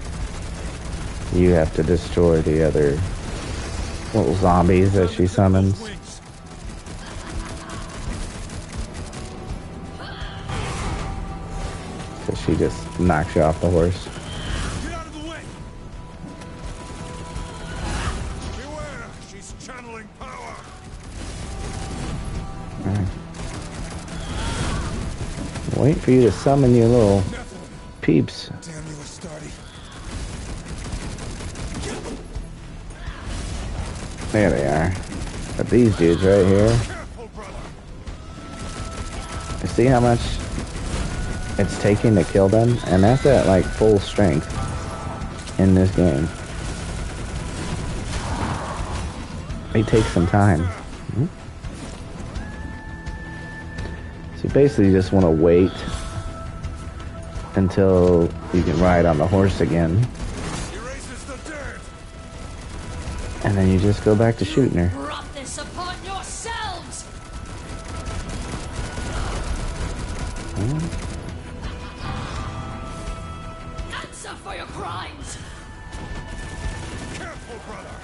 you have to destroy the other little zombies that she summons. So she just knocks you off the horse. Get out of the way! Beware, she's channeling power. Wait for you to summon your little peeps. Damn you, Astarte. There they are. But these dudes right here. Careful, brother. You see how much it's taking to kill them? And that's at like full strength in this game. It takes some time. So you basically just want to wait until you can ride on the horse again. Erases the dirt. And then you just go back to shooting her. Brought this upon yourselves. Answer for your crimes. Careful, brother.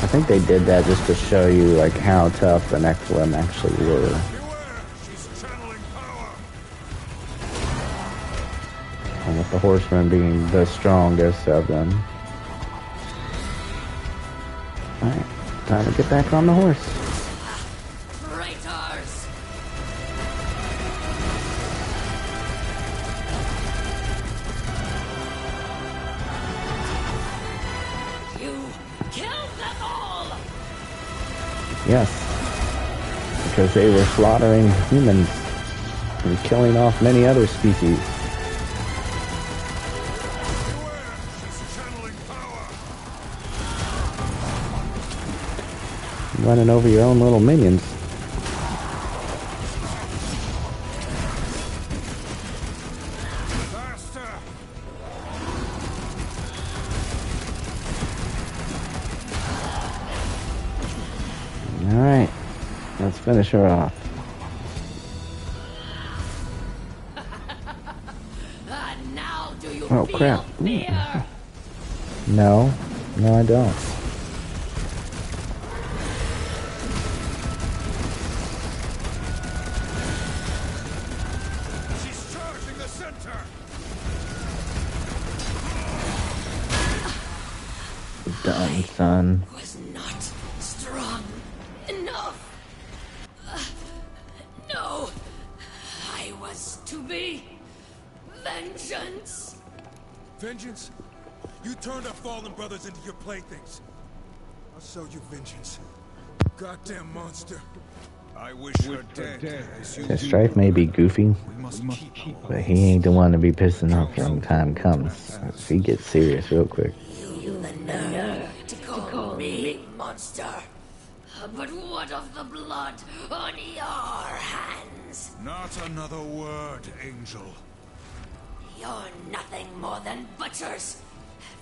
I think they did that just to show you like how tough the Nephilim actually were. Beware, she's channeling power. And with the Horsemen being the strongest of them. Alright, time to get back on the horse. Traitors. Yes. Because they were slaughtering humans and killing off many other species. Running over your own little minions. Alright, let's finish her off. Now do you Oh feel crap. fear? No, I don't. She's charging the center. Done, son. Was not strong enough. No, I was to be vengeance. Vengeance? You turned our fallen brothers into your playthings. I'll show you vengeance. Goddamn monster. I wish her dead. Yeah, Strife may be goofy, We must keep her. but he ain't the one to be pissing off when time comes. He gets serious real quick. You the nerve to call me monster. But what of the blood on your hands? Not another word, Angel. You're nothing more than butchers.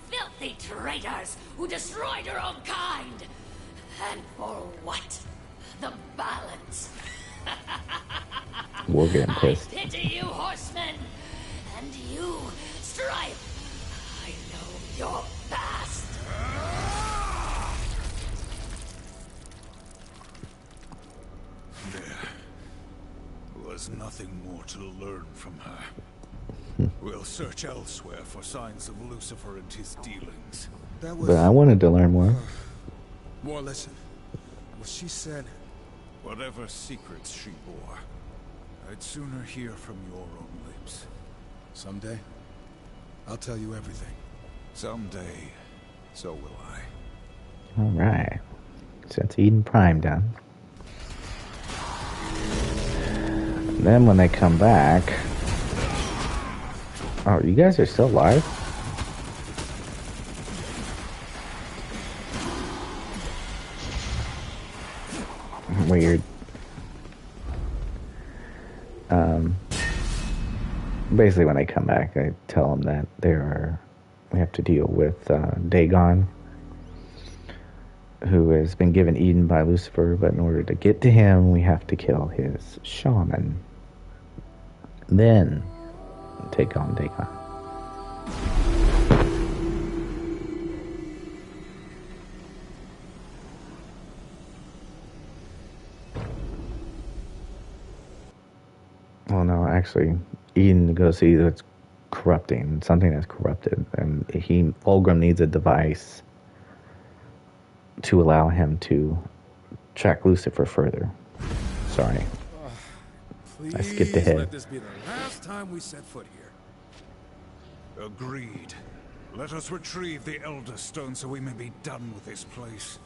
Filthy traitors who destroyed your own kind. And for what? The balance. We're getting pissed. I pity you, Horsemen. And you, Strife. I know your past. There was nothing more to learn from her. We'll search elsewhere for signs of Lucifer and his dealings. That was But I wanted to learn more. more listen. What she said. Whatever secrets she bore, I'd sooner hear from your own lips. Someday, I'll tell you everything. Someday, so will I. Alright. So that's Eden Prime done. Then when they come back... Oh, you guys are still alive? Weird. Basically when they come back, I tell them that we have to deal with Dagon, who has been given Eden by Lucifer, but in order to get to him, we have to kill his shaman. Then take on Dagon. Well, no, actually, Eden goes see that's corrupting, something that's corrupted, and Fulgrim needs a device to allow him to track Lucifer further. Sorry. I skipped ahead. Let this be the last time we set foot here. Agreed. Let us retrieve the Elder Stone so we may be done with this place.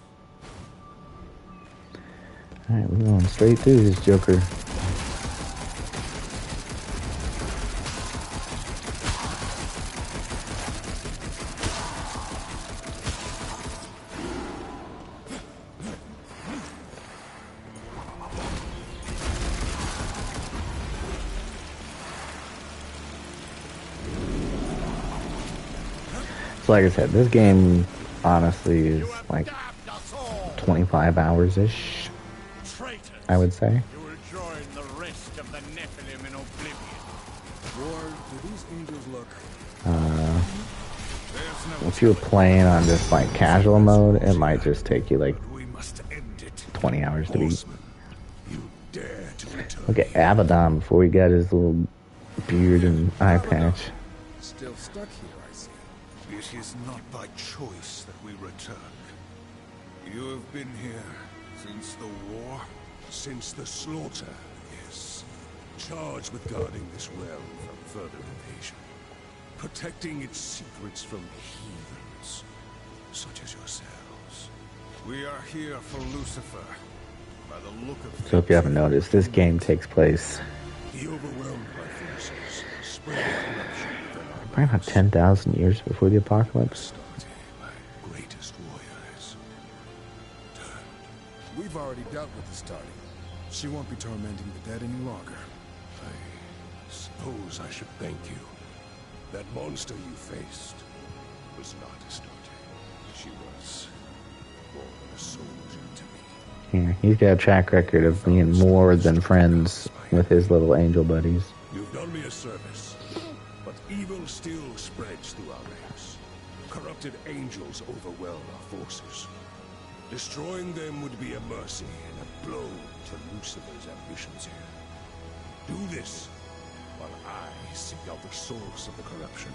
Alright, we're going straight through this Joker. So like I said, this game honestly is like 25 hours-ish, I would say. You will join the rest of the Nephilim in oblivion. Or do these angels look... If you're playing on just like casual mode, it might just take you like 20 hours to beat. Look at Abaddon before he got his little beard and eye patch. Still stuck here, I see. It is not by choice that we return. You have been here since the war? Since the slaughter, yes. Charged with guarding this realm from further invasion. Protecting its secrets from heathens, such as yourselves. We are here for Lucifer. by the look of So if you haven't noticed, this game takes place He overwhelmed my forces, spread corruption within our probably about 10,000 years before the apocalypse. my greatest warriors. We've already dealt with the starting. She won't be tormenting the dead any longer. I suppose I should thank you. That monster you faced was not Astarte. She was more than a soldier to me. Yeah, he's got a track record of being more than friends with his little angel buddies. You've done me a service, but evil still spreads through our ranks. Corrupted angels overwhelm our forces. Destroying them would be a mercy and a blow to Lucifer's ambitions here. Do this, while I seek out the source of the corruption.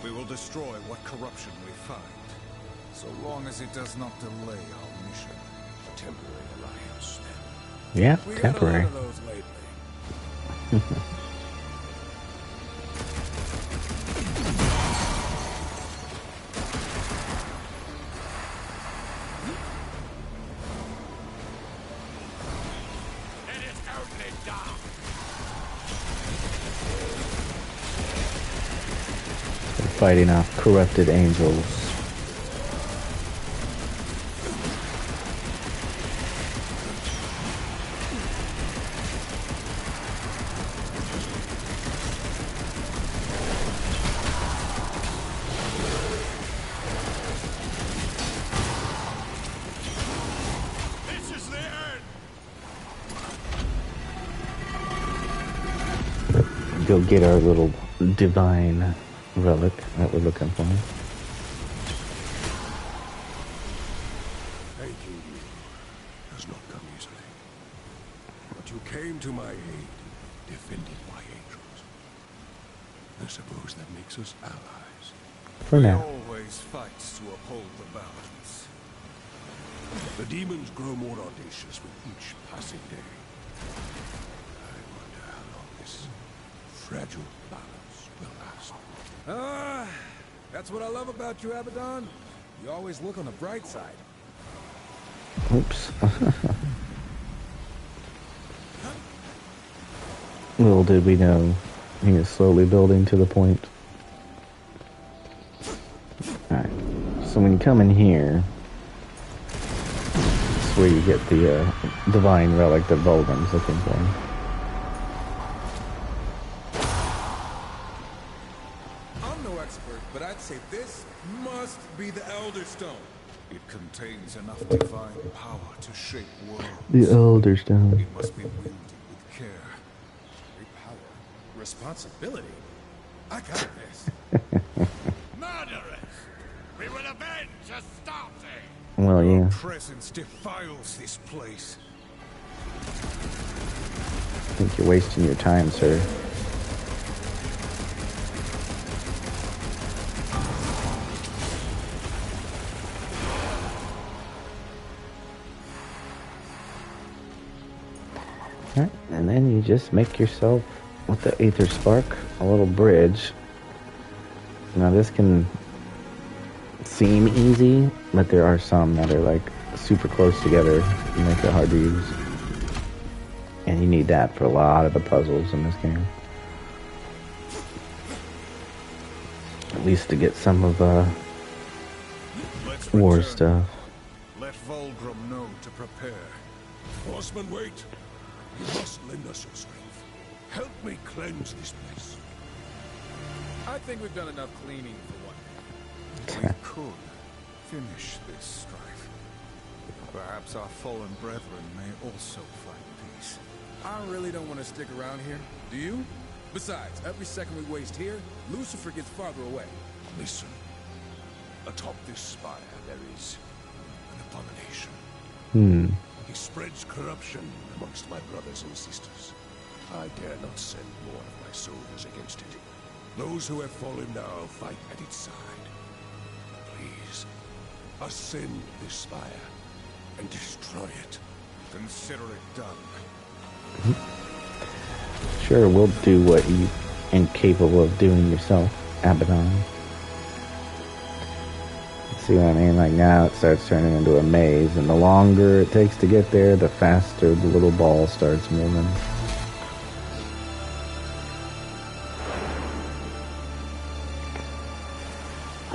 We will destroy what corruption we find, so long as it does not delay our mission. A temporary alliance, then. Yeah, We got a temporary. lot of those lately. It is only dark. Fighting off corrupted angels. This is the end. Go get our little divine relic that we're looking for. Thanking you does not come easily. But you came to my aid, defended my angels. I suppose that makes us allies. For We now. always fight to uphold the balance. The demons grow more audacious with each passing day. I wonder how long this fragile balance will last. That's what I love about you, Abaddon. You always look on the bright side. Oops. Little did we know, he is slowly building to the point. Alright, so when you come in here, that's where you get the divine relic that Volgrim's looking for. I'm no expert, but I'd say this must be the Elder Stone. It contains enough divine power to shape worlds. The Elder Stone. It must be wielded with care. Great power. Responsibility. I got this. Murderers! We will avenge Astarte! Well, Your yeah. presence defiles this place. I think you're wasting your time, sir. Alright, and then you just make yourself, with the Aether Spark, a little bridge. Now this can seem easy, but there are some that are like super close together and make it hard to use. And you need that for a lot of the puzzles in this game. At least to get some of Let's war return. stuff. Let Volgrim know to prepare. Horsemen, wait! You must lend us your strength. Help me cleanse this place. I think we've done enough cleaning for one. We could finish this strife. Perhaps our fallen brethren may also find peace. I really don't want to stick around here. Do you? Besides, every second we waste here, Lucifer gets farther away. Listen. Atop this spire there is an abomination. He spreads corruption amongst my brothers and sisters. I dare not send more of my soldiers against it. Those who have fallen now fight at its side. Please, ascend this spire and destroy it. Consider it done. Sure, we'll do what you incapable of doing yourself, Abaddon. See what I mean? Like now it starts turning into a maze, and the longer it takes to get there, the faster the little ball starts moving.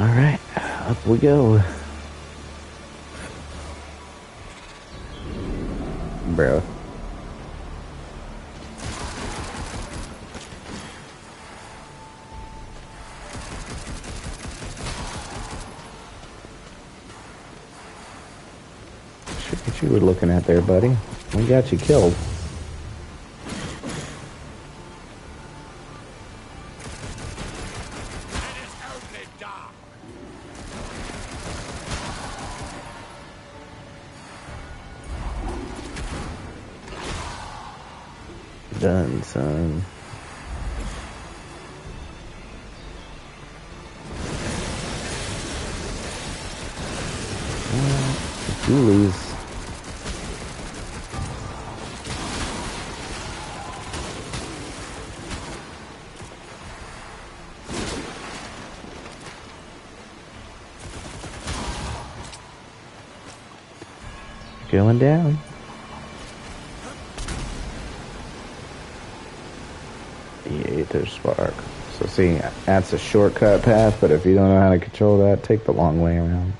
Alright, up we go. Bro. What you were looking at there, buddy? We got you killed. Done, son. If you lose. Going down. The spark. So see, that's a shortcut path, but if you don't know how to control that, take the long way around.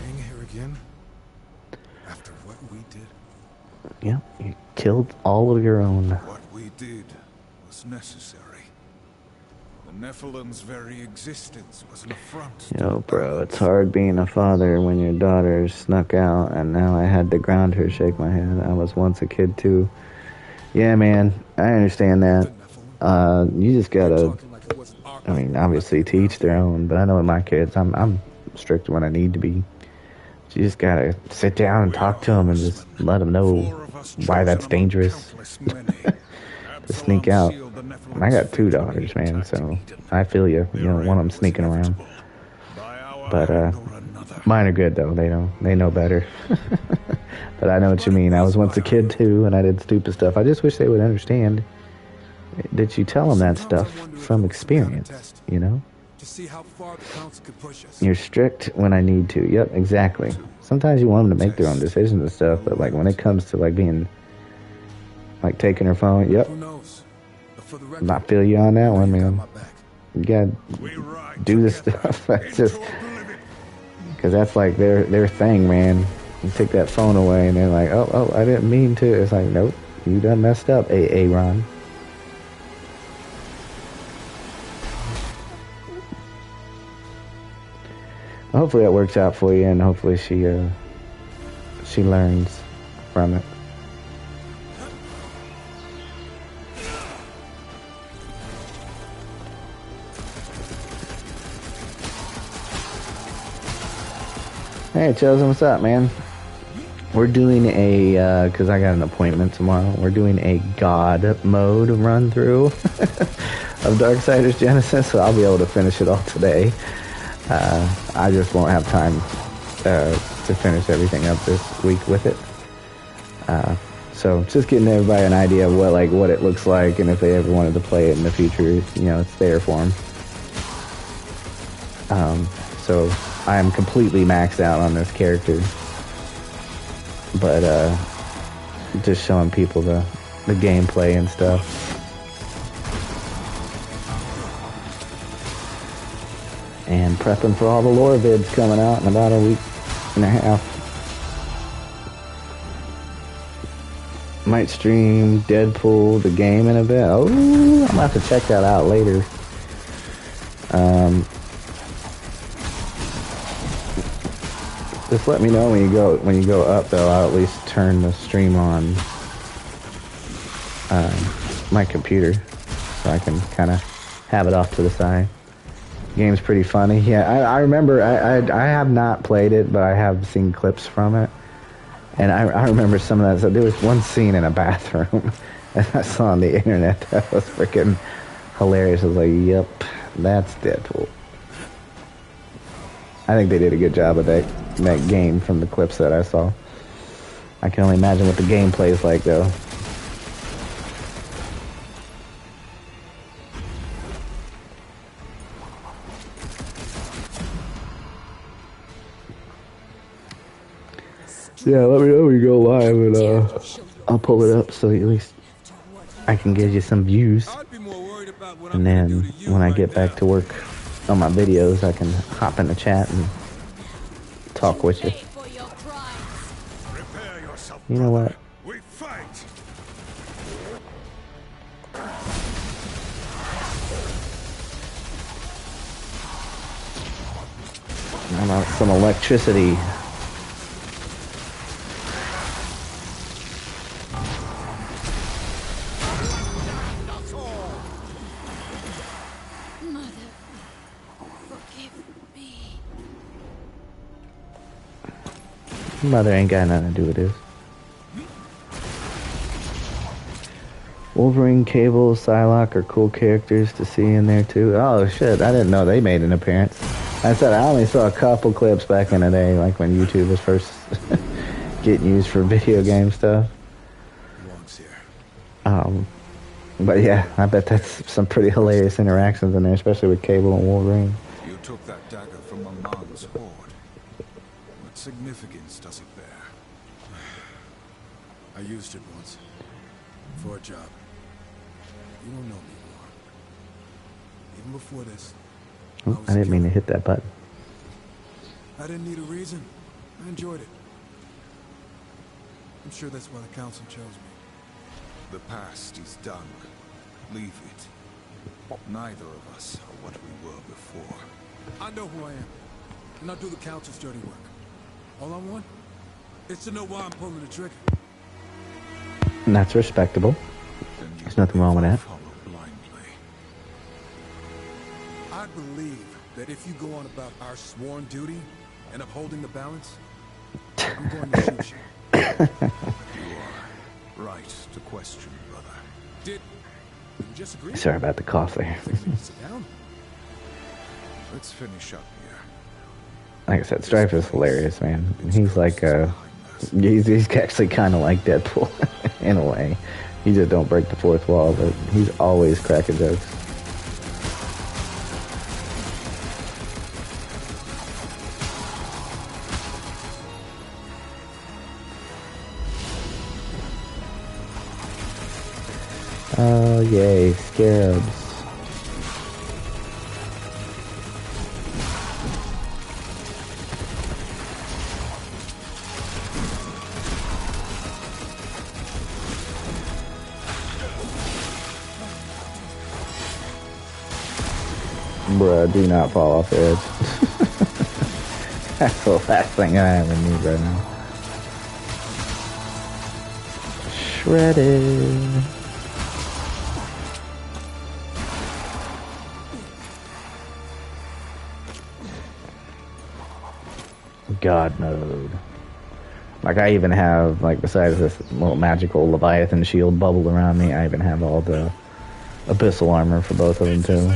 Being here again? After what we did? Yeah, you killed all of your own. What we did was necessary. The Nephilim's very existence was an affront. Yo, bro, it's hard being a father when your daughter snuck out, and now I had to ground her, shake my head. I was once a kid, too. Yeah, man, I understand that. You just gotta, I mean, obviously to each their own, but I know with my kids, I'm strict when I need to be. You just gotta sit down and talk to them and just let them know why that's dangerous to sneak out. I got 2 daughters, man, so I feel you. You don't want them sneaking around. But mine are good though. They know better. But I know what you mean. I was once a kid too, and I did stupid stuff. I just wish they would understand that you tell them that stuff from experience. You know. You're strict when I need to. Yep, exactly. Sometimes you want them to make their own decisions and stuff, but like when it comes to like being, like taking her phone, yep. I feel you on that one, man. You gotta do this stuff. That's just because that's like their thing, man. You take that phone away, and they're like, "Oh, I didn't mean to." It's like, nope, you done messed up, Ron. Hopefully that works out for you, and hopefully she learns from it. Hey, Chosen, what's up, man? We're doing a, because I got an appointment tomorrow, we're doing a God mode run through of Darksiders Genesis, so I'll be able to finish it all today. I just won't have time to finish everything up this week with it. So just getting everybody an idea of what it looks like, and if they ever wanted to play it in the future, you know, it's there for them. So I am completely maxed out on this character, but just showing people the gameplay and stuff. And prepping for all the lore vids coming out in about a week and a half. Might stream Deadpool the game in a bit. Oh, I'm gonna have to check that out later. Just let me know when you go up, though. I'll at least turn the stream on my computer so I can kind of have it off to the side. Game's pretty funny. Yeah, I remember. I have not played it, but I have seen clips from it, and I remember some of that. So there was one scene in a bathroom that I saw on the internet that was freaking hilarious. I was like, "Yep, that's Deadpool." I think they did a good job of that game from the clips that I saw. I can only imagine what the gameplay is like, though. Yeah, let me know when you go live, and I'll pull it up so at least I can give you some views. And then when I get back to work on my videos, I can hop in the chat and talk with you. You know what? We fight. I want some electricity. Mother ain't got nothing to do with this. Wolverine, Cable, Psylocke are cool characters to see in there too. Oh shit, I didn't know they made an appearance. I said I only saw a couple clips back in the day, like when YouTube was first getting used for video game stuff. But yeah, I bet that's some pretty hilarious interactions in there, especially with Cable and Wolverine. You took that dagger from a man's horde. What significance does it bear? I used it once. For a job. You don't know me more. Even before this. Oh, I didn't mean to hit that button. I didn't need a reason. I enjoyed it. I'm sure that's why the council chose me. The past is done. Leave it. Neither of us are what we were before. I know who I am. And I'll do the council's dirty work. All I want is to know why I'm pulling the trigger. And that's respectable. There's nothing wrong with that. I believe that if you go on about our sworn duty and upholding the balance, I'm going to shoot you. You are right to question, brother. Did you just agree? Sorry about the cough there. Sit down. Let's finish up here. Like I said, Strife is hilarious, man. He's like, he's actually kind of like Deadpool in a way. He just don't break the fourth wall, but he's always cracking jokes. Oh, yay, scarabs. Bruh, do not fall off the edge. That's the last thing I ever need right now. Shredded. God mode. Like I even have, like besides this little magical Leviathan shield bubble around me, I even have all the abyssal armor for both of them too.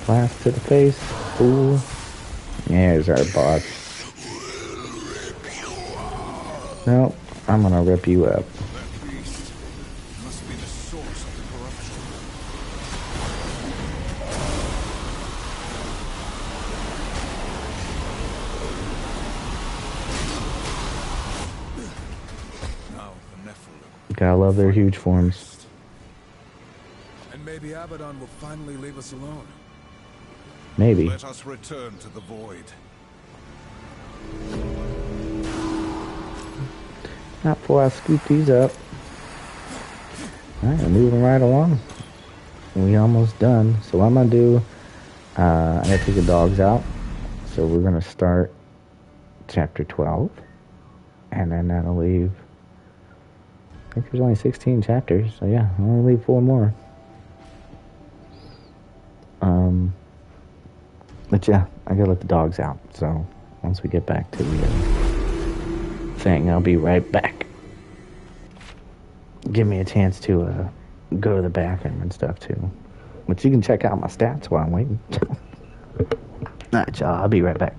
Blast to the face. Ooh. There's our boss. Nope. I'm gonna rip you up. That beast must be the source of the corruption. Now the Nephilim. Gotta love their huge forms. And maybe Abaddon will finally leave us alone. Maybe. Let us return to the void. Not before I scoop these up. Alright, moving right along. We almost done. So what I'm gonna do, I gotta take the dogs out. So we're gonna start chapter 12. And then that'll leave, I think there's only 16 chapters. So yeah, I'll only leave 4 more. But yeah, I gotta let the dogs out. So once we get back to the thing, I'll be right back. Give me a chance to go to the bathroom and stuff too. But you can check out my stats while I'm waiting. Alright, y'all, I'll be right back.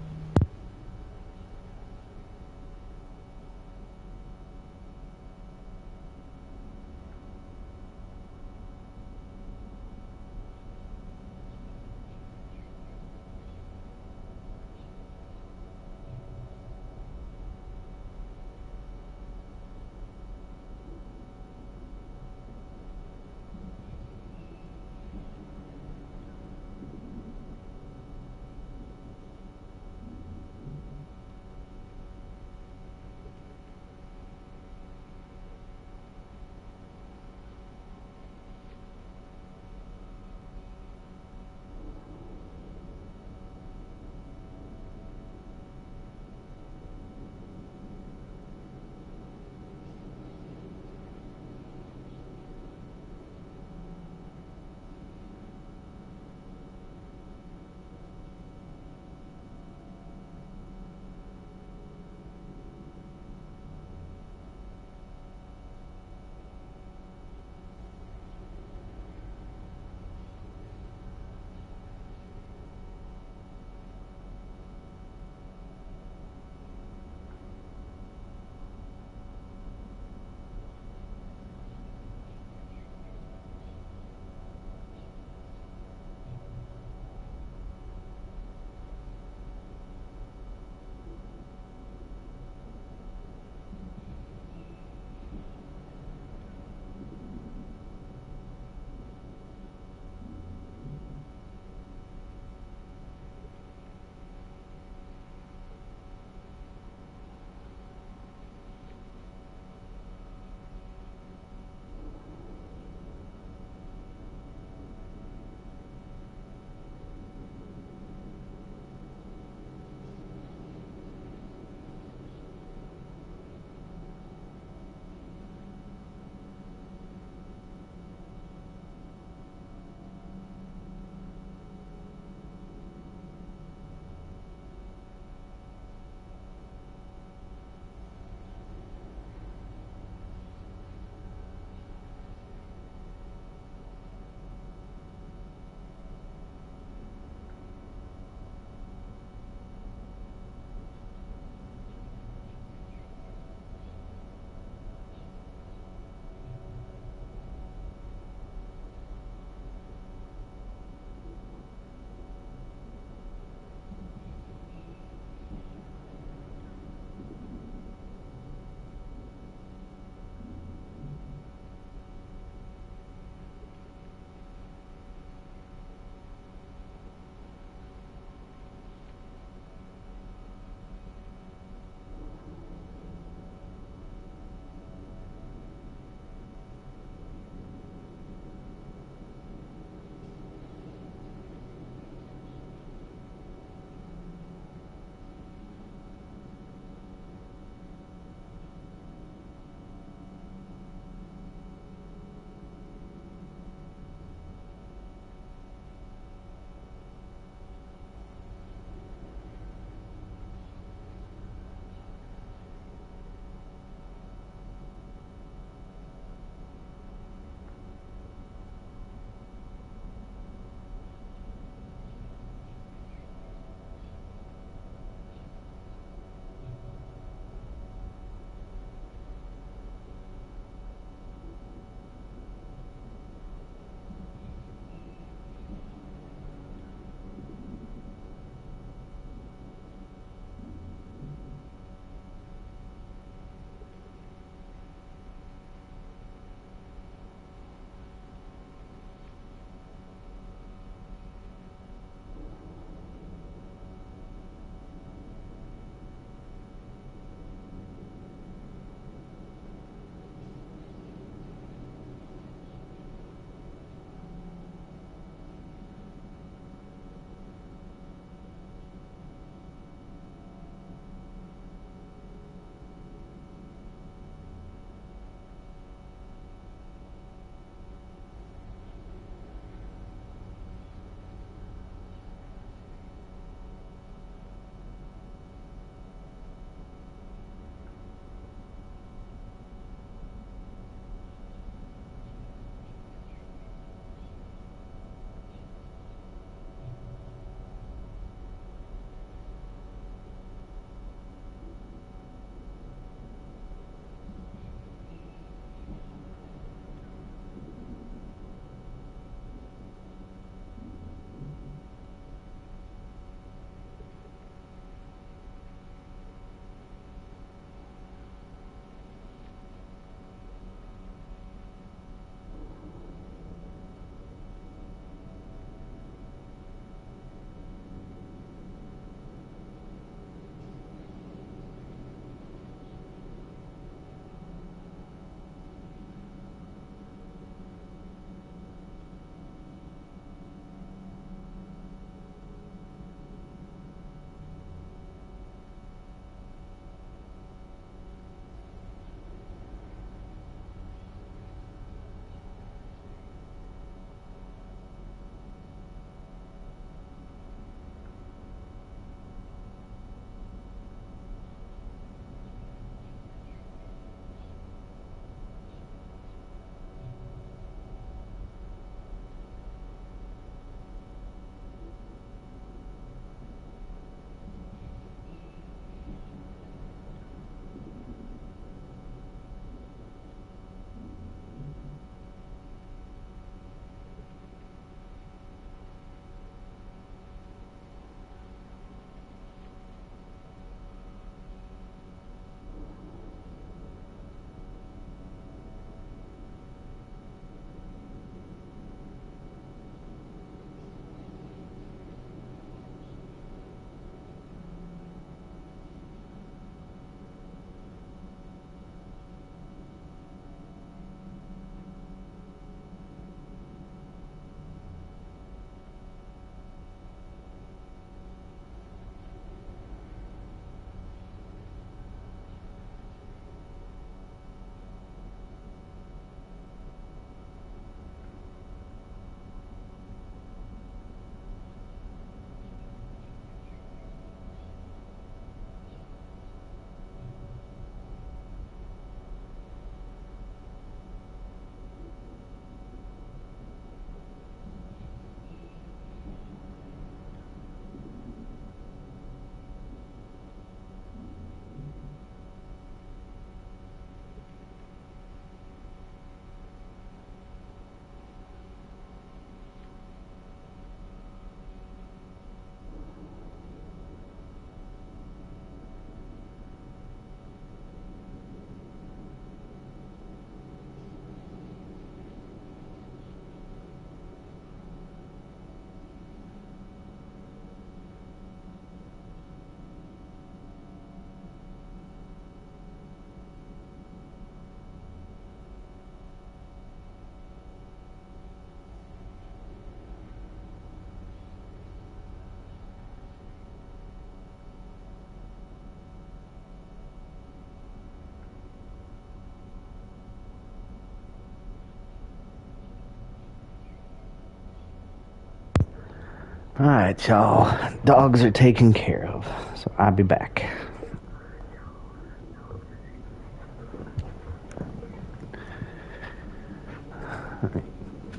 Alright, y'all. Dogs are taken care of. So I'll be back.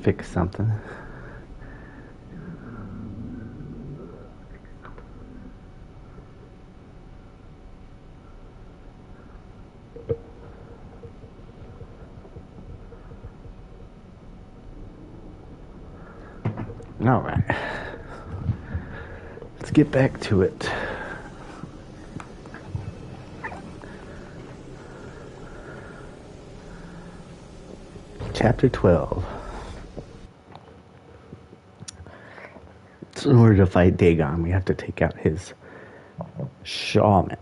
Fix something. Alright. Let's get back to it. Chapter 12. So in order to fight Dagon, we have to take out his shaman.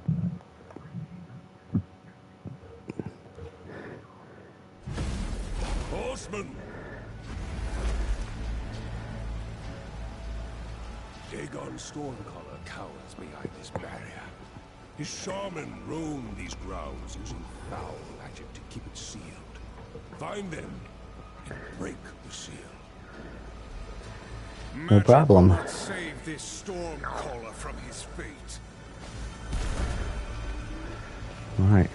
Horsemen! Dagon's Stormcaller cowers behind this barrier. His shaman roam these grounds using foul magic to keep it sealed. Find them and break the seal. No problem. Magic will not save this Stormcaller from his fate. Alright.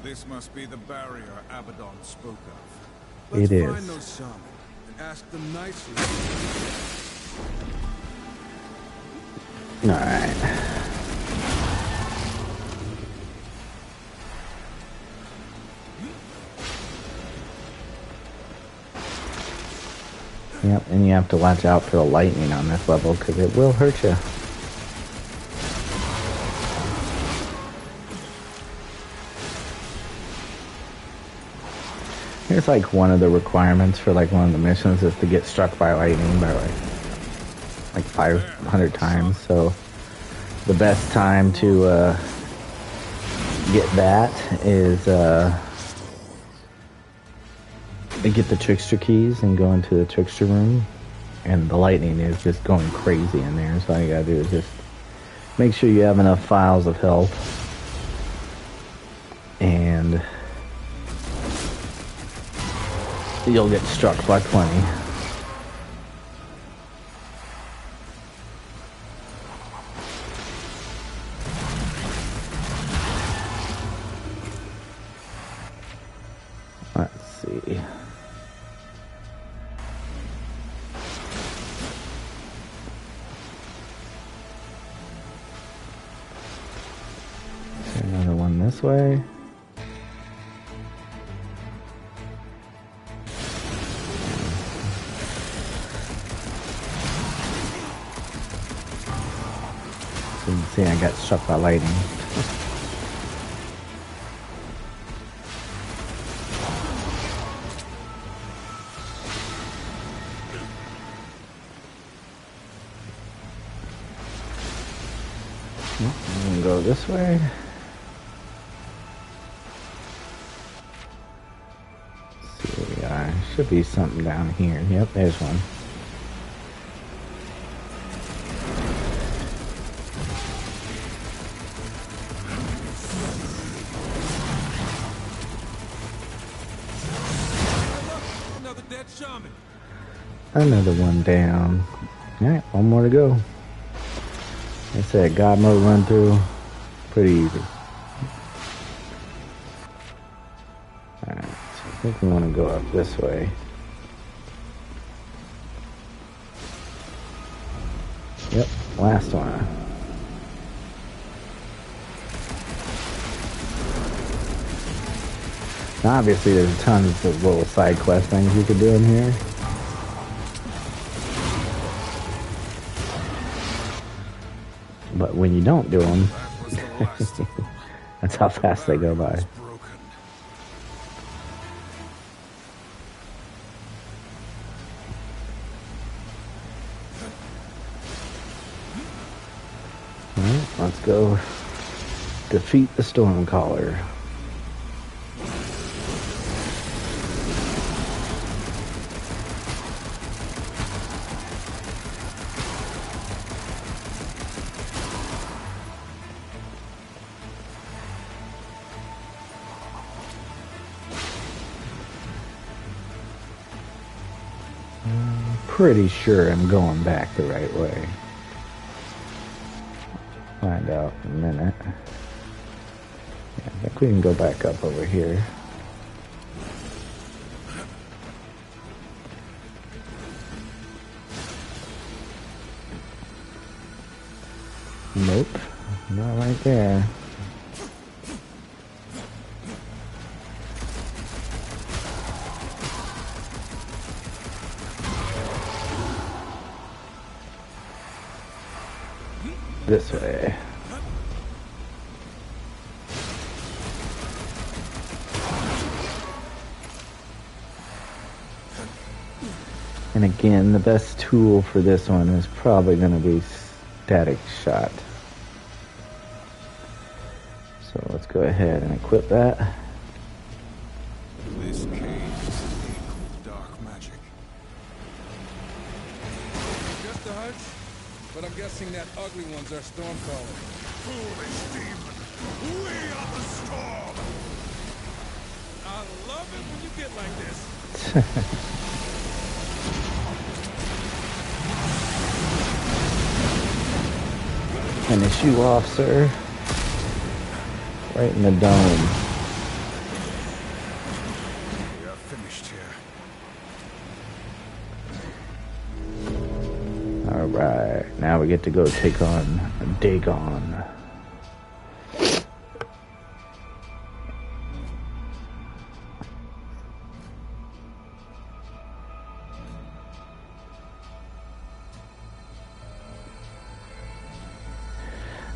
This must be the barrier Abaddon spoke of. Let's It is. find those shaman and ask them nicely. Alright. Yep, and you have to watch out for the lightning on this level because it will hurt you. Here's like one of the requirements for like one of the missions is to get struck by lightning by like 500 times. So the best time to get that is get the trickster keys and go into the trickster room, and the lightning is just going crazy in there. So all you gotta do is just make sure you have enough files of health, and you'll get struck by plenty. Let's see. Another one this way. So you can see I got struck by lightning. I'm gonna go this way. Let's see where we are. Should be something down here. Yep, there's one. Another dead shaman. Another one down. Alright, one more to go. Like I said, God mode run through. Pretty easy. Alright, so I think we want to go up this way. Yep, last one. Now obviously there's tons of little side quest things you could do in here. But when you don't do them, that's how fast they go by. Alright, let's go defeat the Stormcaller. pretty sure I'm going back the right way. Find out in a minute. Yeah, I think we can go back up over here. Nope, not right there. This way. And again, the best tool for this one is probably going to be static shot. So let's go ahead and equip that. This cave is thick with dark magic. Just a hunch, but I'm guessing that ugly ones are Stormcaller. Foolish demon! We are the storm! I love it when you get like this. Finish you off, sir. Right in the dome. We are finished here. Alright, now we get to go take on Dagon.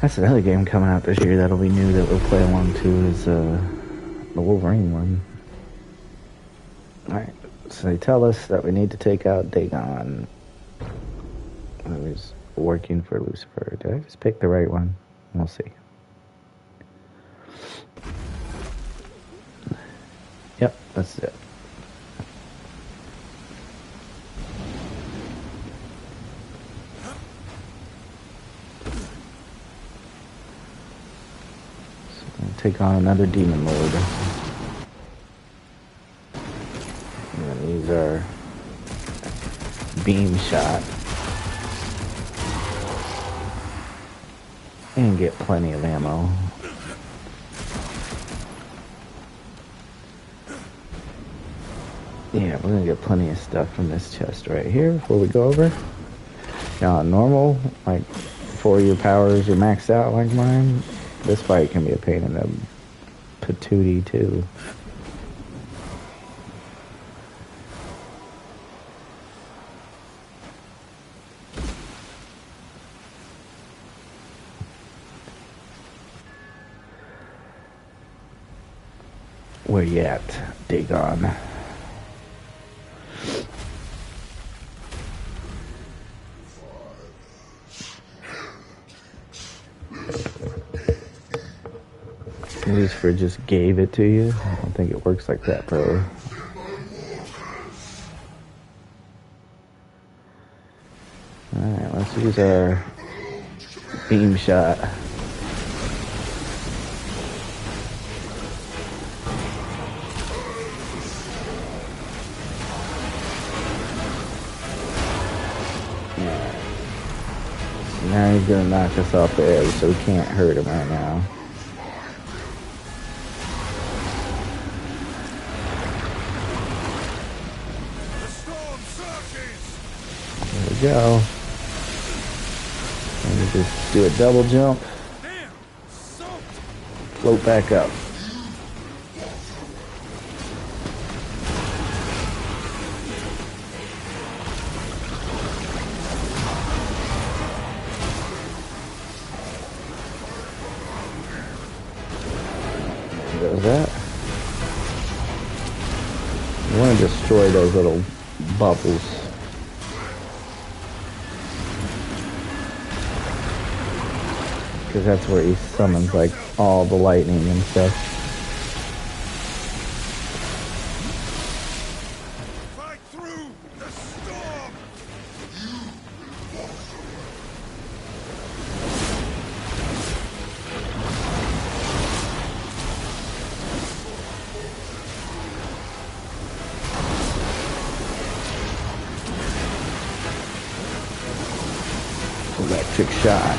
That's another game coming out this year that'll be new that we'll play along to is the Wolverine one. Alright, so they tell us that we need to take out Dagon. Who's working for Lucifer. Did I just pick the right one? We'll see. Yep, that's it. Take on another demon lord. I'm gonna use our beam shot and get plenty of ammo. Yeah, we're gonna get plenty of stuff from this chest right here before we go over. Now, on normal, like before your powers are maxed out like mine, this fight can be a pain in the patootie too. Where you at, Dagon? Lucifer just gave it to you. I don't think it works like that, bro. Alright, let's use our beam shot. Now he's gonna knock us off the edge, so we can't hurt him right now. There we go. And we just do a double jump. Float back up. There goes that. You want to destroy those little bubbles. Because that's where he summons like all the lightning and stuff. Fight through the storm! Electric shock.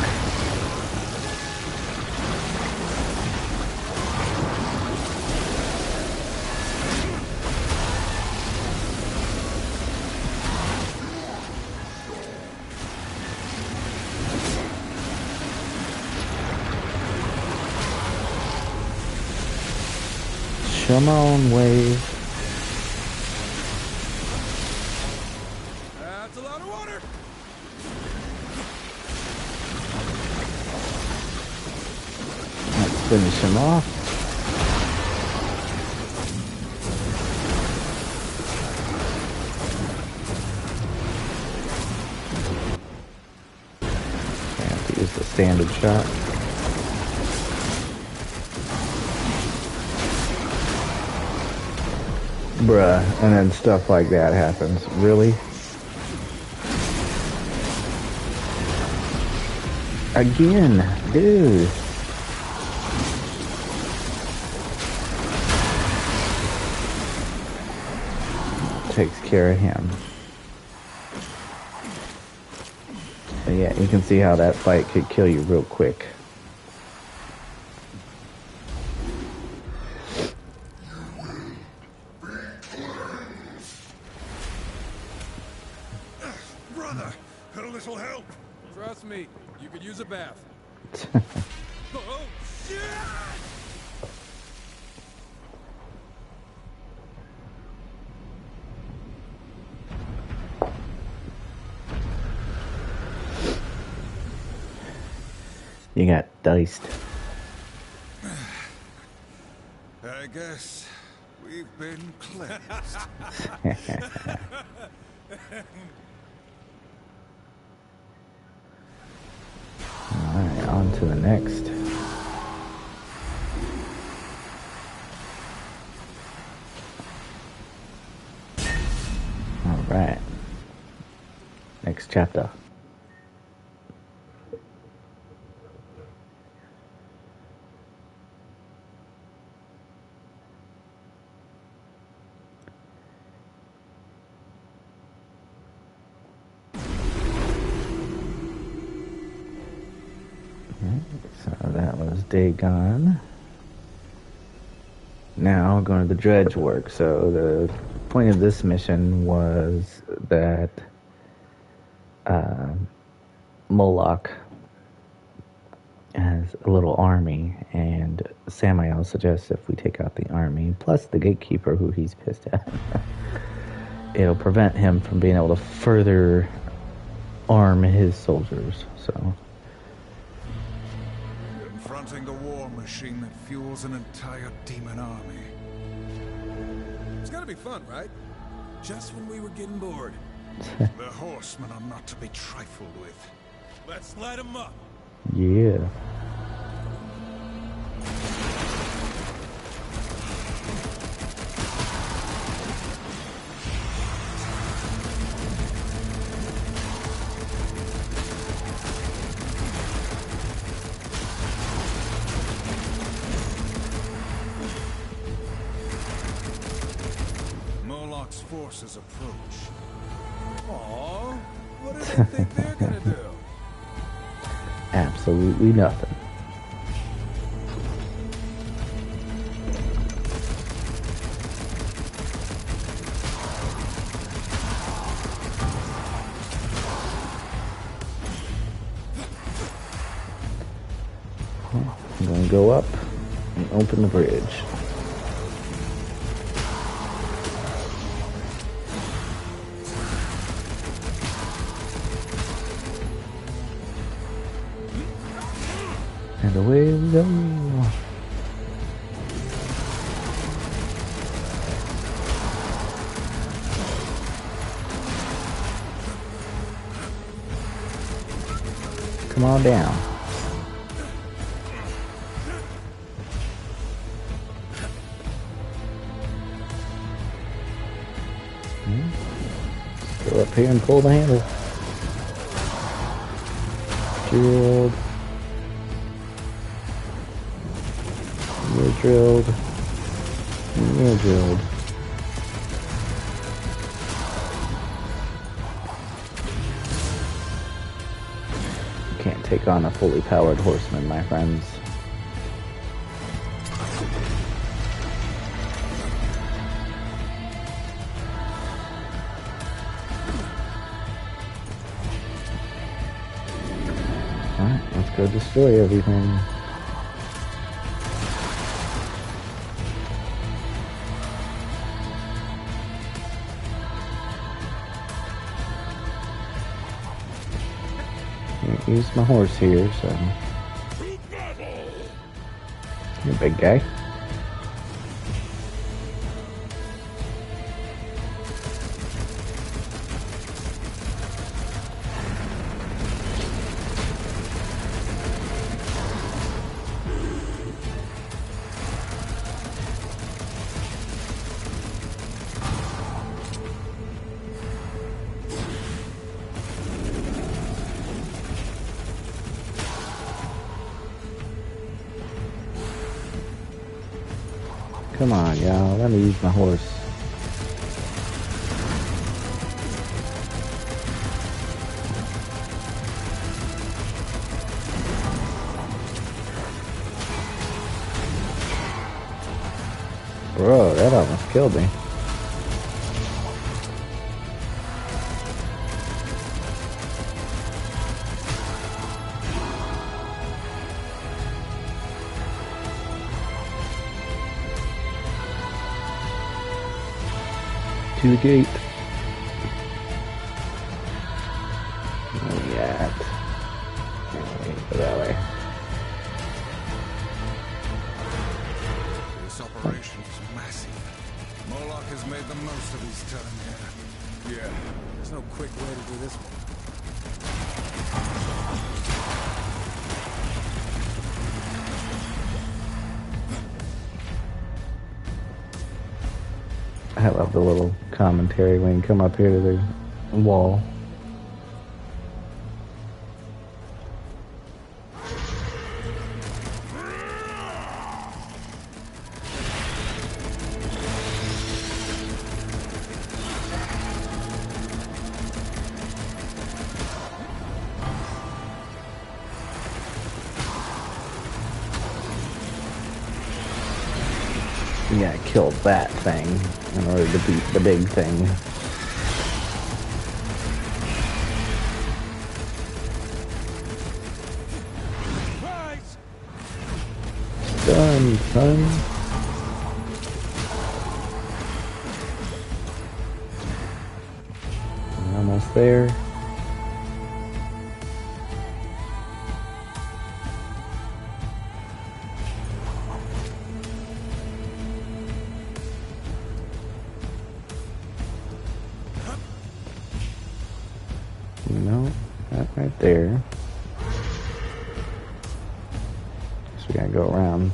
Come on, wave. That's a lot of water. Let's finish him off. I have to use the standard shot. Bruh, and then stuff like that happens. Really? Again, dude. Takes care of him. But yeah, you can see how that fight could kill you real quick. Trust me, you could use a bath. Oh, shit! You got diced. I guess we've been cleansed. Alright, on to the next. Alright. Next chapter. So that was Dagon. Now going to the dredge work. So the point of this mission was that Moloch has a little army, and Samael suggests if we take out the army, plus the gatekeeper who he's pissed at, it'll prevent him from being able to further arm his soldiers. So Confronting the war machine that fuels an entire demon army. It's gonna be fun, right? Just when we were getting bored. The horsemen are not to be trifled with. Let's light them up. yeah. Moloch's forces approach. Aww, what do they think they're gonna do? Absolutely nothing. I'm going to go up and open the bridge. And away we go. Come on down. Go up here and pull the handle. Shield. You're drilled. You're drilled. can't take on a fully powered horseman, my friends. Alright, let's go destroy everything. Can't use my horse here, so... You're a big guy. Come on, y'all. Let me use my horse. Bro, that almost killed me. To the gate. Oh, yeah. Go that way. This operation is massive. Moloch has made the most of his time here. Yeah, there's no quick way to do this one. I love the little commentary when you come up here to the wall. Yeah, kill that thing in order to beat the big thing. Done, son. Almost there. No, that right there. So we gotta go around.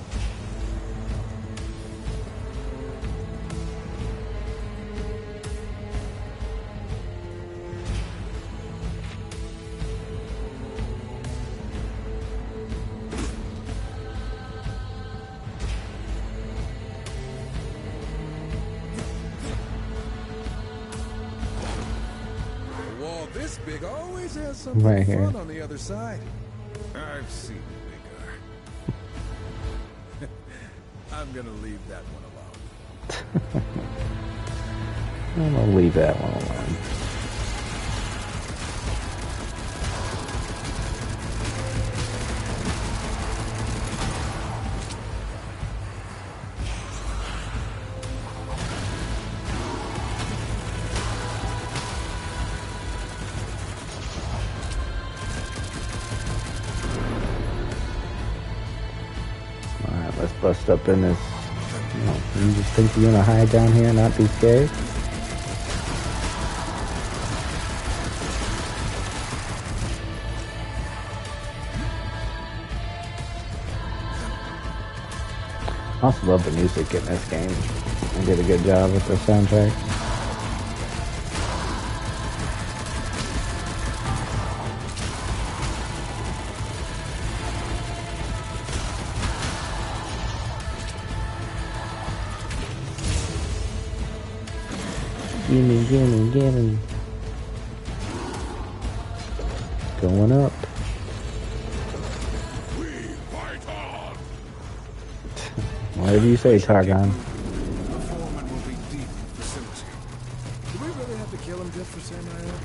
This big always has something right here. fun on the other side. I've seen bigger. I'm gonna leave that one alone. I'm gonna leave that one alone. Let's bust up in this. You just think you're gonna hide down here and not be scared? I also love the music in this game. They did a good job with the soundtrack. Gimme. Going up. Whatever you say, Targon. The foreman will be deep in the facility. Do we really have to kill him just for Samael?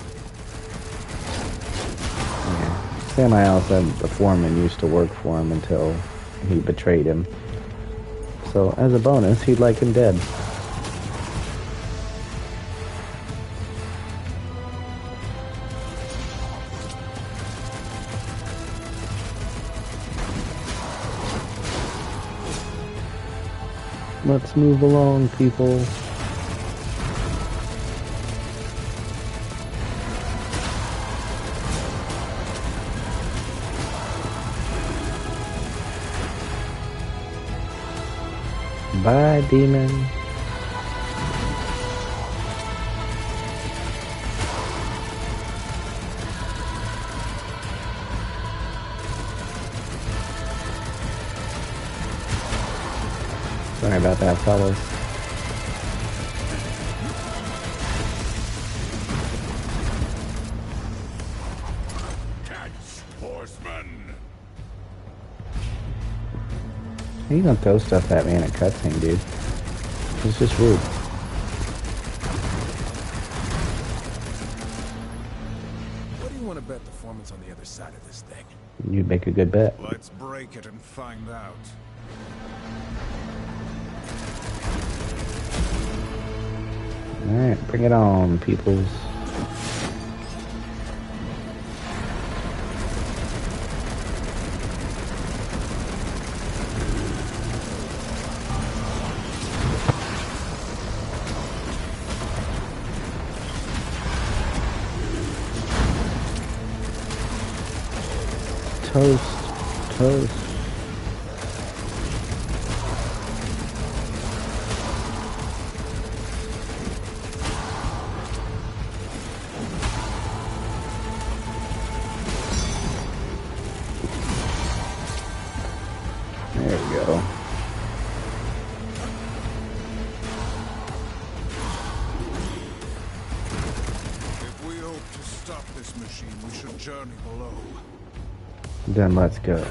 Yeah. Samael said the foreman used to work for him until he betrayed him. So, as a bonus, he'd like him dead. Let's move along, people. Bye, demon. Sorry about that, fellas. Catch, horsemen! You don't throw stuff at me in a cutscene, dude. It's just rude. What do you want to bet the foreman's on the other side of this thing? You'd make a good bet. Let's break it and find out. Alright, bring it on, peoples. Toast, toast. There we go. If we hope to stop this machine, we should journey below. Then let's go. Look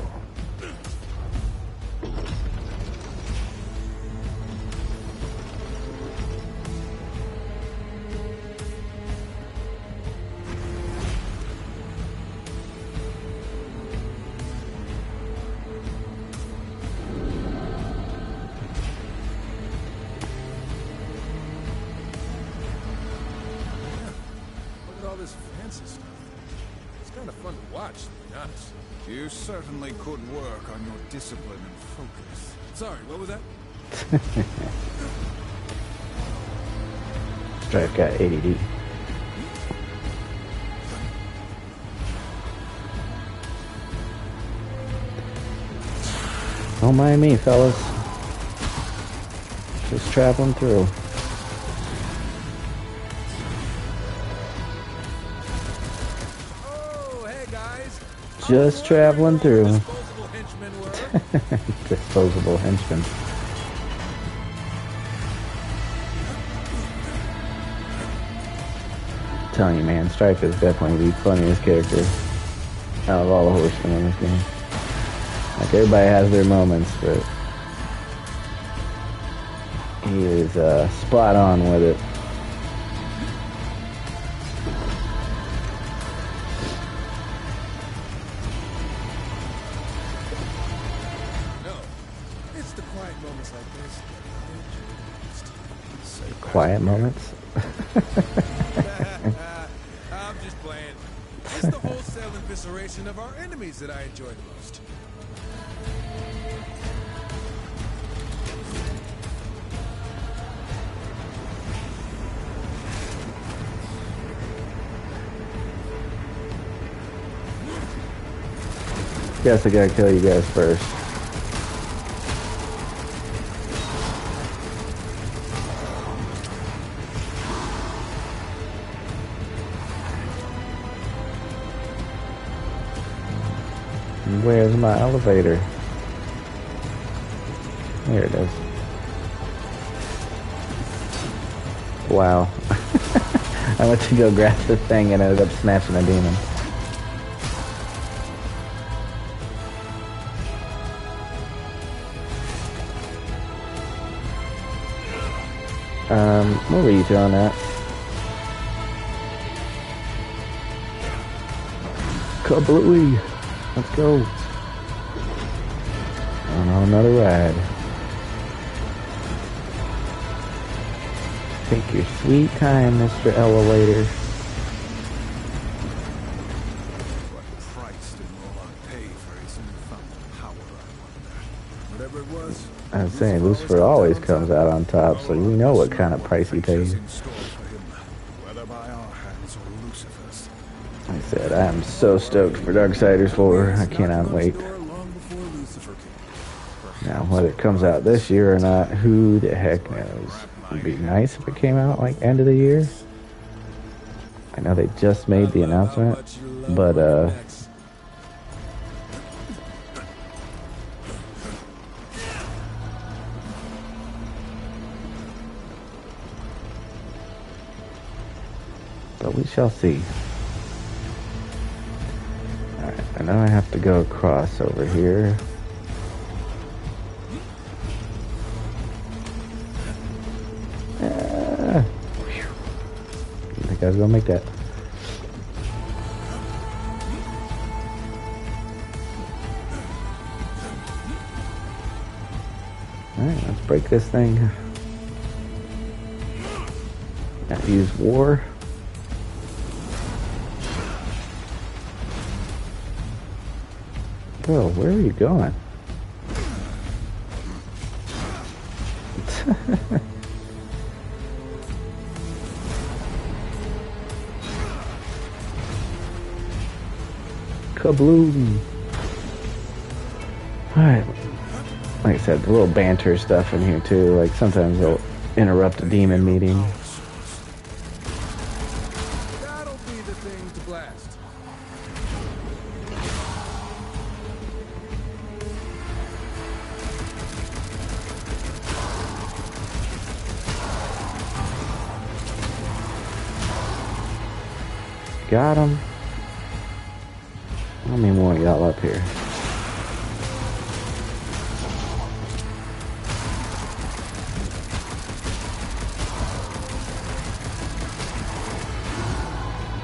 at all this fancy stuff. It's kind of fun to watch, to be honest. You certainly could work on your discipline and focus. Sorry, what was that? Strife got ADD. Don't mind me, fellas. Just traveling through. Oh, hey guys. Just traveling through. Disposable henchmen were. Disposable henchmen. I'm telling you, man, Strife is definitely the funniest character out of all the horsemen in this game. Like, everybody has their moments, but he is spot on with it. No, it's the quiet moments like this. Quiet moments. I'm just playing. It's the wholesale evisceration of our enemies that I enjoy the most. Guess I gotta kill you guys first. Where's my elevator? There it is. Wow. I went to go grab the thing and ended up smashing a demon. What were you throwing at? Kablooey! Let's go. On another ride. Take your sweet time, Mr. Elevator. What price did Moloch pay for his newfound power, I wonder? Whatever it was, I was saying, Lucifer always comes out on top, so you know what kind of price he pays. in store for him, whether by our hands or Lucifer's. I said, I am so stoked for Darksiders 4. I cannot wait. Long before Lucifer came. Now, whether it comes out this year or not, who the heck knows? It'd be nice if it came out like end of the year. I know they just made the announcement, but we shall see. Alright, I know I have to go across over here. I think I was gonna make that. Alright, let's break this thing. Gotta use war. Bro, where are you going? Kabloom! Alright. Like I said, the little banter stuff in here too. Like sometimes they'll interrupt a demon meeting. That'll be the thing to blast. Got him. How many more y'all up here?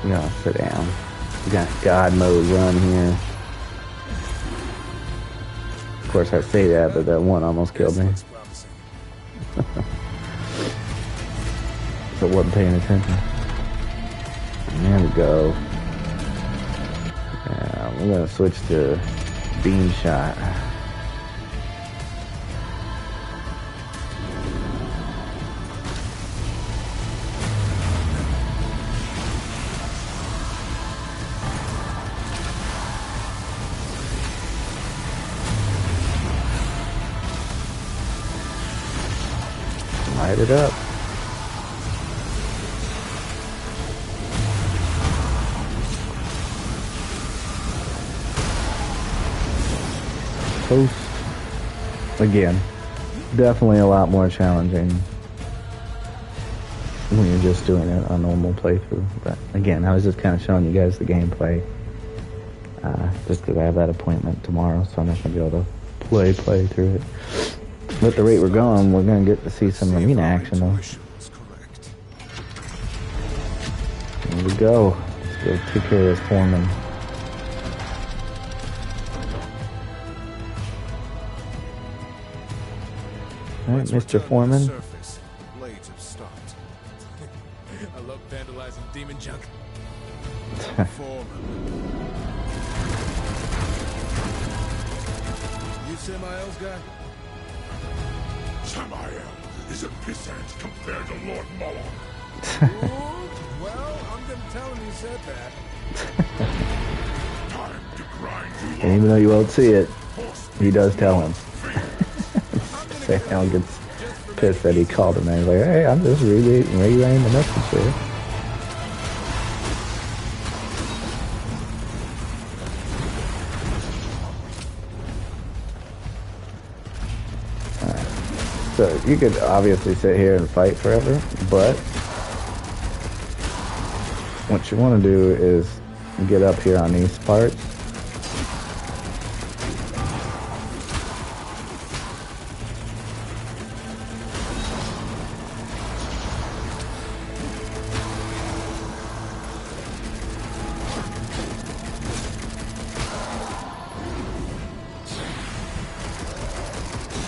Y'all sit down. We got God mode run here. Of course I say that, but that one almost killed me. So I wasn't paying attention. There we go. We're gonna switch to beam shot. Light it up. Post. Again, definitely a lot more challenging when you're just doing it on normal playthrough. But again, I was just kind of showing you guys the gameplay. Just because I have that appointment tomorrow, so I'm not going to be able to play through it. But at the rate we're going, we're going to get to see some arena action though. Here we go. Let's go take care of this foreman. Alright, Mr. Foreman. Blades have stopped. I love vandalizing demon junk. Foreman. You Samael's guy? Samael is a pissant compared to Lord Moloch. Well, I'm gonna tell him you said that. Time to grind you. And even though you won't see it, he does tell him. Sam gets pissed that he called him and he's like, hey, I'm just relaying the message here. Alright. So you could obviously sit here and fight forever, but what you want to do is get up here on these parts.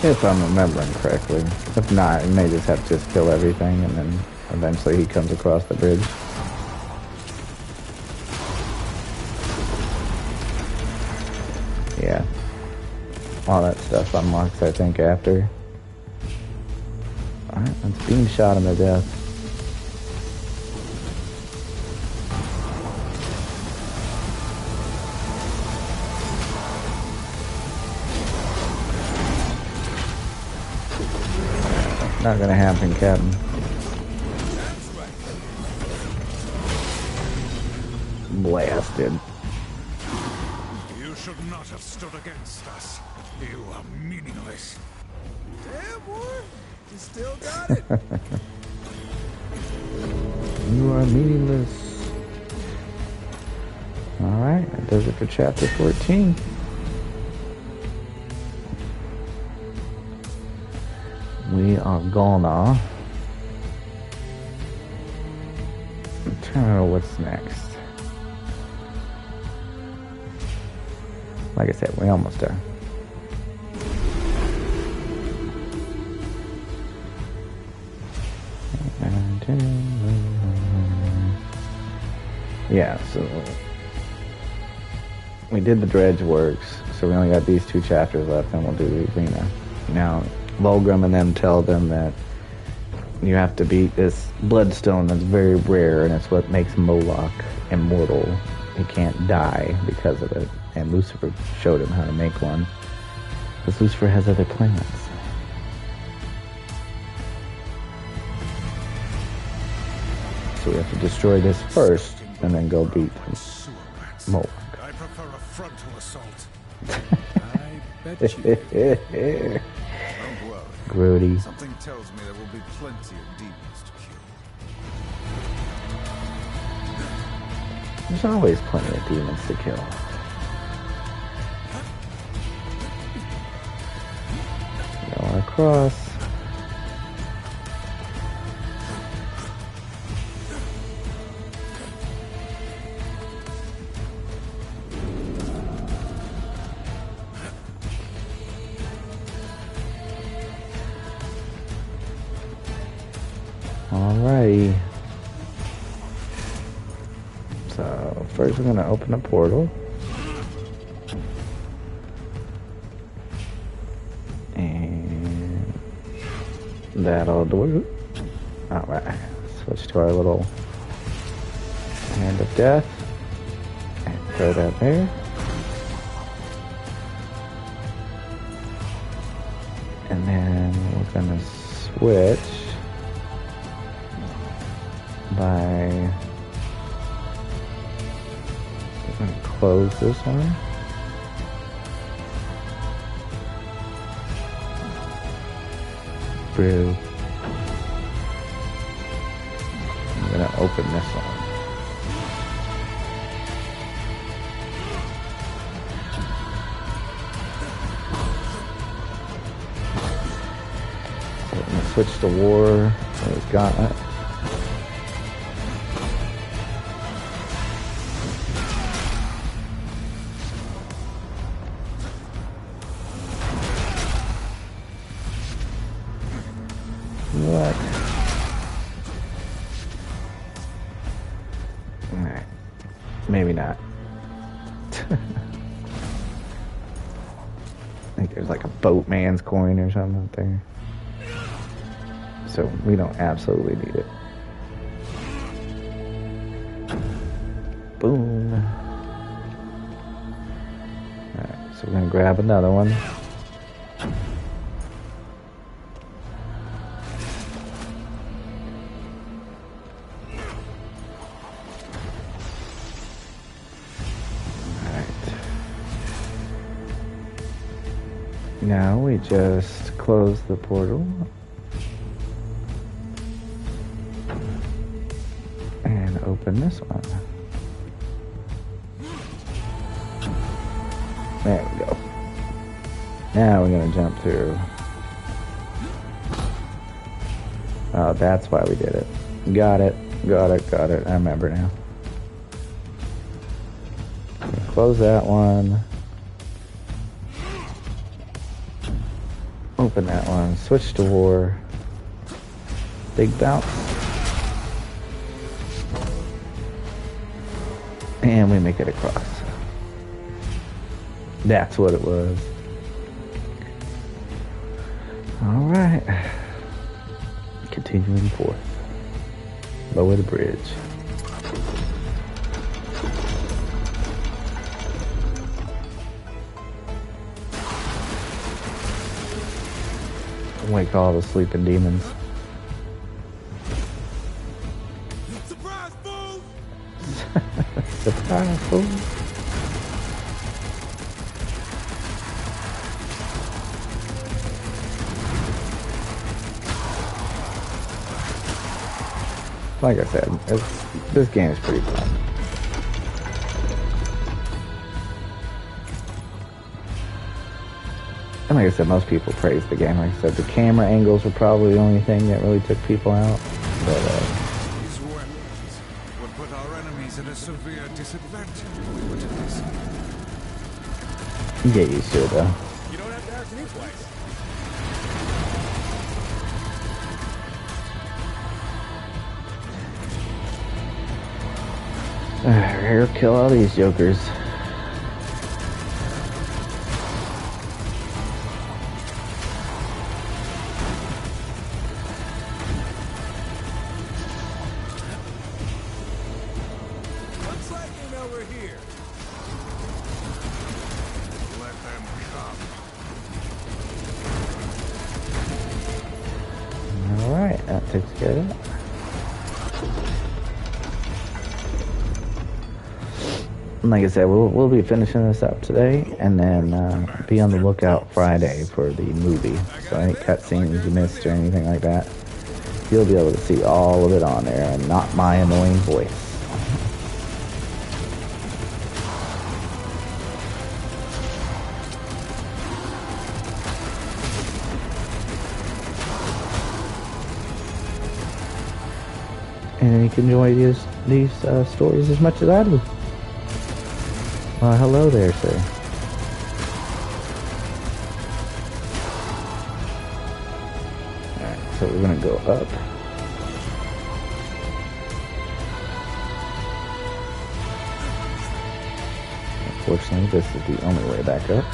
If I'm remembering correctly. If not, you may just have to just kill everything and then eventually he comes across the bridge. Yeah. All that stuff unlocks, I think, after. Alright, let's beam shot him to death. Not gonna happen, Captain. Blasted. You should not have stood against us. You are meaningless. Damn, boy. You still got it. You are meaningless. Alright, that does it for chapter 14. We are gonna determine what's next. Like I said, we almost there. Yeah, so we did the dredge works, so we only got these 2 chapters left, and we'll do the arena. Now, Volgrim and them tell them that you have to beat this bloodstone that's very rare, and it's what makes Moloch immortal. He can't die because of it. And Lucifer showed him how to make one, because Lucifer has other plans. So we have to destroy this first, and then go beat Moloch. I prefer a frontal assault. I bet you. Don't worry. Grody. Something tells me there will be plenty of demons to kill. There's always plenty of demons to kill. Go across. Alrighty. So first we're gonna open a portal. And that'll do it. Alright. Switch to our little hand of death. And throw that there. And then we're gonna switch by I'm gonna close this one. Brew. I'm gonna open this one. So I'm gonna switch to war. So we've got it. What? Alright. Maybe not. I think there's like a boatman's coin or something up there. So we don't absolutely need it. Boom. Alright, so we're gonna grab another one. Now we just close the portal and open this one. There we go. Now we're gonna jump through. Oh, that's why we did it. Got it. I remember now. Close that one. Open that one. Switch to war. Big bounce. And we make it across. That's what it was. Alright. Continuing forth. Lower the bridge. Wake all the sleeping demons. Surprise, fool! Surprise, fool! Like I said, this game is pretty fun. And like I said, most people praise the game. Like I said, the camera angles were probably the only thing that really took people out. But These weapons would put our enemies at a severe disadvantage if we were to miss. get used to it though. You don't have to ask me twice. Here, kill all these jokers. Looks like you know we're here. Let them come. Alright, that takes care of that. Like I said, we'll be finishing this up today, and then be on the lookout Friday for the movie. So any cutscenes you missed or anything like that, you'll be able to see all of it on there, and not my annoying voice. And then you can enjoy these stories as much as I do. Well, hello there, sir. Alright, so we're gonna go up. Unfortunately, this is the only way back up.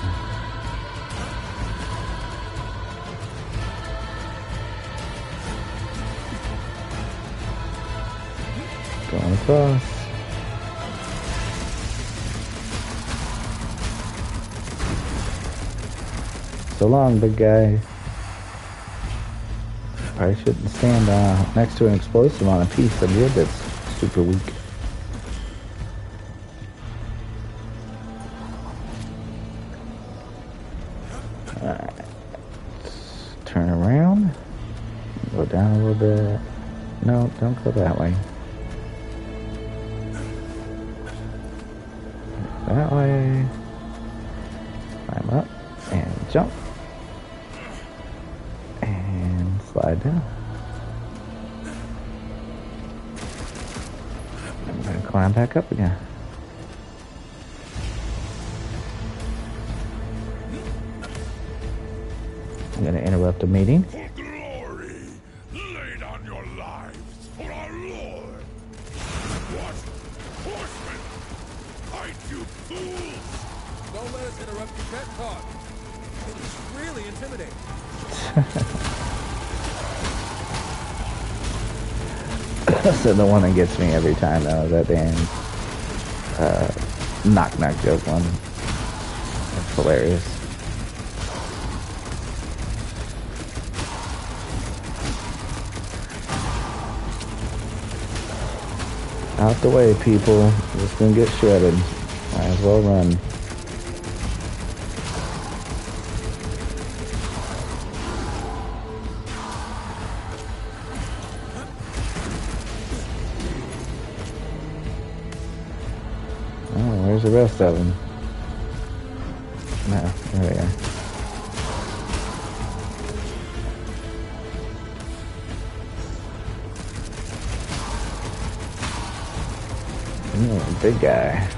Going across. So long, big guy. I shouldn't stand next to an explosive on a piece of wood that's super weak. Alright. Turn around. Go down a little bit. No, don't go that way. That way. Climb up and jump. And slide down. I'm going to climb back up again. I'm going to interrupt the meeting. For glory, lay down your lives for our Lord. What? Horsemen! Fight, you fools! Don't let us interrupt your pet talk. It's really intimidating. So the one that gets me every time though is that damn knock knock joke one. That's hilarious. Out the way, people. We're just gonna get shredded. Might as well run. Oh, where's the rest of them? No, there they are. Big guy.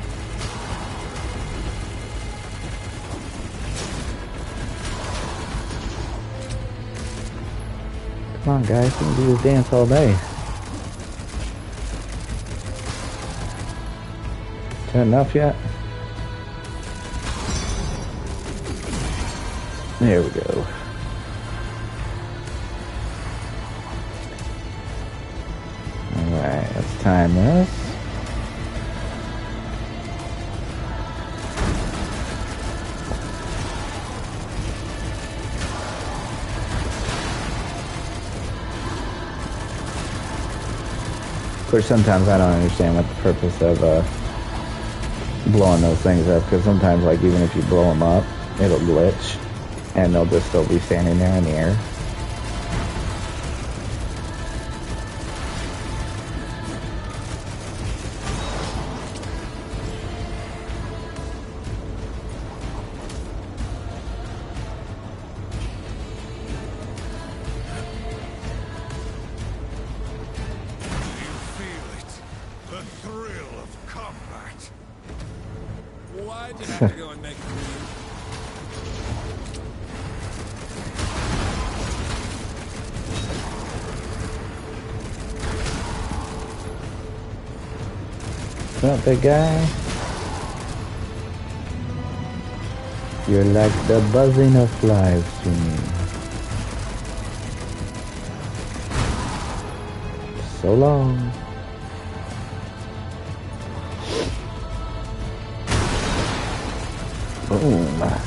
Come on, guys. We can do this dance all day. Is that enough yet? There we go. Alright, let's time this. Of course, sometimes I don't understand what the purpose of blowing those things up, because sometimes, like, even if you blow them up, it'll glitch, and they'll just still be standing there in the air. Why'd you have to go and make it for What's up, big guy? You're like the buzzing of flies to me. So long. Boom. That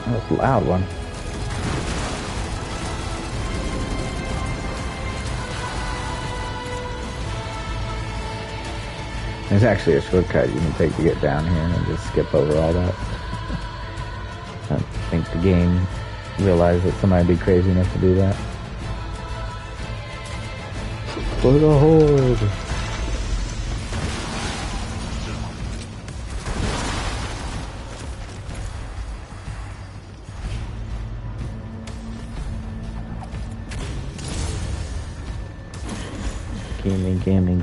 was a loud one. There's actually a shortcut you can take to get down here and just skip over all that. I think the game realized that somebody'd be crazy enough to do that. For the horde!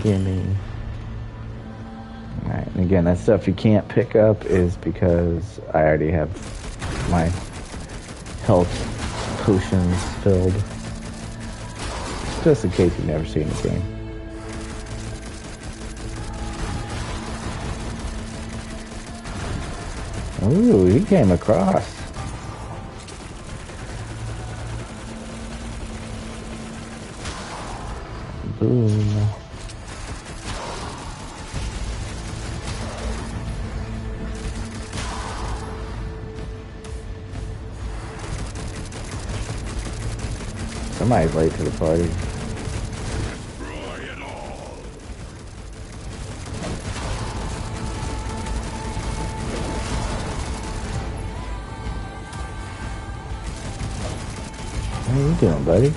Gimme. Alright, and again, that stuff you can't pick up is because I already have my health potions filled. Just in case you've never seen the game. Ooh, he came across. Boom. Somebody's late to the party. Destroy it all. How you doing, buddy?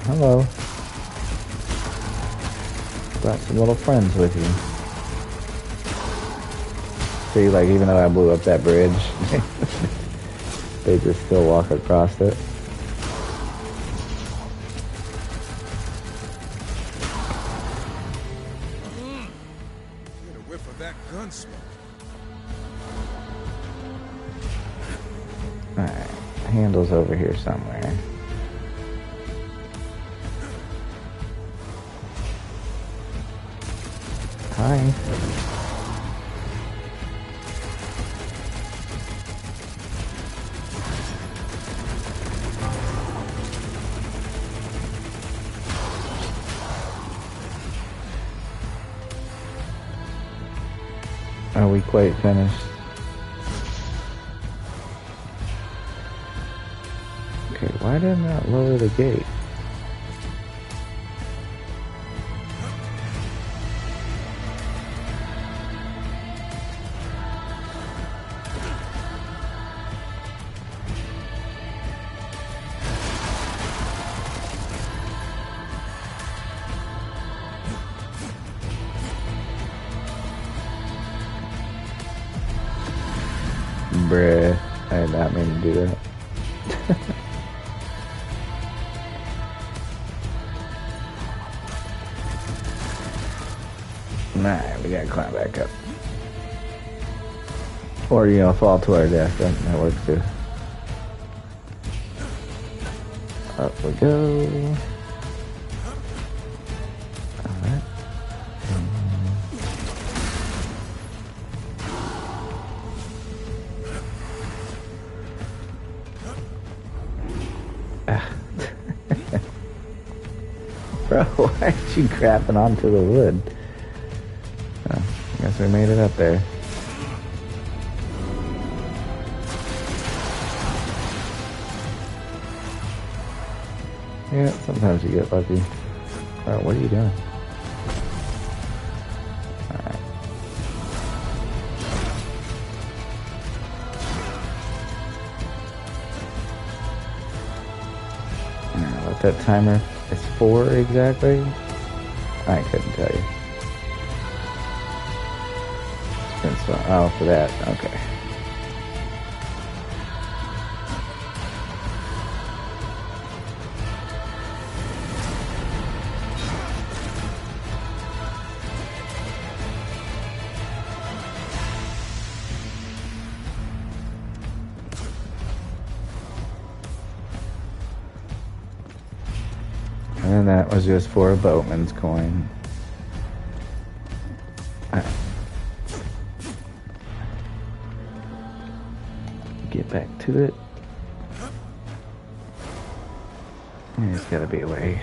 Hello. Brought some little friends with you. See, like, even though I blew up that bridge, they just still walk across it. Get a whiff of that gun smoke. Alright, handle's over here somewhere. Hi. Are we quite finished? Okay, why didn't that lower the gate? Bruh, I did not mean to do that. Nah, we gotta climb back up. Or, you know, fall to our death. That works too. Up we go. Alright. Bro, why aren't you grabbing onto the wood? Oh, I guess we made it up there. Yeah, sometimes you get lucky. Oh, what are you doing? Alright. Now, what that timer is for exactly? I couldn't tell you. Oh, for that. Okay. And that was just for a boatman's coin. Get back to it. There's gotta be a way.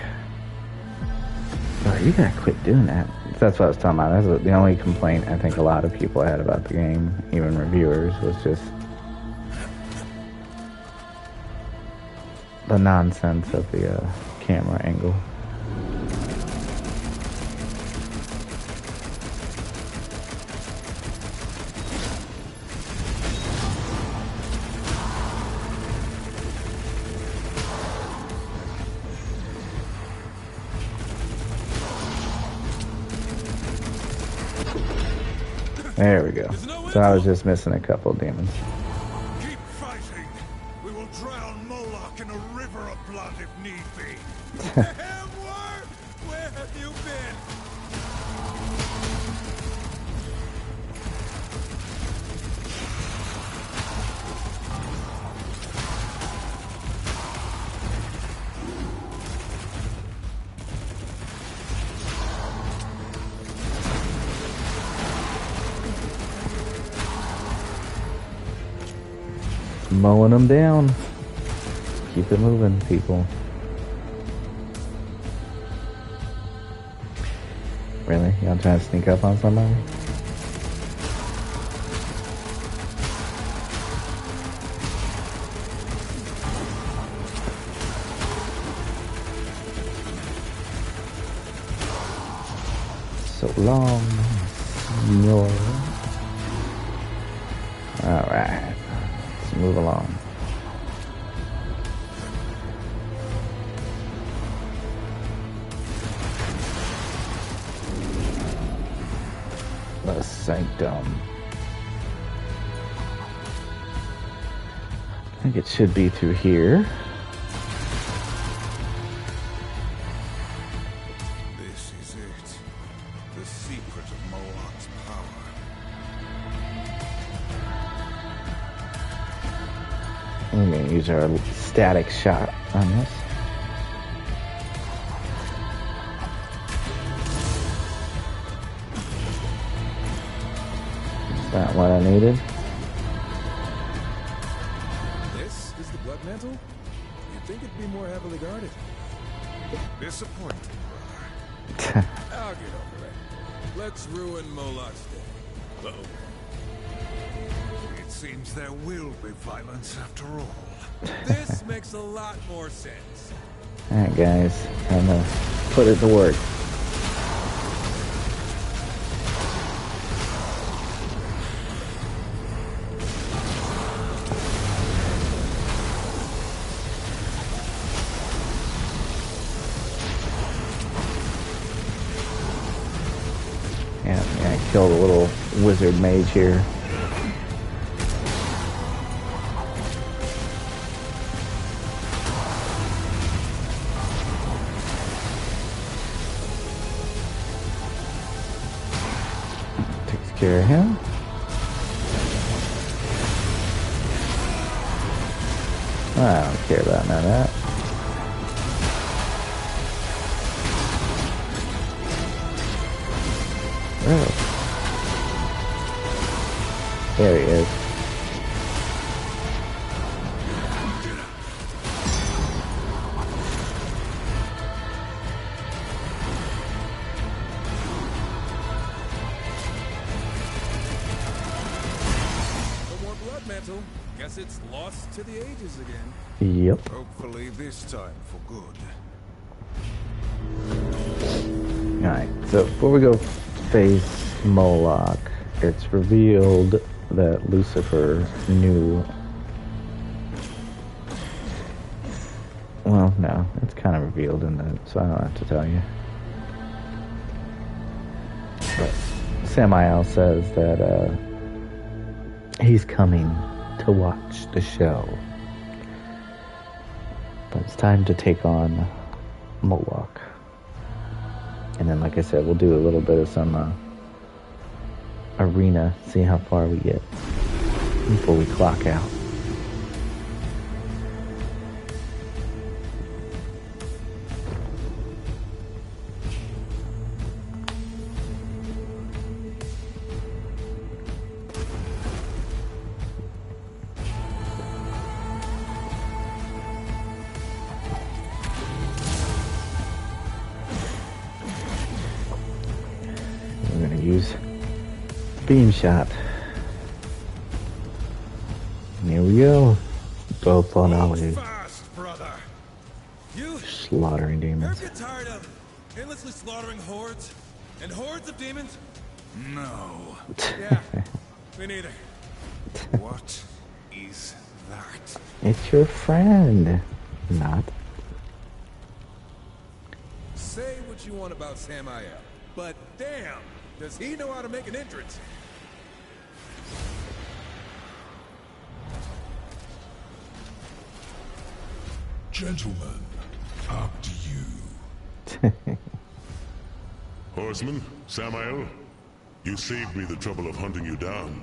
Oh, you gotta quit doing that. That's what I was talking about. That's the only complaint I think a lot of people had about the game, even reviewers, was just the nonsense of the camera angle. There we go. So I was just missing a couple of demons. Keep fighting. We will drown Moloch in a river of blood if need be. Hamwar, where have you been? Mowing them down. Keep it moving, people. Really? Y'all trying to sneak up on somebody? So long, senor. Alright. Let's move along. The sanctum. I think it should be through here. This is it. The secret of Moloch's power. I'm going to use our static shot on this. Is that what I needed? This is the blood mantle? You'd think it'd be more heavily guarded. Disappointing, brother. I'll get over it. Let's ruin Moloch's day. Uh-oh. It seems there will be violence after all. This makes a lot more sense. Alright guys, time to put it to work. Yeah, kill the little wizard mage here. Scare him. I don't care about none of that. Really? There he is. No more blood mantle. Guess it's lost to the ages again. Yep. Hopefully this time for good. Alright, so before we go face Moloch, it's revealed that Lucifer knew. Well, no, it's kind of revealed in that, so I don't have to tell you. But Samael says that he's coming to watch the show. But it's time to take on Moloch. And then, like I said, we'll do a little bit of some arena, see how far we get before we clock out. Use beam shot. And here we go. Both on our way. Fast, brother. You Slaughtering demons. ever get tired of endlessly slaughtering hordes and hordes of demons? No. Yeah, me neither. What is that? It's your friend. Not. Say what you want about Samael, but damn, does he know how to make an entrance? Gentlemen, up to you. Horsemen, Samael, you saved me the trouble of hunting you down.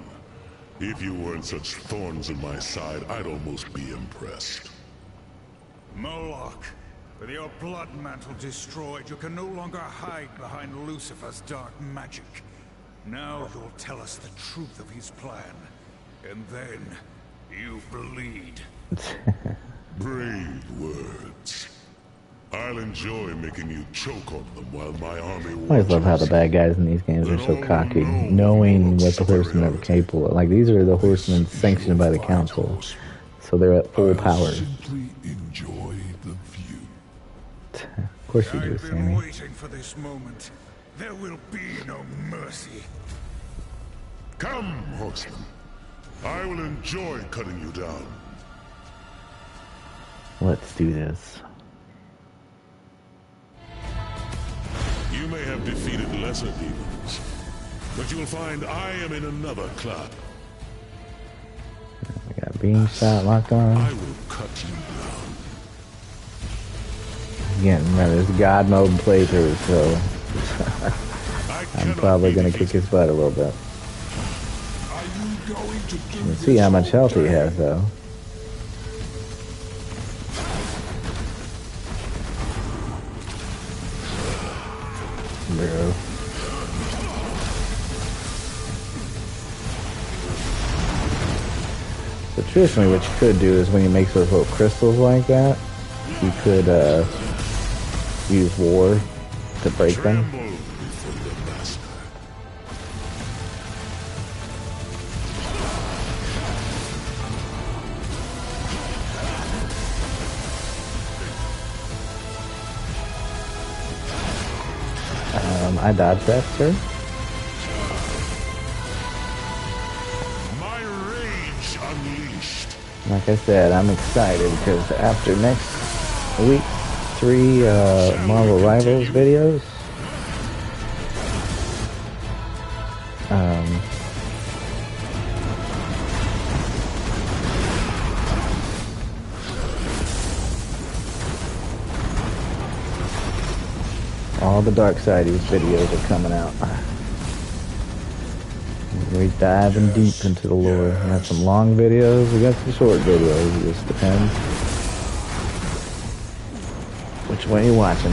If you weren't such thorns in my side, I'd almost be impressed. Moloch, with your blood mantle destroyed, you can no longer hide behind Lucifer's dark magic. Now you'll tell us the truth of his plan, and then you bleed. Brave words. I'll enjoy making you choke on them while my army watches. I always love how the bad guys in these games are so cocky, knowing what the horsemen are capable of. Like, these are the horsemen sanctioned by the council, so they're at full power. Simply enjoy the view. Of course you do, I've been Sammy. waiting for this moment. There will be no mercy. Come, horsemen. I will enjoy cutting you down. Let's do this. You may have defeated lesser demons, but you'll find I am in another club. We got beam shot locked on. I will cut you down. Getting rid of this god mode playthrough, so I'm probably gonna kick his butt a little bit. Are you going to do Let's see how much health he has, though. Bro. So traditionally what you could do is when you make those little crystals like that, you could use war to break them. Tremble before the master. I dodged that, sir. My rage unleashed. Like I said, I'm excited because after next week, 3 Marvel Rivals videos. All the Darksiders videos are coming out. We're diving deep into the lore. We got some long videos, we got some short videos. It just depends which way you're watching.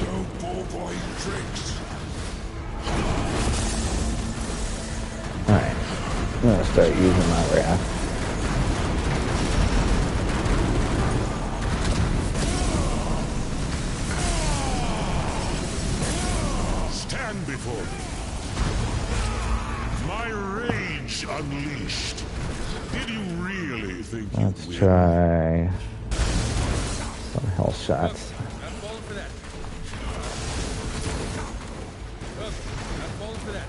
Don't pull for your tricks. Alright, I'm gonna start using my wrath. Before me. My rage unleashed. Did you really think Let's you try some health shots. I'm falling for that. I'm falling for that.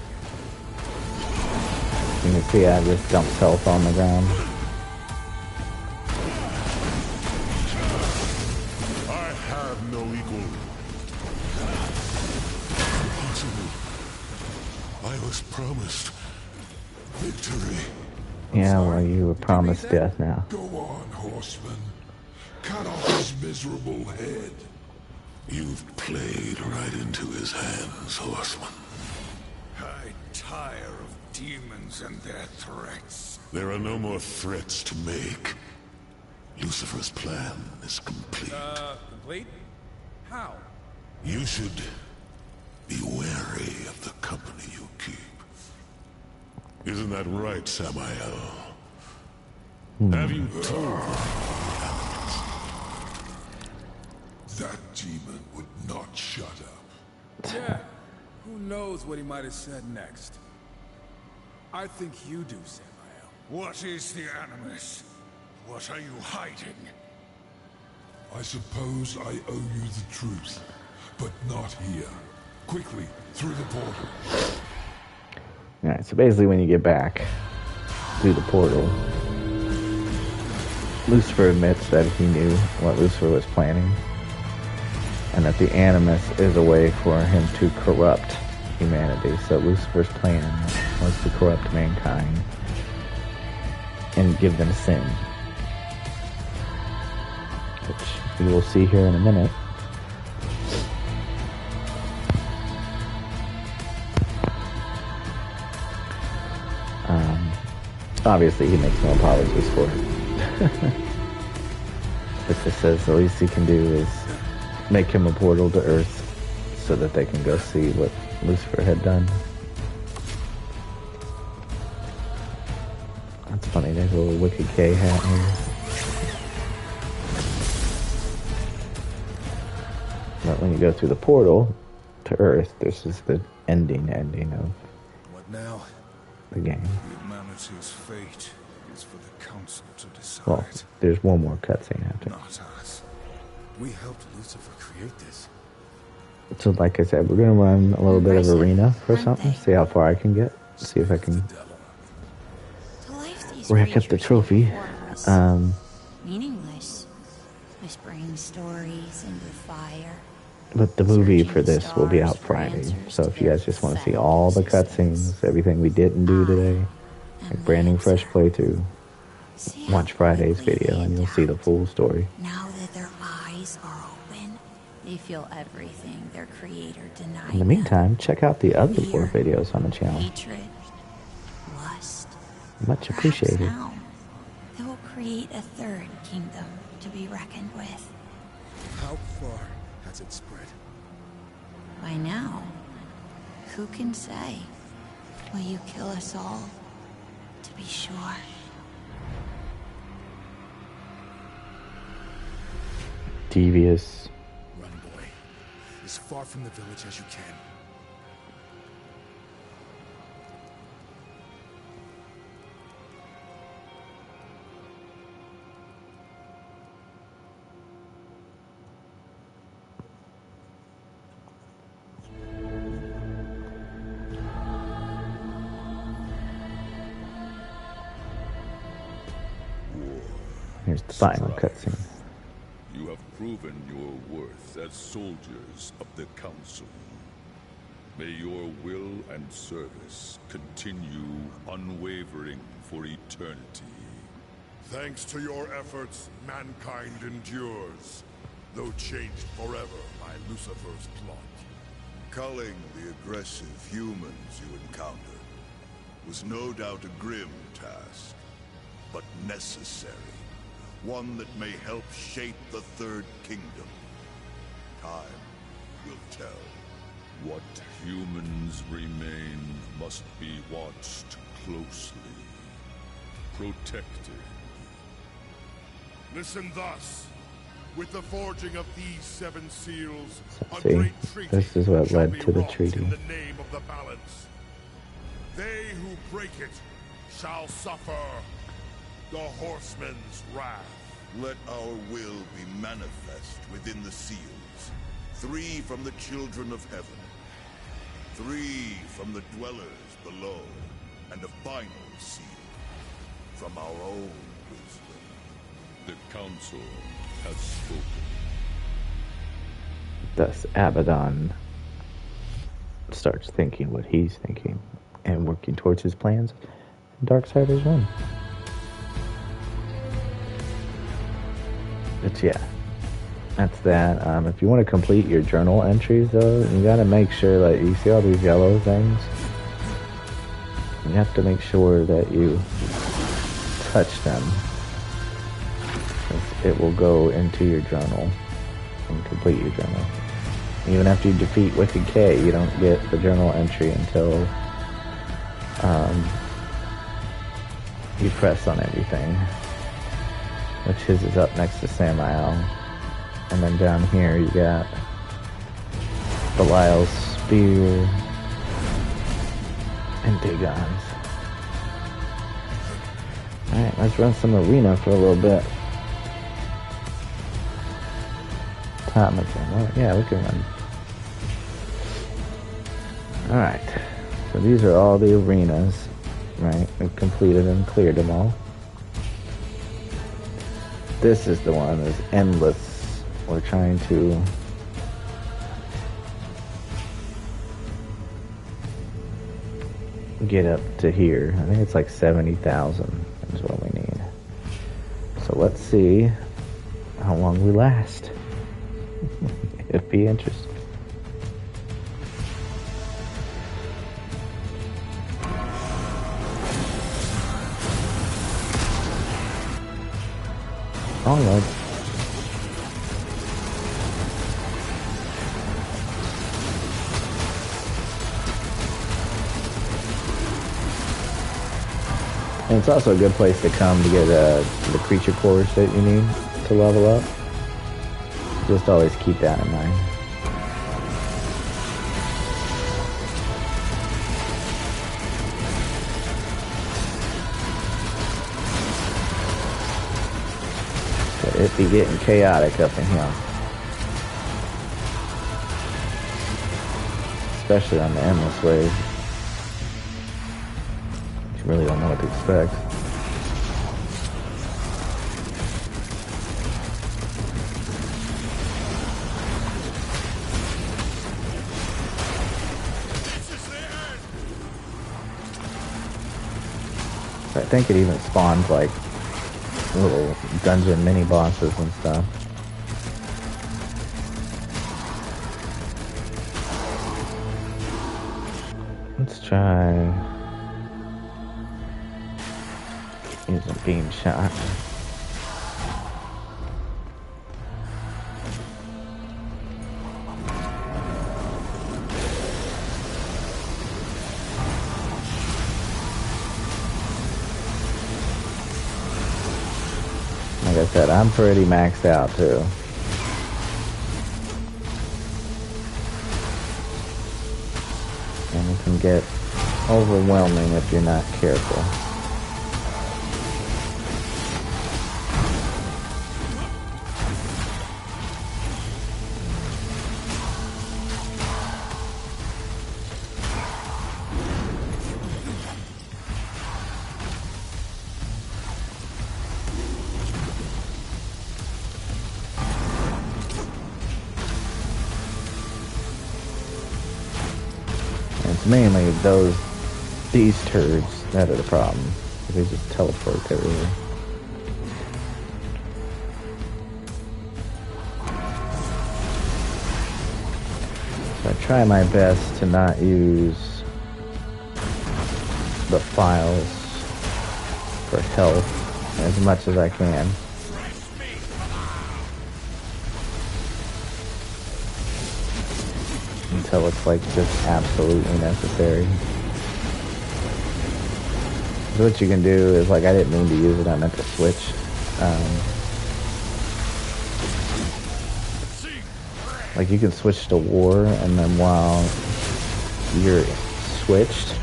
You can see I just dumped health on the ground. I have no equal. I was promised victory. Yeah, well, you were promised death now. Go on, Horseman. Cut off his miserable head. You've played right into his hands, Horseman. I tire of demons and their threats. There are no more threats to make. Lucifer's plan is complete. Complete? How? You should be wary of the company you keep. Isn't that right, Samael? Have you told them? That demon would not shut up. Yeah, who knows what he might have said next. I think you do, Samael. What is the Animus? What are you hiding? I suppose I owe you the truth, but not here. Quickly, through the portal. Alright, so basically when you get back through the portal, Lucifer admits that he knew what Lucifer was planning, and that the Animus is a way for him to corrupt humanity. So Lucifer's plan was to corrupt mankind and give them sin, which we will see here in a minute. Obviously, he makes no apologies for it. It just says the least he can do is make him a portal to Earth so that they can go see what Lucifer had done. That's funny, there's a little Wicked K hat here. But when you go through the portal to Earth, this is the ending of What now? the game. Humanity's fate is for the Council to decide. Well, there's one more cutscene after. Not us. We helped Lucifer create this. So like I said, we're going to run a little bit of arena for something, see how far I can get, see if I can rack up the trophy. Meaningless. Whispering stories into fire. But the movie for this will be out Friday, so if you guys just want to see all the cutscenes, everything we didn't do today, like brand new fresh playthrough, watch Friday's video and you'll see the full story. Now that their eyes are open, they feel everything their creator denied. In the meantime, check out the other 4 videos on the channel. Hatred, lust. Much appreciated. Now, they will create a third kingdom to be reckoned with. How far has it spread? By now, who can say? Will you kill us all? To be sure. Devious. Run, boy. As far from the village as you can. Here's the final cutscene. You have proven your worth as soldiers of the Council. May your will and service continue unwavering for eternity. Thanks to your efforts, mankind endures. though changed forever by Lucifer's plot. Culling the aggressive humans you encountered was no doubt a grim task, but necessary. One that may help shape the Third Kingdom. Time will tell. What humans remain must be watched closely, protected. Listen thus. With the forging of these 7 seals, a See, great treaty this is what shall led be to the wrought treaty. in the name of the balance. They who break it shall suffer the Horsemen's wrath. Let our will be manifest within the seals. 3 from the children of heaven. 3 from the dwellers below. And a final seal from our own wisdom. The Council has spoken. Thus, Abaddon starts thinking what he's thinking and working towards his plans. Darksiders 1. But yeah, that's that. If you want to complete your journal entries, though, you got to make sure that you see all these yellow things. You have to make sure that you touch them. It will go into your journal and complete your journal. Even after you defeat Wicked K, you don't get the journal entry until you press on everything. Which his is up next to Samael. And then down here you got Belial's spear and Dagon's. Alright, let's run some arena for a little bit. Top again. Well, yeah, we can run. Alright. So these are all the arenas. Right? We've completed and cleared them all. This is the one that's endless. We're trying to get up to here. I think it's like 70,000 is what we need. So let's see how long we last. It'd be interesting. Oh no. And it's also a good place to come to get the creature cores that you need to level up. Just always keep that in mind. It be getting chaotic up in here. Especially on the endless wave. You really don't know what to expect. I think it even spawns like little dungeon mini bosses and stuff. Let's try using beam shot. Like I said, I'm pretty maxed out too. And it can get overwhelming if you're not careful. Mainly these turds that are the problem. They just teleport everywhere. try my best to not use the files for health as much as I can. Until it's like just absolutely necessary. So what you can do is, like, I didn't mean to use it, I meant to switch. Like, you can switch to war, and then while you're switched,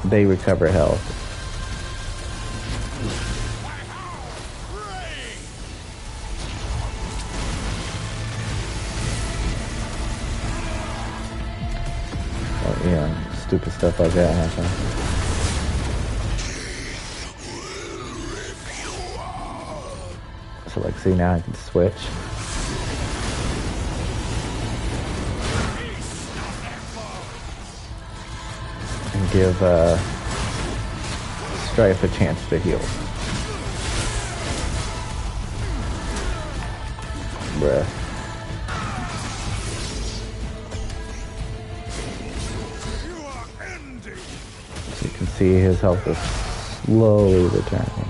they recover health. Oh, yeah, stupid stuff like that happens. So, like, see, now I can switch. And give Strife a chance to heal. Bruh. So you can see his health is slowly returning.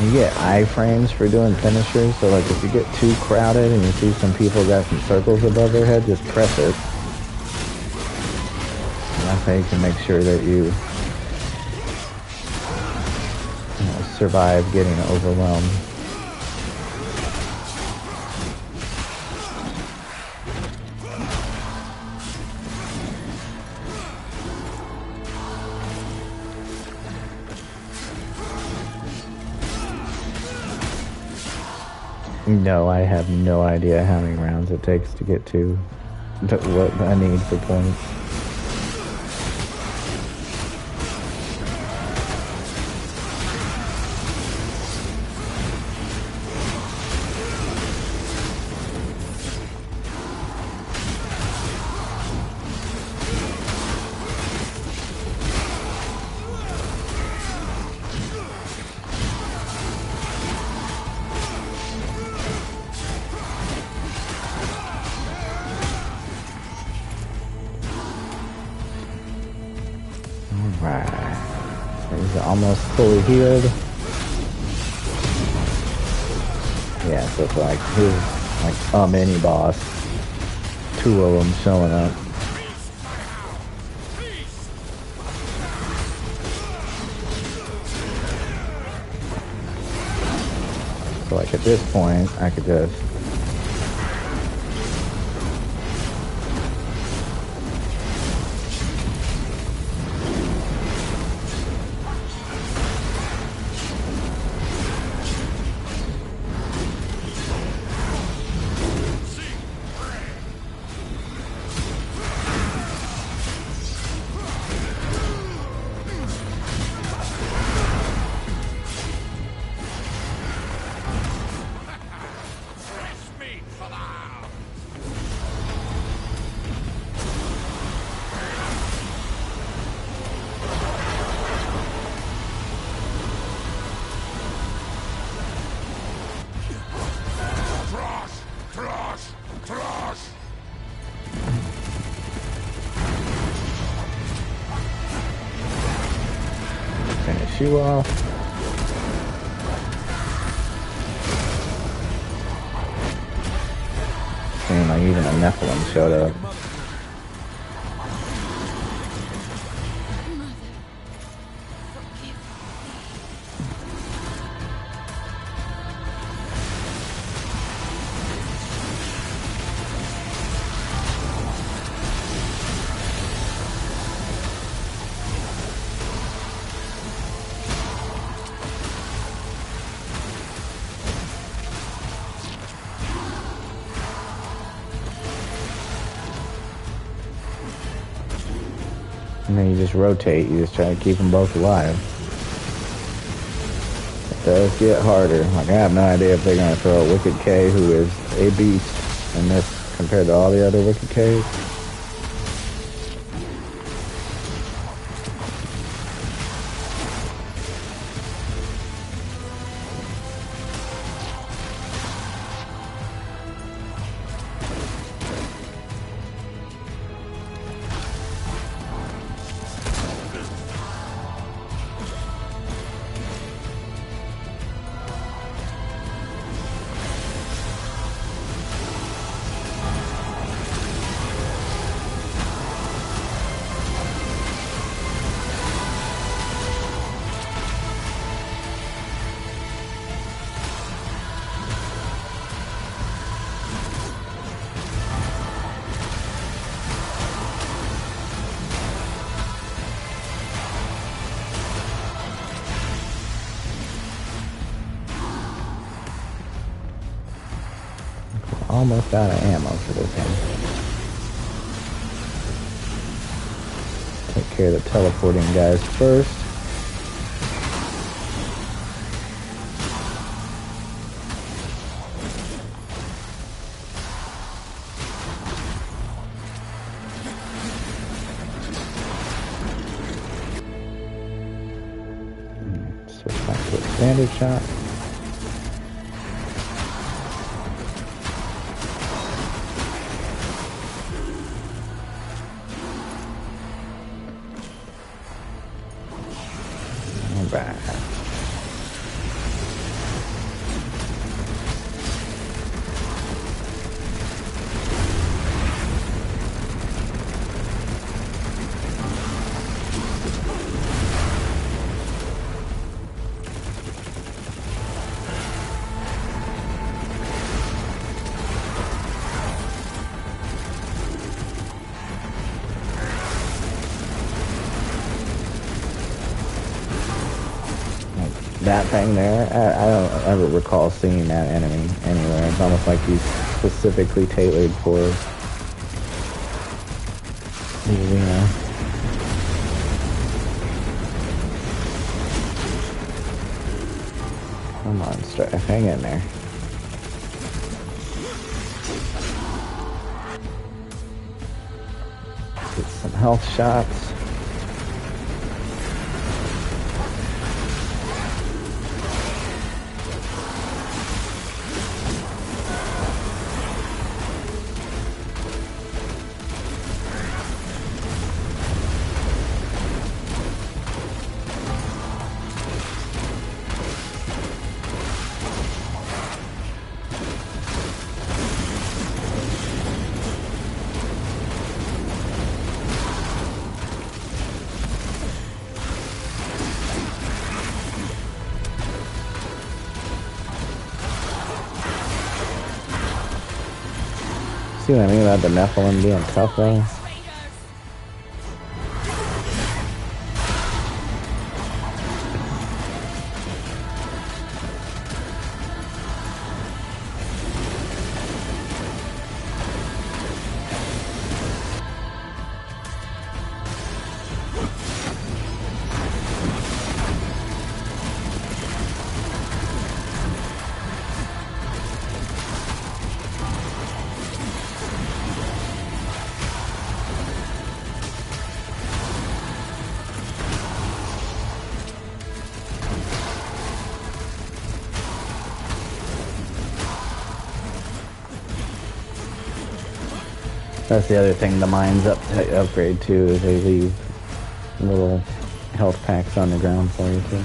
You get iframes for doing finishers, so like if you get too crowded and you see some people got some circles above their head, just press it. And that's how you can make sure that you survive getting overwhelmed. No, I have no idea how many rounds it takes to get to what I need for points. Almost fully healed. Yeah, so it's like here's like a mini boss. 2 of them showing up. So like at this point, I could just finish you off. Seemed like even a Nephilim showed up. And then you just rotate, you just try to keep them both alive. It does get harder. Like, I have no idea if they're going to throw a Wicked K, who is a beast in this compared to all the other Wicked Ks. Almost out of ammo for this thing. Take care of the teleporting guys first. Switch back to a standard shot. That thing there, I don't ever recall seeing that enemy anywhere. It's almost like he's specifically tailored for Arena. Come on, Strife, hang in there. Get some health shots. See what I mean about the Nephilim being tough though? That's the other thing the mines upgrade too, is they leave little health packs on the ground for you too.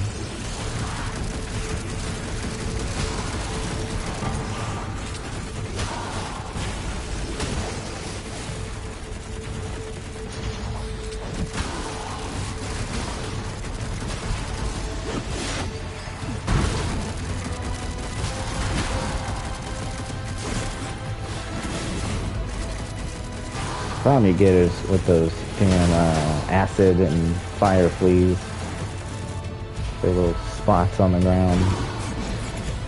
Problem you get is with those acid and fire fleas, their little spots on the ground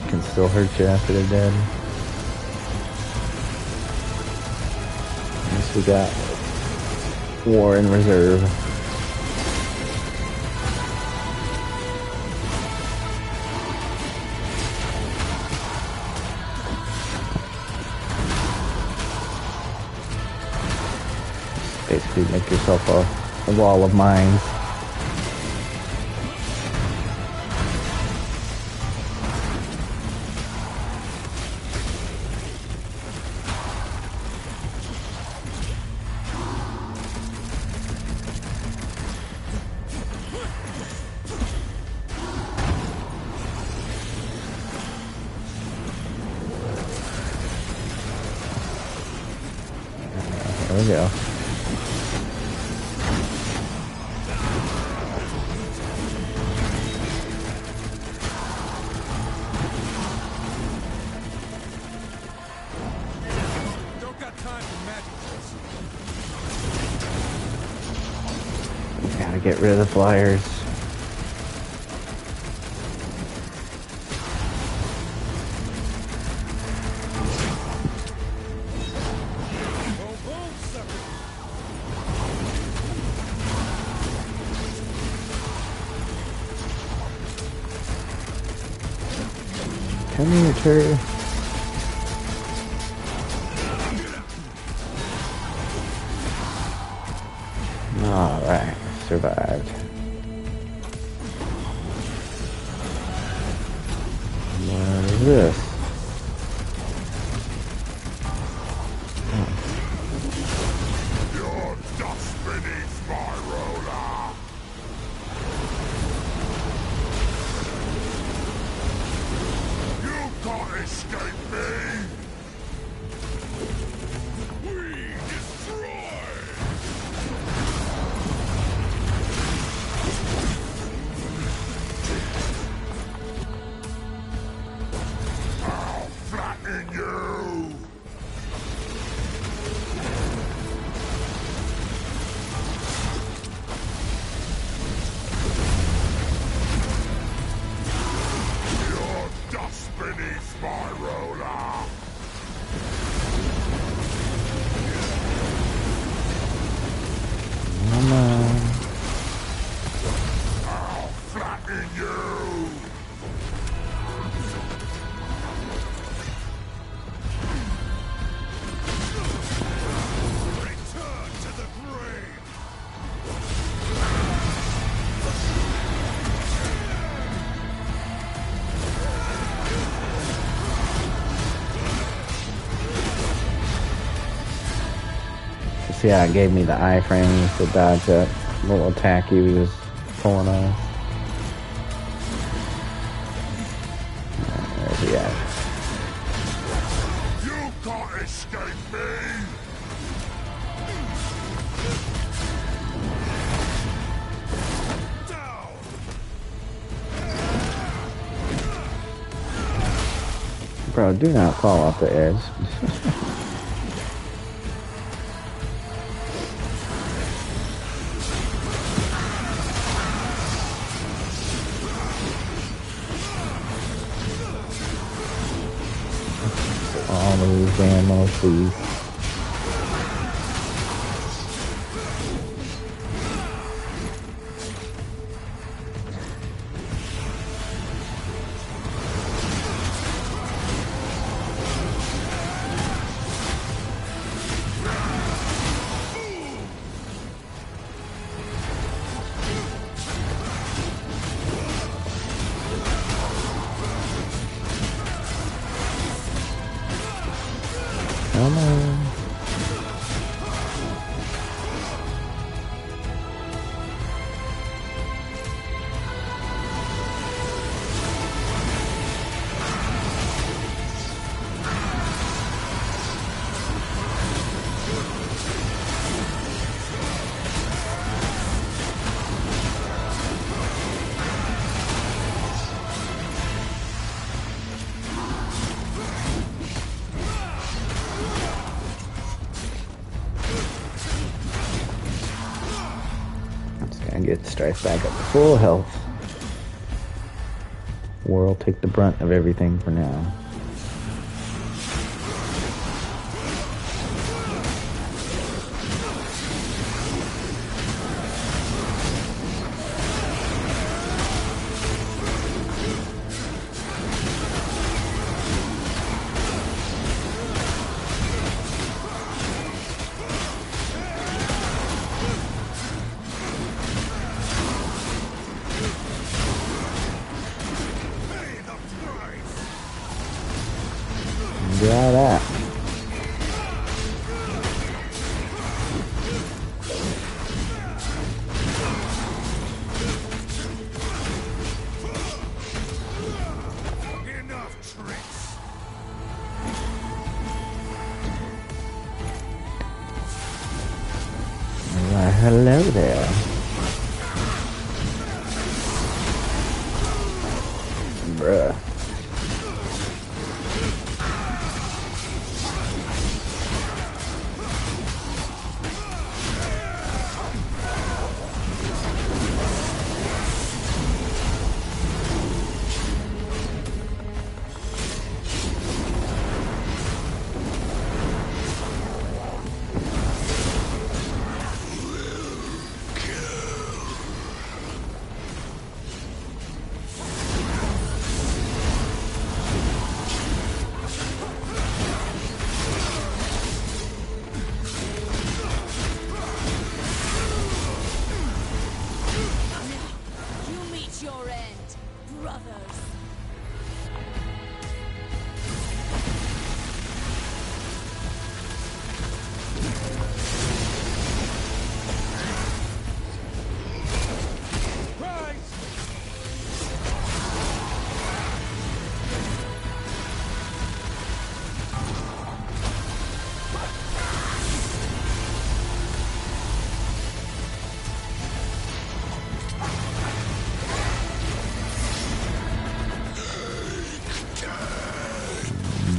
can still hurt you after they're dead. At least we got war in reserve. Basically make yourself a wall of mines. There we go. Gotta get rid of the flyers. Come here, turtle. Alright, survived. What is this? Your dust beneath my roller. You can't escape me. We destroy. I'll flatten you. Your dust beneath my roller. Come on. I'll flatten you. Return to the grave. See how it gave me the iframe to dodge that little attack he was pulling off. There's the at? You can't escape me. Down. Bro, do not fall off the edge. All those ammo, please. Come on. Strife back up to full health. War will take the brunt of everything for now. Yeah, that. Enough tricks. Why, hello there. Bruh.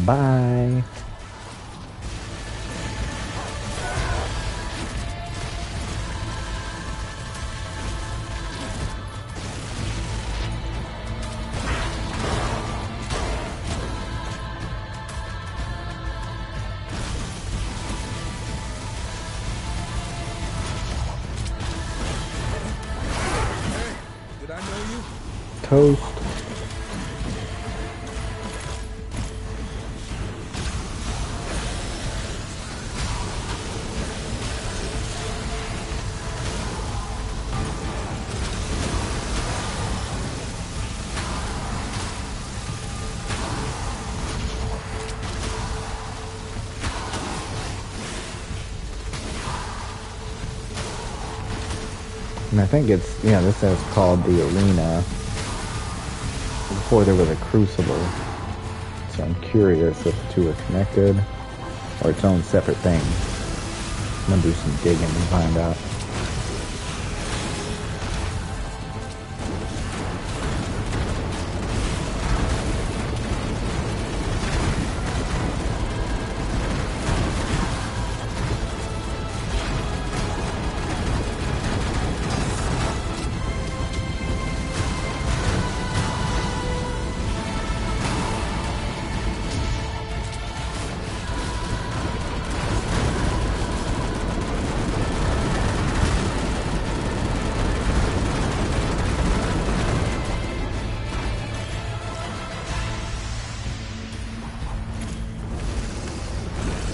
Bye. Did I know you? Toast. And I think it's, yeah, this is called the arena. Before there was a crucible. So I'm curious if the two are connected or its own separate thing. I'm gonna do some digging and find out.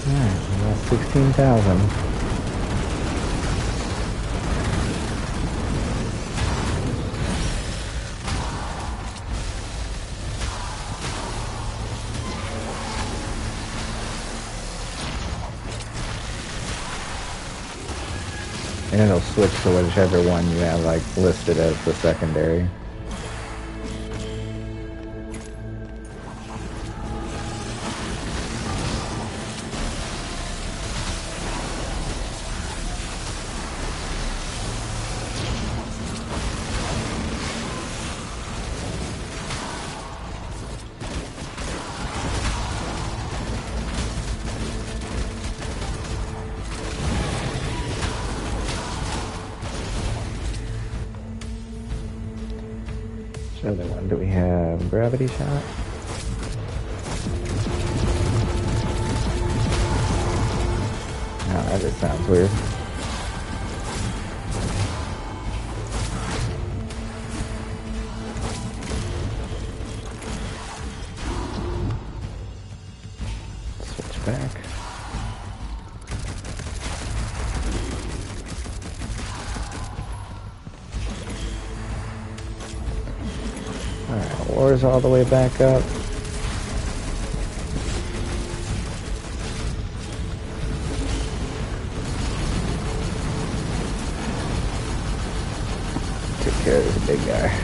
Alright, we got 16,000. And it'll switch to whichever one you have like listed as the secondary. Other one, do we have gravity shot? No, that just sounds weird. Switch back. Alright, war's all the way back up. Take care of this big guy.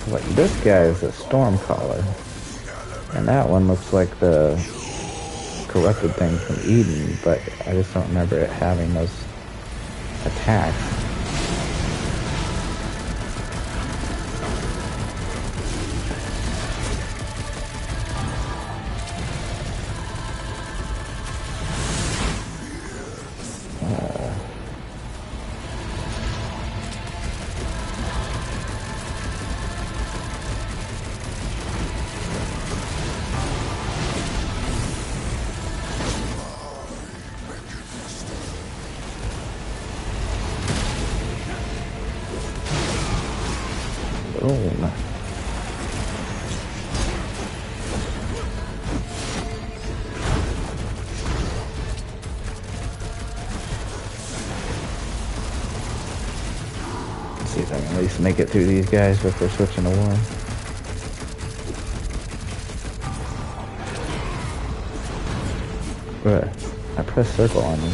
Like, this guy is a Stormcaller, and that one looks like the corrupted thing from Eden, but I just don't remember it having those attacks. Boom. Let's see if I can at least make it through these guys before switching to war. Bruh, I pressed circle on them.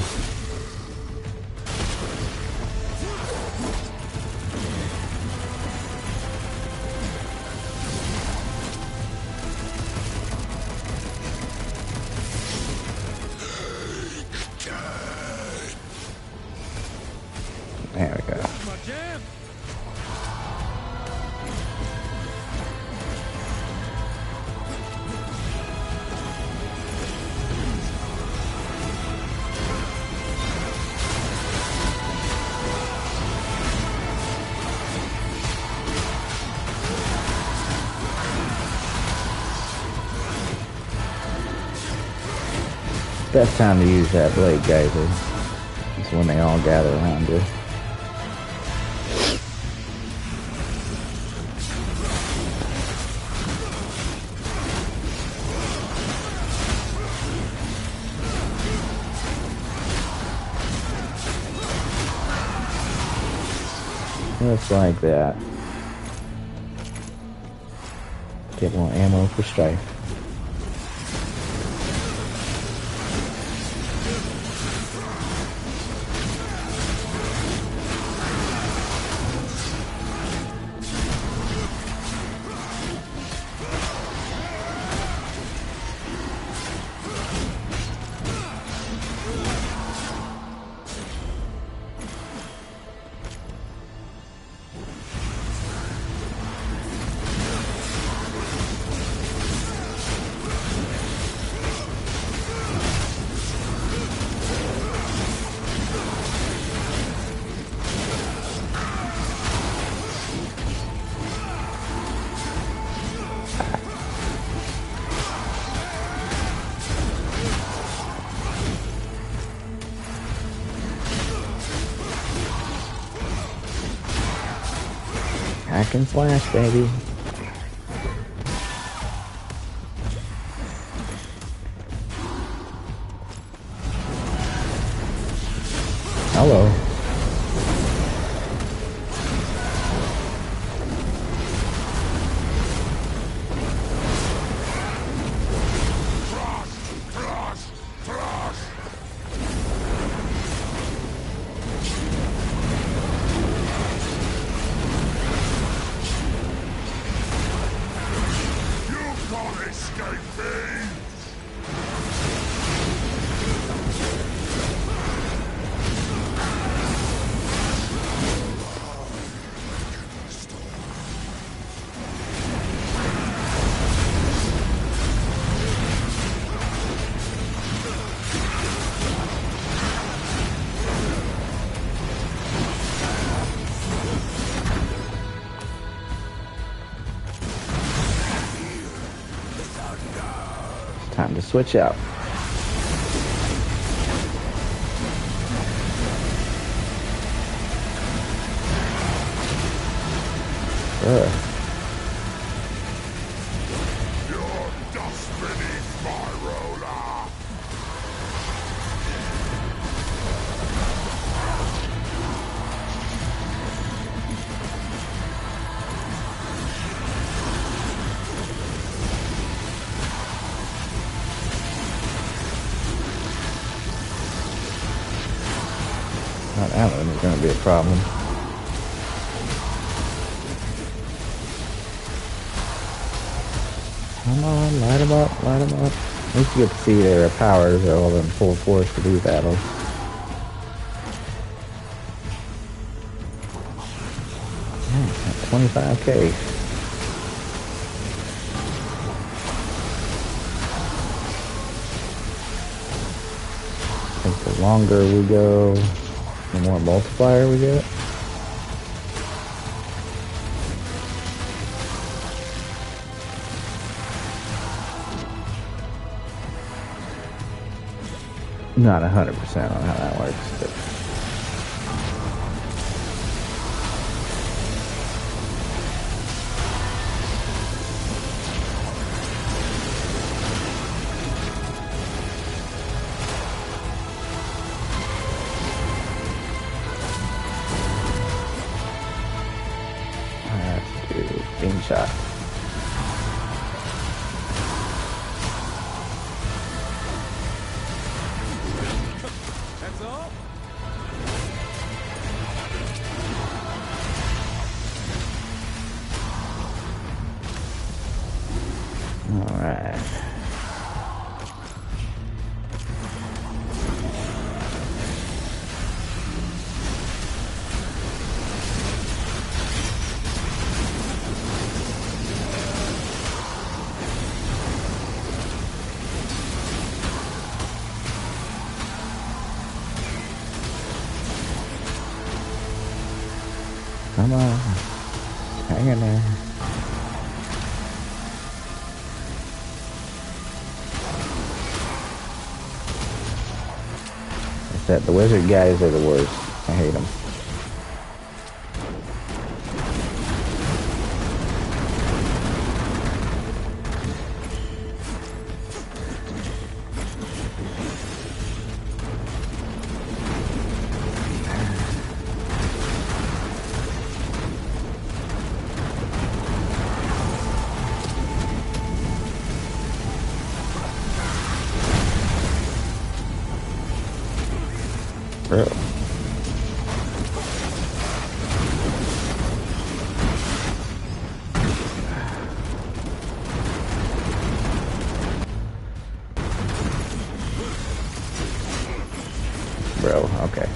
There we go. Best time to use that blade geyser is when they all gather around you. Just like that. Get more ammo for Strife. Hack and slash, baby. Hello. switch out. Your dust beneath my roller. Not Alan is going to be a problem. Come on, light them up, light them up. At least you get to see their powers are all in full force to do battles. Yeah, 25k. I think the longer we go, the more multiplier we get. Not 100% on how that works, but let's do beam shot. Alright. Come on. Hang in there. That the wizard guys are the worst. I hate them. Bro. Bro, okay.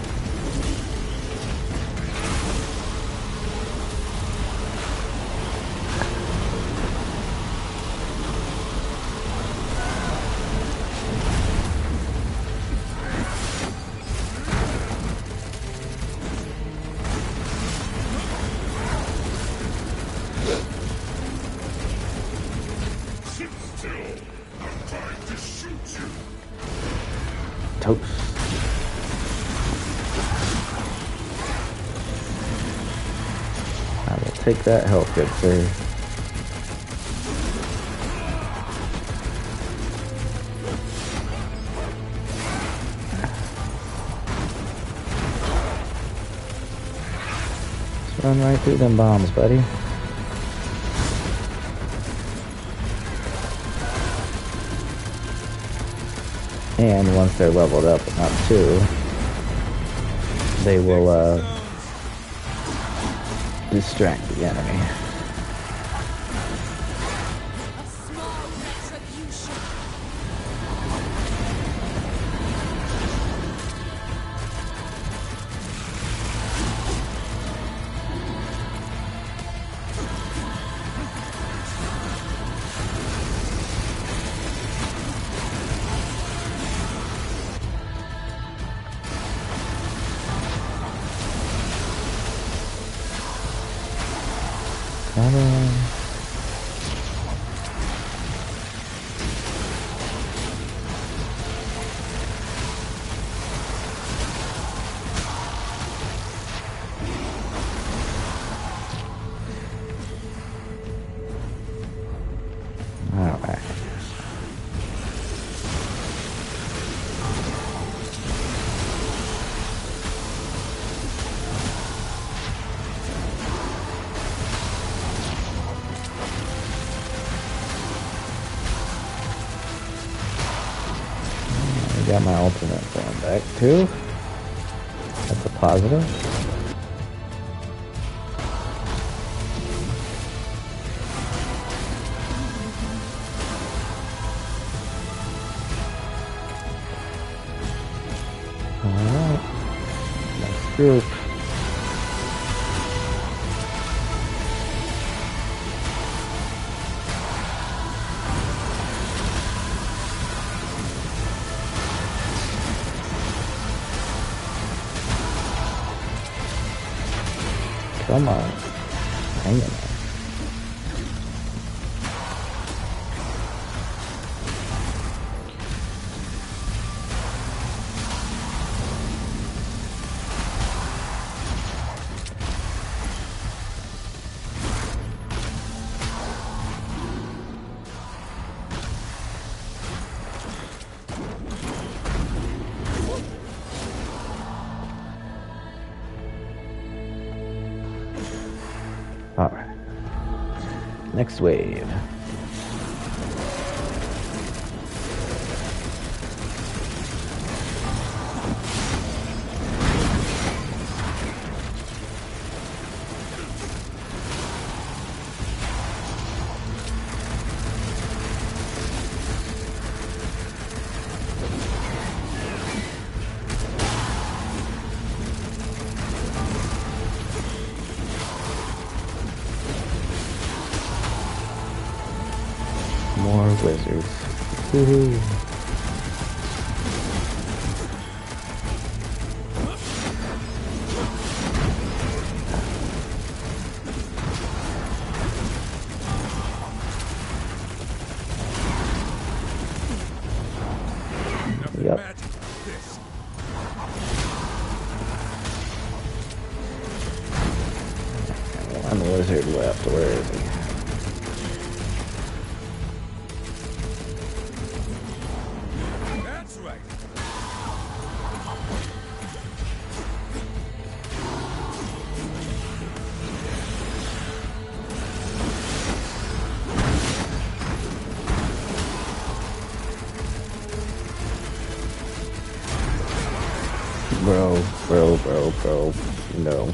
Toast. I will take that health, good sir. Let's run right through them bombs, buddy. And once they're leveled up enough too, they will distract the enemy. Come on. got my ultimate form back too. That's a positive. Alright. Next group. Come on. Hang in there. Alright. Next wave. More wizards. Woohoo. Yep. One wizard left. Where is he? Bro, no.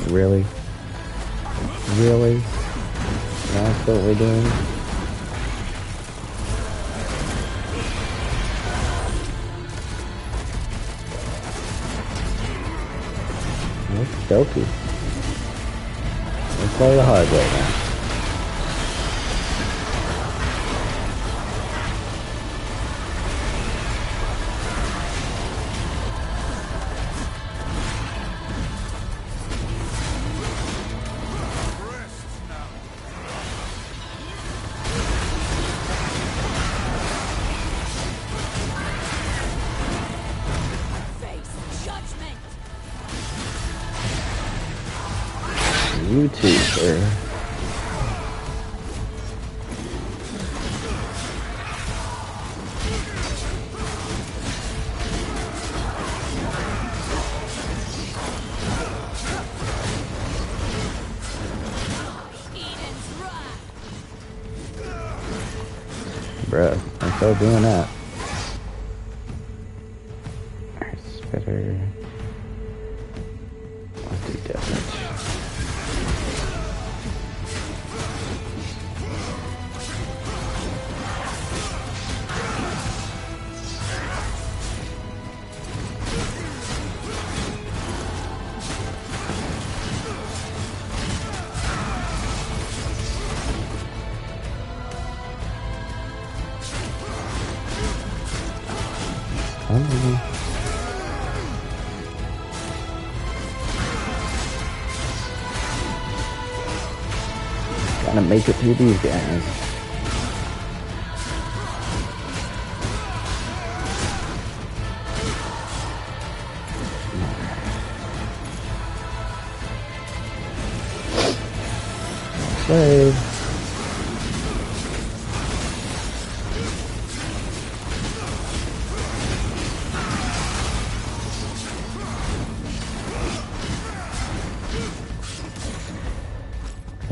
Really? Really? That's what we're doing? Dopey. Let's play the hard way now. You too, sir. Bruh, I'm still doing that. It's better. I'll do damage. Gotta make it through these guys. Save.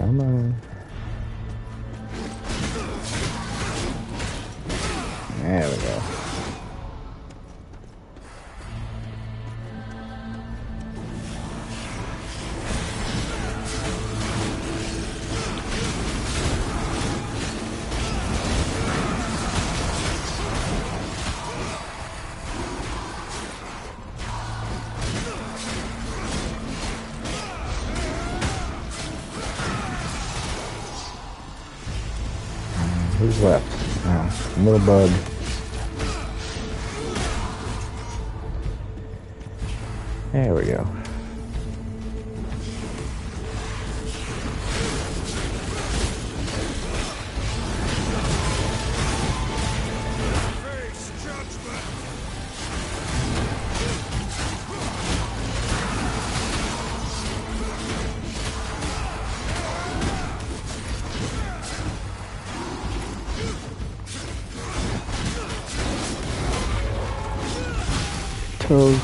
Come on. There we go. Who's left? Oh, little bug. There we go. Toast.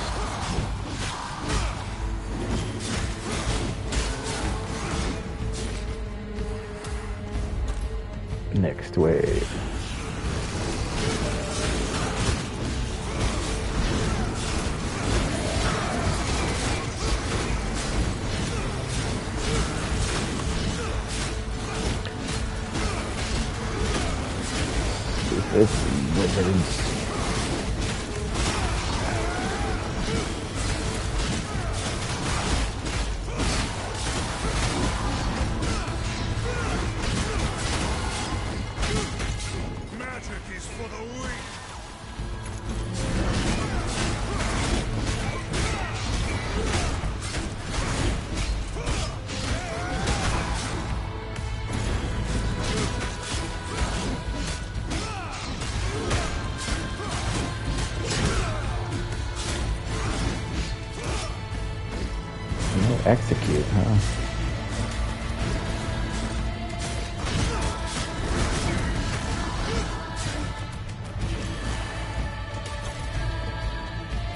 Next wave. It's wizards. Execute, huh?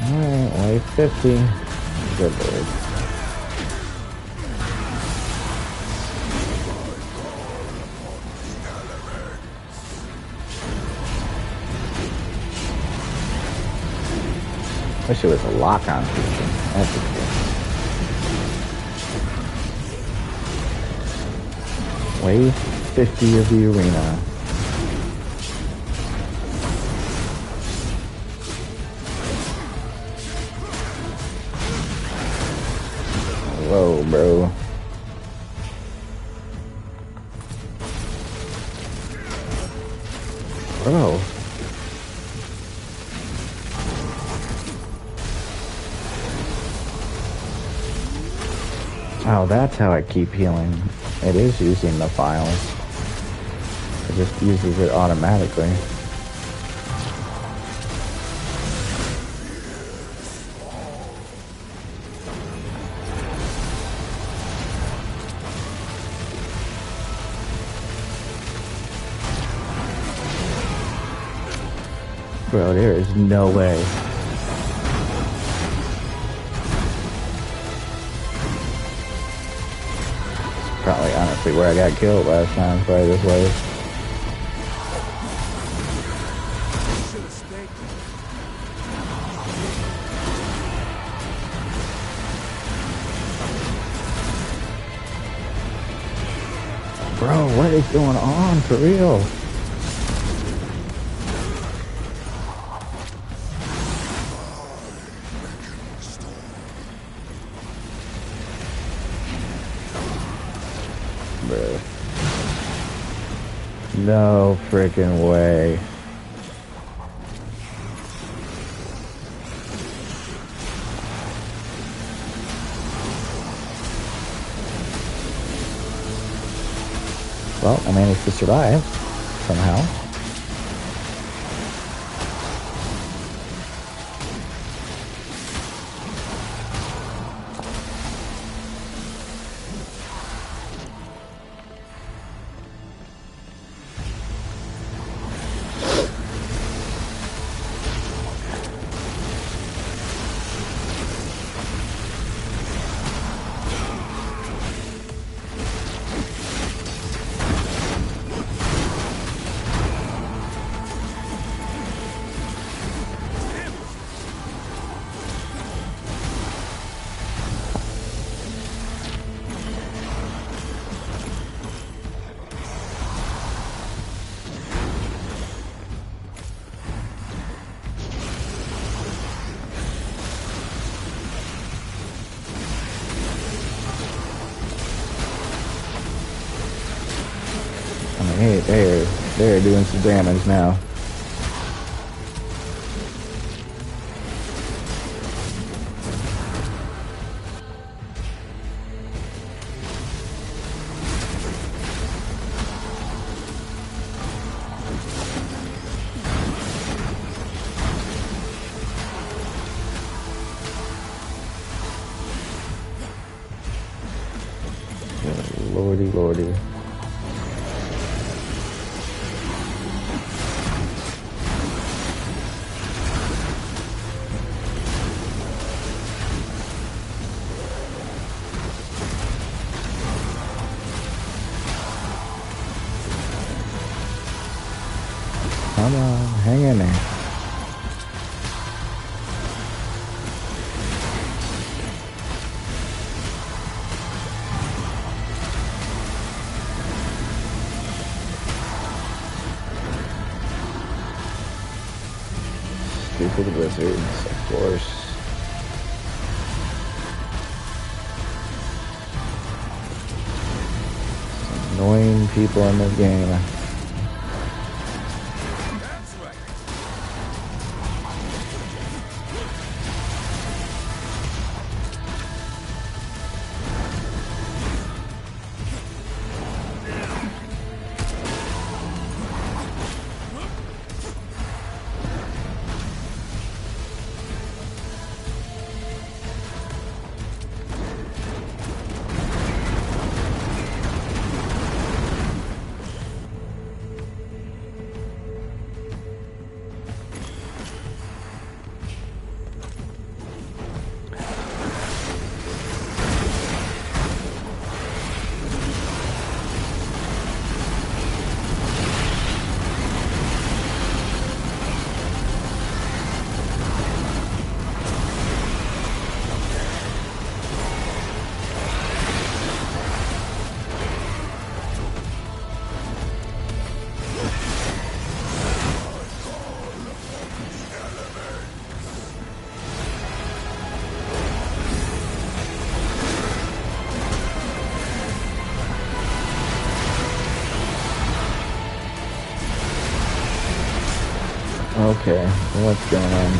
Alright, wave 50. Good lord. Wish it was a lock-on feature. That's a good. Wave 50 of the arena. Whoa, bro. Bro. Oh, that's how I keep healing. It is using the files. It just uses it automatically. Bro, there is no way. Probably, honestly, where I got killed last time, probably this way. Bro, what is going on, for real? No freaking way. Well, I managed to survive somehow. They're doing some damage now. Lordy, lordy. Come on, hang in there. Stupid wizards, of course. Some annoying people in this game. Okay, what's going on?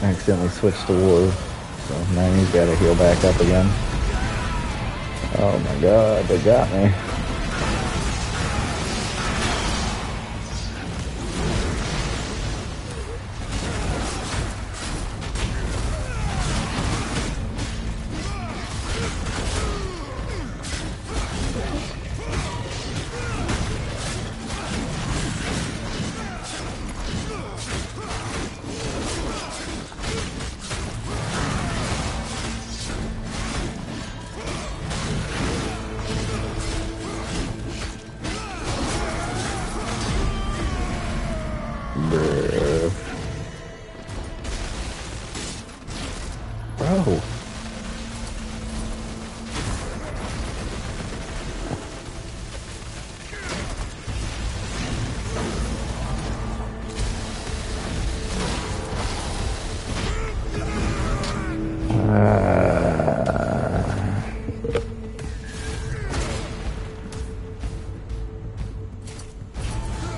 I accidentally switched to war, so now he's gotta heal back up again. Oh my god, they got me. Bro.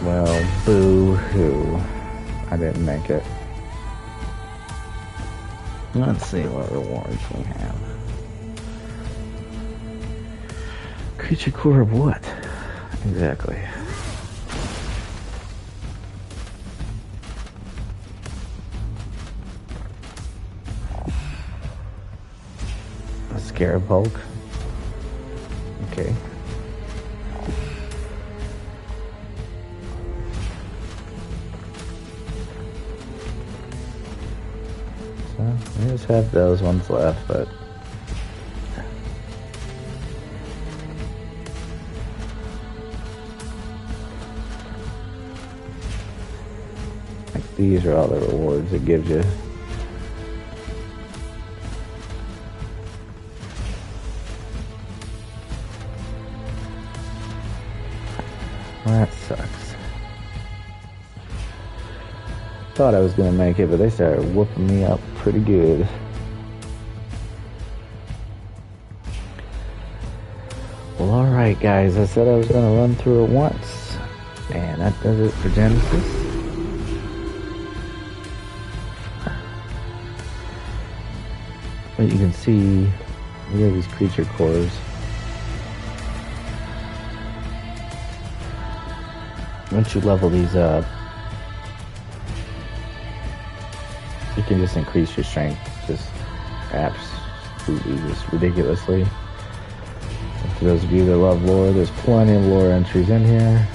Well, boo-hoo. I didn't make it. Let's see what rewards we have. Creature core of what? Exactly. A Scarab Hulk. Okay. We just have those ones left, but like these are all the rewards it gives you. Well, that sucks. Thought I was gonna make it, but they started whooping me up pretty good. Well, alright guys, I said I was going to run through it once, and that does it for Genesis. But you can see, we have these creature cores. Once you level these up, you can just increase your strength, just absolutely, just ridiculously. For those of you that love lore, there's plenty of lore entries in here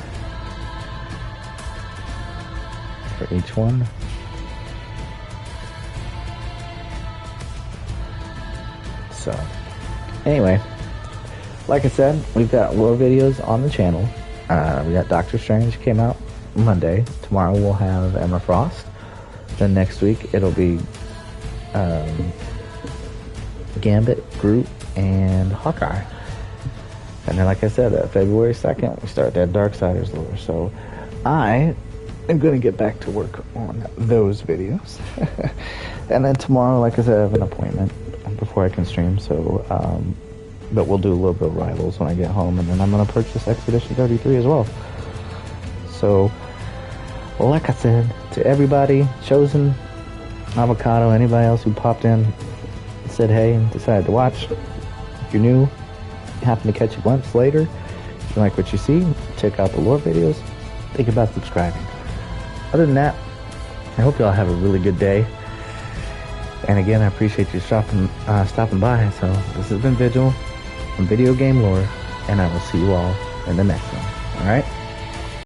for each one. So, anyway, like I said, we've got lore videos on the channel. We got Doctor Strange came out Monday. Tomorrow we'll have Emma Frost. Then next week it'll be Gambit, Groot, and Hawkeye. And then, like I said, February 2nd, we start that Darksiders lore. So I am going to get back to work on those videos. And then tomorrow, like I said, I have an appointment before I can stream. So, but we'll do a little bit of Rivals when I get home. And then I'm going to purchase Expedition 33 as well. So, like I said, to everybody, Chosen, Avocado, anybody else who popped in, said hey, and decided to watch. If you're new, happen to catch a glimpse later, if you like what you see, check out the lore videos, think about subscribing. Other than that, I hope y'all have a really good day, and again, I appreciate you stopping by. So this has been Vigil from Video Game Lore, and I will see you all in the next one. Alright?